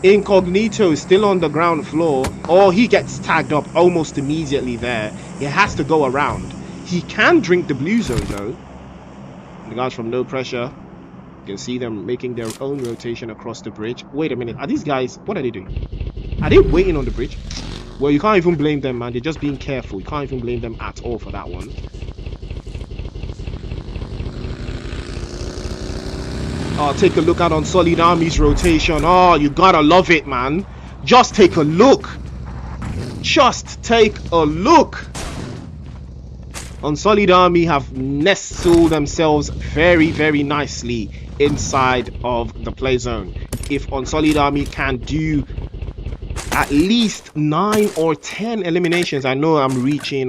Incognito is still on the ground floor. Oh, he gets tagged up almost immediately there. He has to go around. He can drink the blue zone though. The guys from No Pressure, you can see them making their own rotation across the bridge. Wait a minute, are these guys, what are they doing? Are they waiting on the bridge? Well, you can't even blame them, man. They're just being careful. You can't even blame them at all for that one. Oh, take a look at Unsullied Army's rotation. Oh, you gotta love it, man. Just take a look. Just take a look. Unsullied Army have nestled themselves very nicely inside of the play zone. If Unsullied Army can do at least 9 or 10 eliminations, I know I'm reaching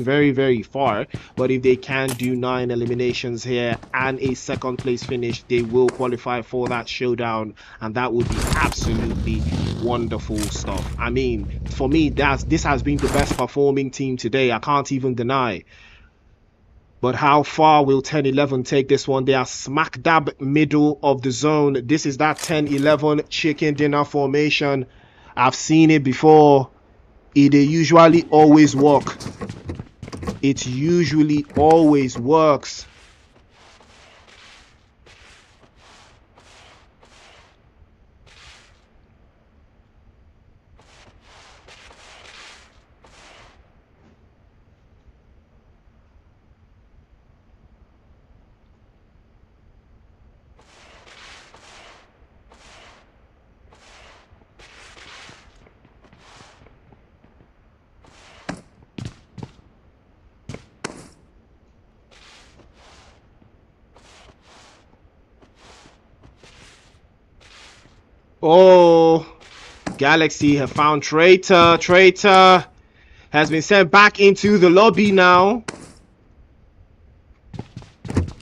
very far, but if they can do 9 eliminations here and a second place finish, they will qualify for that showdown, and that would be absolutely wonderful stuff. I mean, for me, this has been the best performing team today. I can't even deny. But how far will 10-11 take this one? They are smack dab middle of the zone. This is that 10-11 chicken dinner formation. I've seen it before. It usually always work. It usually always works. Oh, Galaxy have found Traitor. Traitor has been sent back into the lobby now.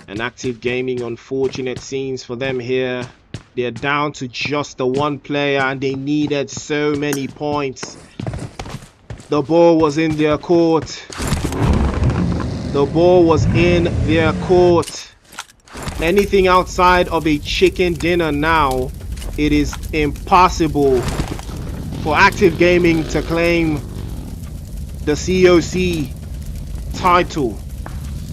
And Active Gaming, unfortunate scenes for them here. They're down to just the one player and they needed so many points. The ball was in their court. The ball was in their court. Anything outside of a chicken dinner now, it is impossible for Active Gaming to claim the COC title.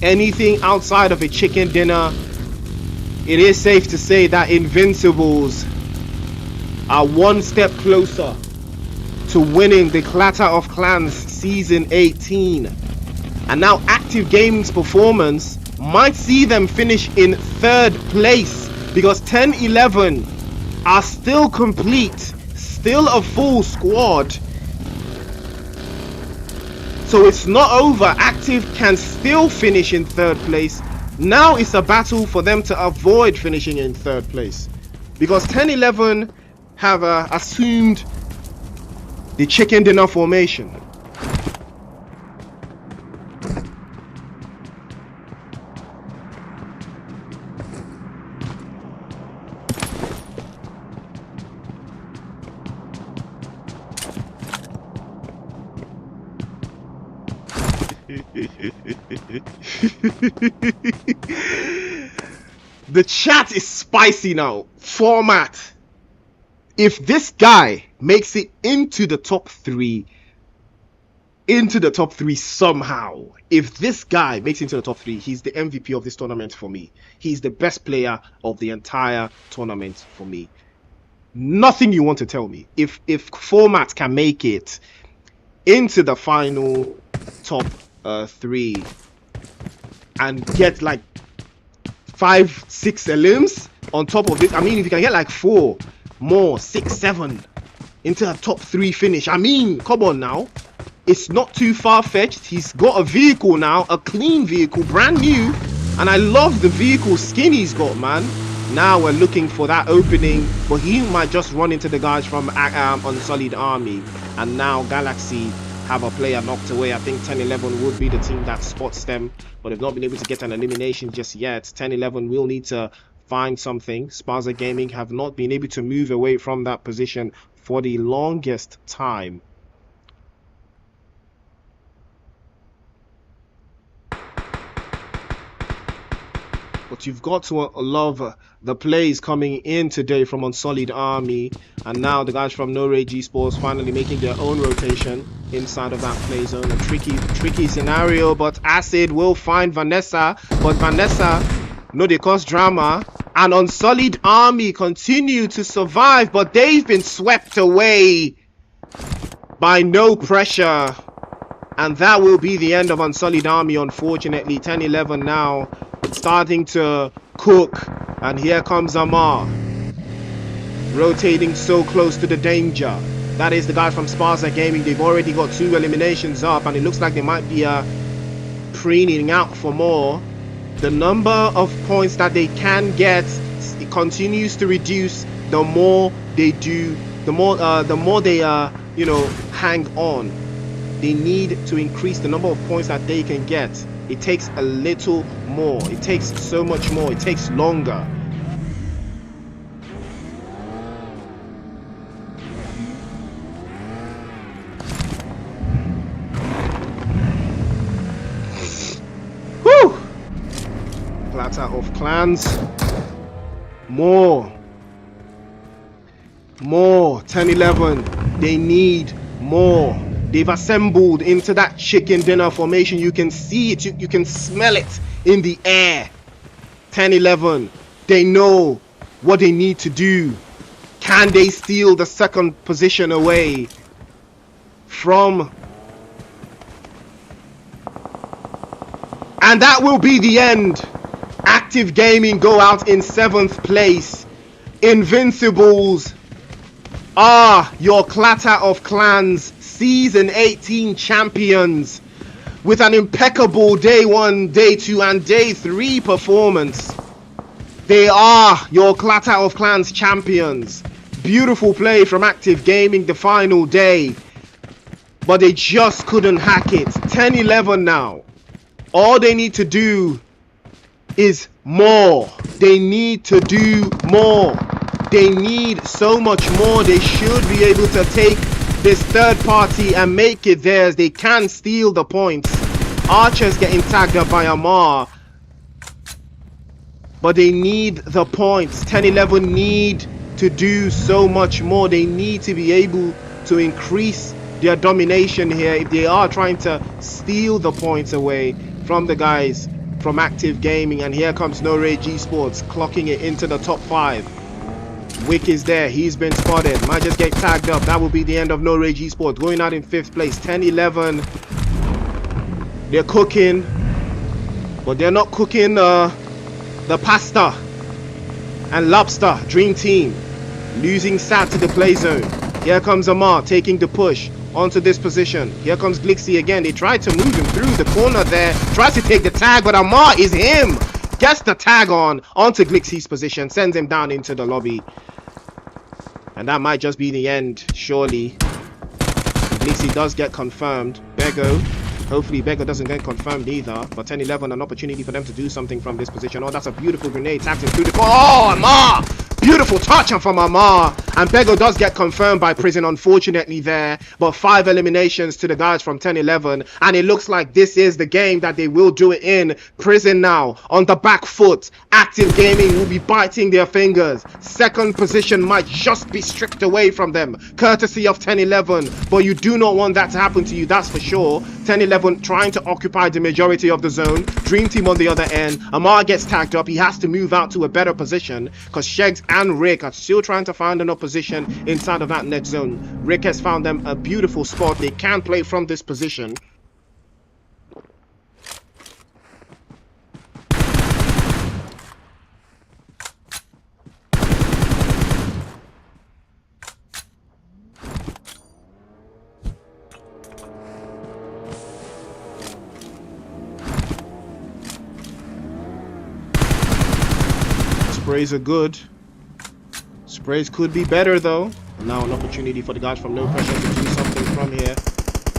Anything outside of a chicken dinner, it is safe to say that Invincibles are one step closer to winning the Clatter of Clans Season 18. And now Active Gaming's performance might see them finish in 3rd place, because 10-11 are still complete, still a full squad. So it's not over. Active can still finish in 3rd place. Now it's a battle for them to avoid finishing in 3rd place, because 10-11 have assumed the chicken dinner formation. The chat is spicy now. Format. If this guy makes it into the top 3, somehow, if this guy makes it into the top 3, he's the MVP of this tournament for me. He's the best player of the entire tournament for me. Nothing you want to tell me. If Format can make it into the final top 3 and get like 5-6 elims on top of this, I mean, if you can get like 4 more, 6, 7 into a top 3 finish, I mean, come on now, it's not too far-fetched. He's got a vehicle now, a clean vehicle, brand new, and I love the vehicle skin he's got, man. Now we're looking for that opening, but he might just run into the guys from Unsullied Army. And now Galaxy have a player knocked away. I think 10-11 would be the team that spots them, but they've not been able to get an elimination just yet. 10-11 will need to find something. SPAZA Gaming have not been able to move away from that position for the longest time. But you've got to love the plays coming in today from Unsullied Army, and now the guys from RAGE ESPORTS finally making their own rotation inside of that play zone. A tricky scenario, but Acid will find Vanessa, but Vanessa, no, they cause drama, and Unsullied Army continue to survive, but they've been swept away by no pressure, and that will be the end of Unsullied Army, unfortunately. 10-11 now, starting to cook, and here comes Amar, rotating so close to the danger. That is the guy from SPAZA Gaming. They've already got 2 eliminations up, and it looks like they might be preening out for more. The number of points that they can get, it continues to reduce the more they do, the more they you know, hang on. They need to increase the number of points that they can get. It takes a little more. It takes so much more. It takes longer. Whew! Clatter of Clans. More. 10-11. They need more. They've assembled into that chicken dinner formation. You can see it. You can smell it in the air. 10-11. They know what they need to do. Can they steal the 2nd position away from... And that will be the end. Active Gaming go out in 7th place. Invincibles are your Clatter of Clans Season 18 champions with an impeccable Day 1, Day 2 and Day 3 performance. They are your Clatter of Clans champions. Beautiful play from Active Gaming the final day. But they just couldn't hack it. 10-11 now. All they need to do is more. They need to do more. They need so much more. They should be able to take this third party and make it theirs. They can steal the points. Archer's getting tagged up by Amar. But they need the points. 10-11 need to do so much more. They need to be able to increase their domination here if they are trying to steal the points away from the guys from Active Gaming. And here comes No Rage Esports clocking it into the top 5. Wick is there. He's been spotted. Might just get tagged up. That will be the end of No Rage Esports, going out in 5th place. 10-11. They're cooking, but they're not cooking the pasta and lobster. Dream Team losing Sat to the play zone. Here comes Amar taking the push onto this position. Here comes Glixie again. They tried to move him through the corner there. Tries to take the tag, but Amar is him. Gets the tag onto Glixie's position. Sends him down into the lobby. And that might just be the end, surely. Glixie does get confirmed. Bego. Hopefully Bego doesn't get confirmed either. But 10-11, an opportunity for them to do something from this position. Oh, that's a beautiful grenade. Tags him through the... Oh, Amar! Beautiful touch from Amar. And Bego does get confirmed by Prison, unfortunately there. But 5 eliminations to the guys from 10-11. And it looks like this is the game that they will do it in. Prison now on the back foot. Active Gaming will be biting their fingers. Second position might just be stripped away from them, courtesy of 10-11. But you do not want that to happen to you, that's for sure. 10-11 trying to occupy the majority of the zone. Dream Team on the other end. Amar gets tagged up. He has to move out to a better position because Shegs and Rick are still trying to find an opposition inside of that net zone. Rick has found them a beautiful spot. They can play from this position. Sprays are good. Sprays could be better though. Now an opportunity for the guys from No Pressure to do something from here.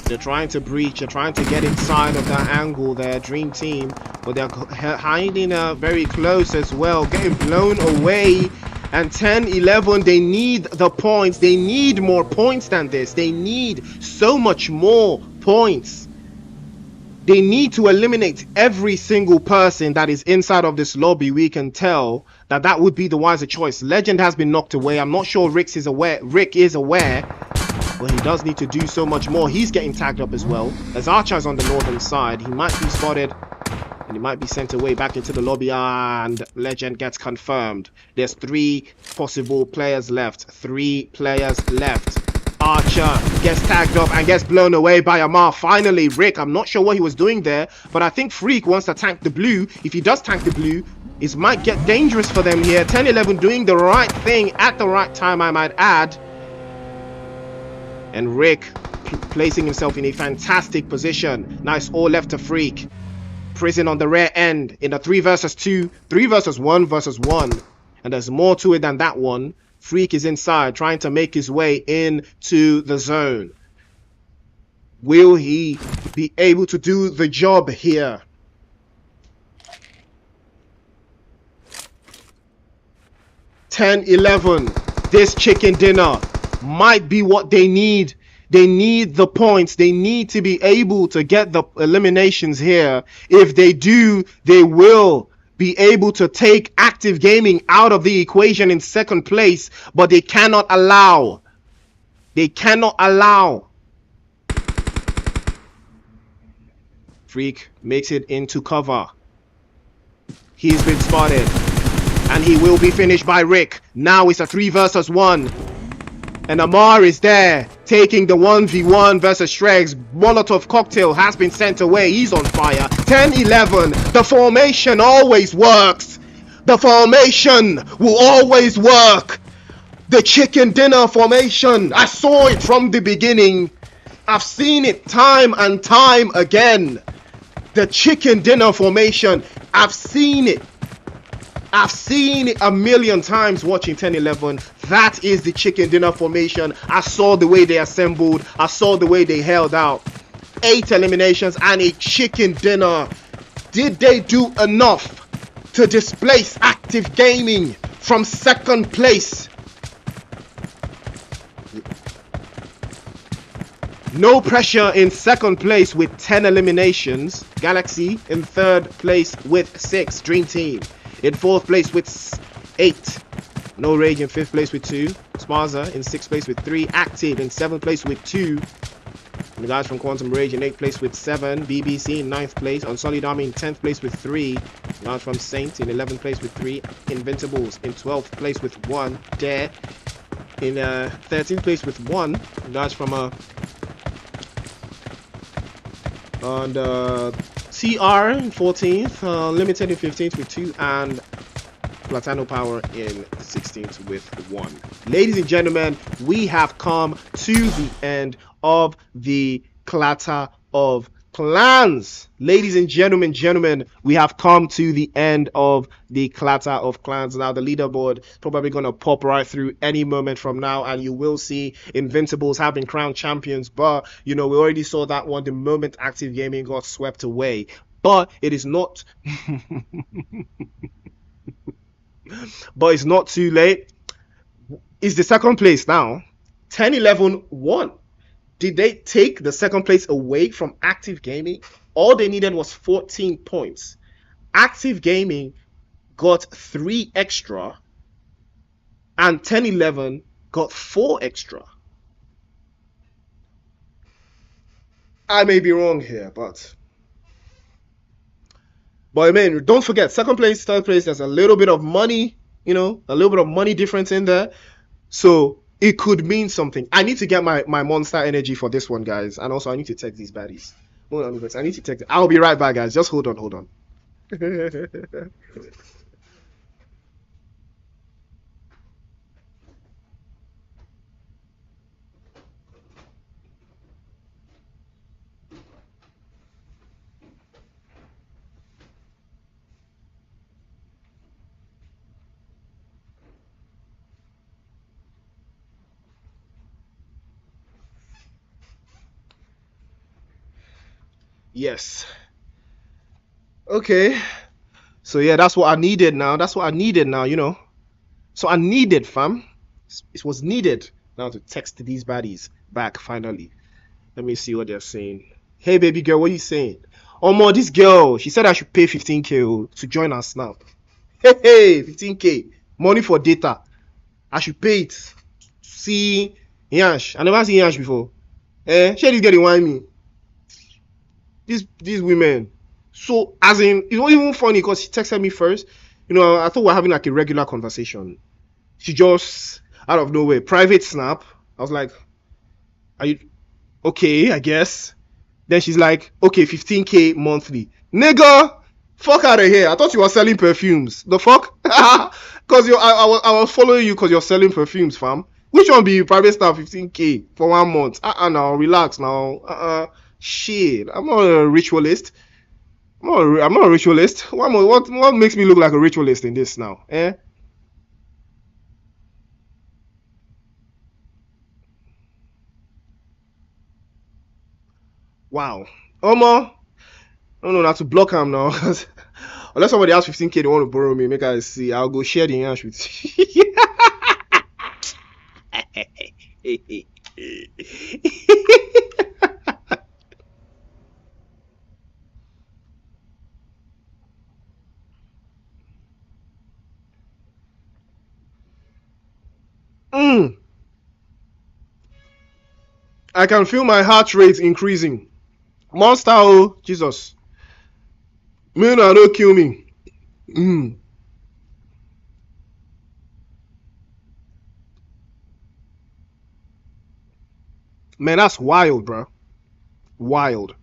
They're trying to breach. They're trying to get inside of that angle there. Dream Team. But they're hiding very close as well. Getting blown away. And 10-11, they need the points. They need more points than this. They need so much more points. They need to eliminate every single person that is inside of this lobby. We can tell that that would be the wiser choice. Legend has been knocked away. I'm not sure Rick is aware, but he does need to do so much more. He's getting tagged up as well. As Archer's on the northern side, he might be spotted and he might be sent away back into the lobby. And Legend gets confirmed. There's 3 possible players left. 3 players left. Archer gets tagged up and gets blown away by Amar. Finally, Rick, I'm not sure what he was doing there, but I think Freak wants to tank the blue. If he does tank the blue, it might get dangerous for them here. 10-11 doing the right thing at the right time, I might add. And Rick placing himself in a fantastic position. Nice all left to Freak. Prison on the rear end in a 3 versus 2, 3 versus 1 versus 1. And there's more to it than that one. Freak is inside trying to make his way into the zone. Will he be able to do the job here? $10-11. This chicken dinner might be what they need. They need the points. They need to be able to get the eliminations here. If they do, they will be able to take Active Gaming out of the equation in second place, but they cannot allow. Freak makes it into cover. He's been spotted, and he will be finished by Rick. Now it's a 3 versus 1. And Amar is there, taking the 1v1 versus Shregs. Molotov cocktail has been sent away. He's on fire. 10-11. The formation always works. The formation will always work. The chicken dinner formation. I saw it from the beginning. I've seen it time and time again. The chicken dinner formation. I've seen it. I've seen it a million times watching 10-11. That is the chicken dinner formation. I saw the way they assembled. I saw the way they held out. 8 eliminations and a chicken dinner. Did they do enough to displace Active Gaming from second place? No pressure in second place with 10 eliminations. Galaxy in third place with 6. Dream Team in fourth place with 8. No Rage in fifth place with 2. SPAZA in sixth place with 3. Active in seventh place with 2. And the guys from QUANTUMRAGE in 8th place with 7. BBC in 9th place. Unsullied Army in 10th place with 3. The guys from Saint in 11th place with 3. Invincibles in 12th place with 1. Dare in 13th place with 1. The guys from and TR in 14th, Limited in 15th with 2, and PLATANO Power in 16th with 1. Ladies and gentlemen, we have come to the end of the Clatter of Clans. Ladies and gentlemen, we have come to the end of the Clatter of Clans. Now the leaderboard is probably going to pop right through any moment from now, and you will see Invincibles have been crowned champions. But you know, we already saw that one the moment Active Gaming got swept away. But it is not but it's not too late. It's the second place now. 10-11 won. Did they take the second place away from Active Gaming? All they needed was 14 points. Active Gaming got 3 extra, and 10-11 got 4 extra. I may be wrong here, but I mean, don't forget, second place, third place, there's a little bit of money, you know, a little bit of money difference in there. So it could mean something. I need to get my monster energy for this one, guys. And also, I need to text these baddies. Hold on, guys. I need to text. I'll be right back, guys. Just hold on. Yes. Okay. So yeah, that's what I needed now. You know. So I needed, fam. It was needed now to text these baddies back finally. Let me see what they're saying. Hey baby girl, what are you saying? Oh more, this girl, she said I should pay 15k to join her snap. Hey, 15k. Money for data. I should pay it. See Yansh. I never seen Yansh before. She is getting wine me. These women, so as in, it's not even funny because she texted me first. You know, I thought we were having like a regular conversation. She just out of nowhere, private snap. I was like, are you okay? I guess. Then she's like, okay, 15k monthly. Nigga, fuck out of here. I thought you were selling perfumes. The fuck? Because I was following you because you're selling perfumes, fam. Which one be private staff 15k for 1 month? Now relax now. Shit, I'm not a ritualist. I'm not a ritualist. What makes me look like a ritualist in this now? Wow. Omo. I don't know how to block him now. Unless somebody has 15k they want to borrow me, make I see. I'll go share the ash with you. I can feel my heart rate increasing. Monster, oh Jesus. Man, don't kill me. Man, that's wild, bro. Wild.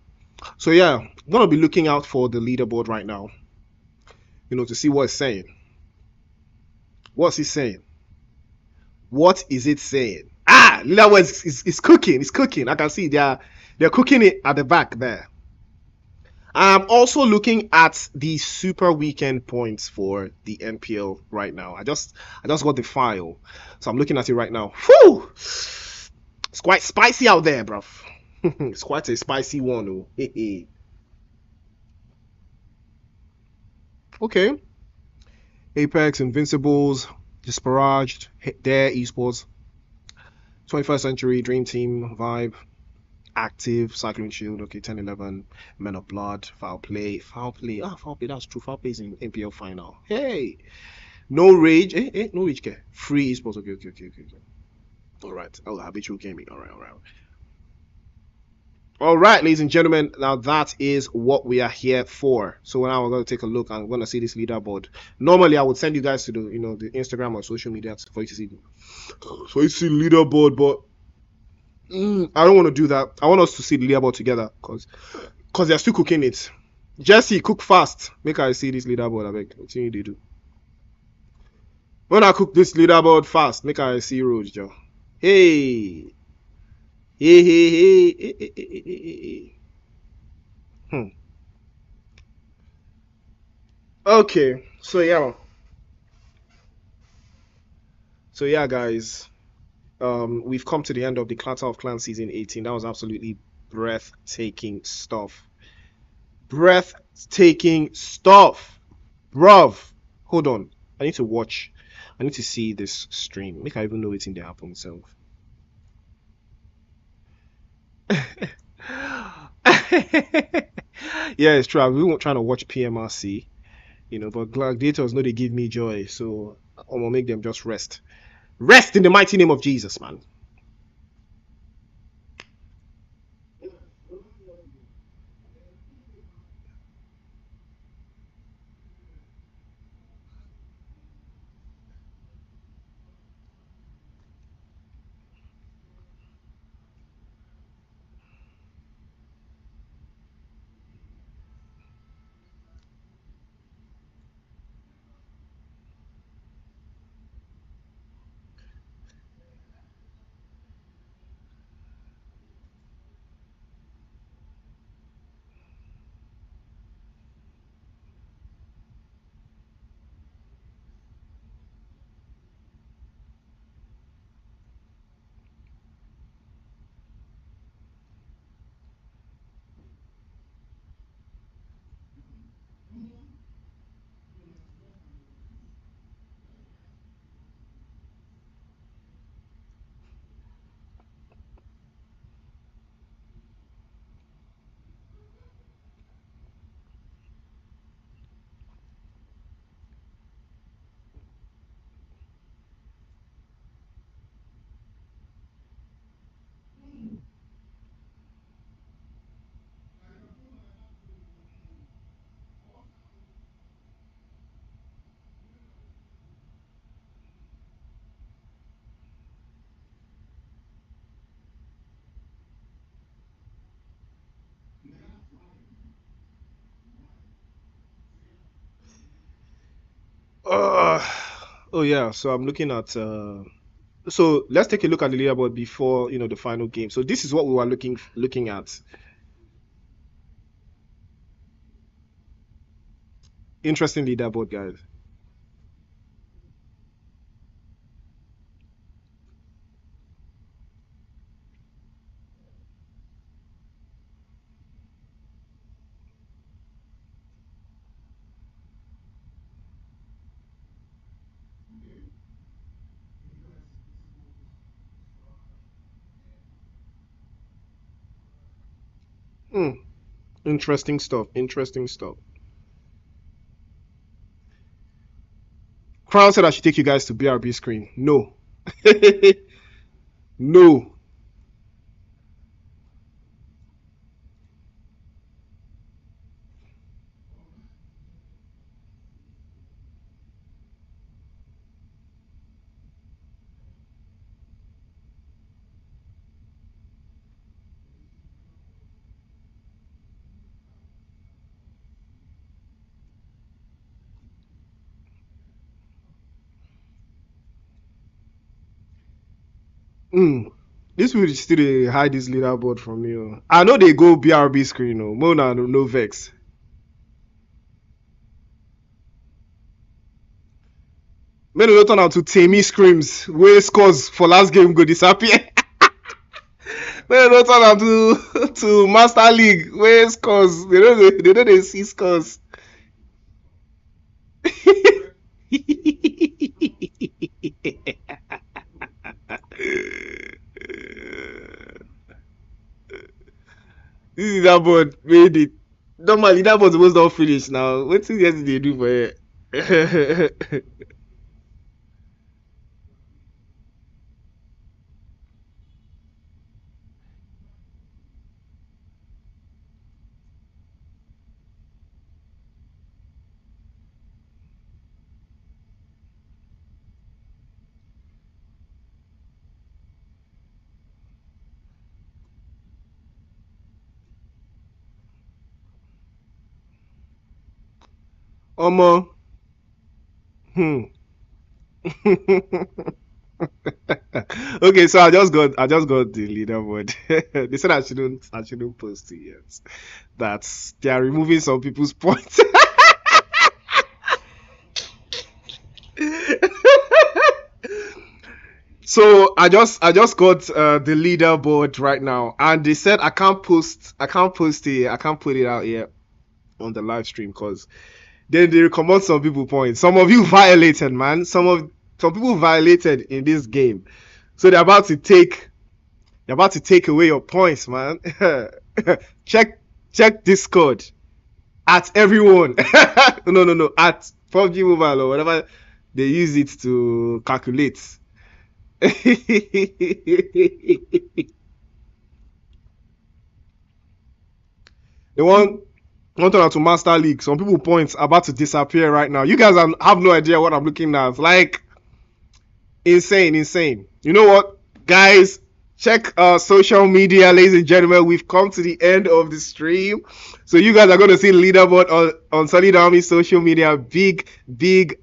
So yeah, I'm gonna be looking out for the leaderboard right now. You know, to see what it's saying. What's it saying? What is it saying? Leaderboard is cooking. It's cooking. I can see they're cooking it at the back there. I'm also looking at the super weekend points for the NPL right now. I just got the file, so I'm looking at it right now. Whew! It's quite spicy out there, bruv. It's quite a spicy one, oh. Okay. Apex, Invincibles, Disparaged, Dare Esports, 21st Century, Dream Team, Vibe, Active, Cycling Shield, okay, 10-11, Men of Blood, Foul Play, Foul Play, that's true, Foul Play is in NPL final. Hey! No Rage, no Rage, okay. Free Esports, okay. Alright, Habitual Gaming, alright. All right, ladies and gentlemen, now that is what we are here for. So now we're going to take a look and we're going to see this leaderboard. Normally, I would send you guys to the Instagram or social media for you to see the leaderboard, but I don't want to do that. I want us to see the leaderboard together because they're still cooking it. Jesse, cook fast. Make I see this leaderboard. I beg. What you do? When I cook this leaderboard fast, make I see roads, Joe. Hey. Hey. Okay, so yeah, guys. We've come to the end of the Clatter of Clans season 18. That was absolutely breathtaking stuff. Breathtaking stuff, bruv. Hold on, I need to watch. I need to see this stream. Make I even know it's in the app myself. Yeah, it's true. We weren't trying to watch PMRC, but gladiators know they give me joy, so I'm gonna make them just rest. Rest in the mighty name of Jesus, man. Uh, oh yeah, so I'm looking at. So let's take a look at the leaderboard before the final game. So this is what we were looking at. Interesting leaderboard, guys. Hmm. Interesting stuff. Interesting stuff. Crown said I should take you guys to BRB screen. No. No. Hmm. This will still hide this leaderboard from me. Oh. I know they go BRB screen. Oh. Mona, no vex. May no turn out to Tammy screams. Where scores for last game go disappear. May no turn out to Master League. Where scores they don't see scores. This is that board made it. Normally that board supposed to finish now. What thing else they do for it? Omo. Hmm. Okay, so I just got the leaderboard. They said I shouldn't post it yet. That they are removing some people's points. So I just got the leaderboard right now, and they said I can't post it, I can't put it out yet on the live stream because then they recommend some people points. Some of you violated, man. Some people violated in this game, so they're about to take away your points, man. check Discord at everyone. No, at PUBG Mobile or whatever they use it to calculate. They want to Master League. Some people points about to disappear right now. You guys have no idea what I'm looking at. Like insane. You know what, guys? Check social media, ladies and gentlemen. We've come to the end of the stream, so you guys are going to see the leaderboard on Unsullied Army social media. Big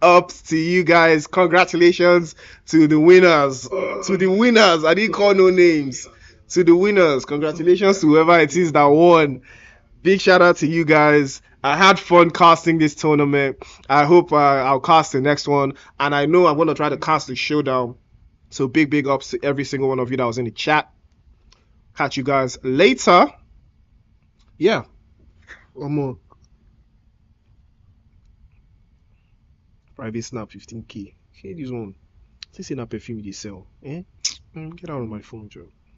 ups to you guys. Congratulations to the winners. To the winners. I didn't call no names. To the winners. Congratulations to whoever it is that won. Big shout out to you guys. I had fun casting this tournament. I hope I'll cast the next one. And I know I'm going to try to cast the showdown. So big ups to every single one of you that was in the chat. Catch you guys later. Yeah. One more. Private snap 15k. Okay, this one. This is not perfume they sell. Eh? Get out of my phone, Joe.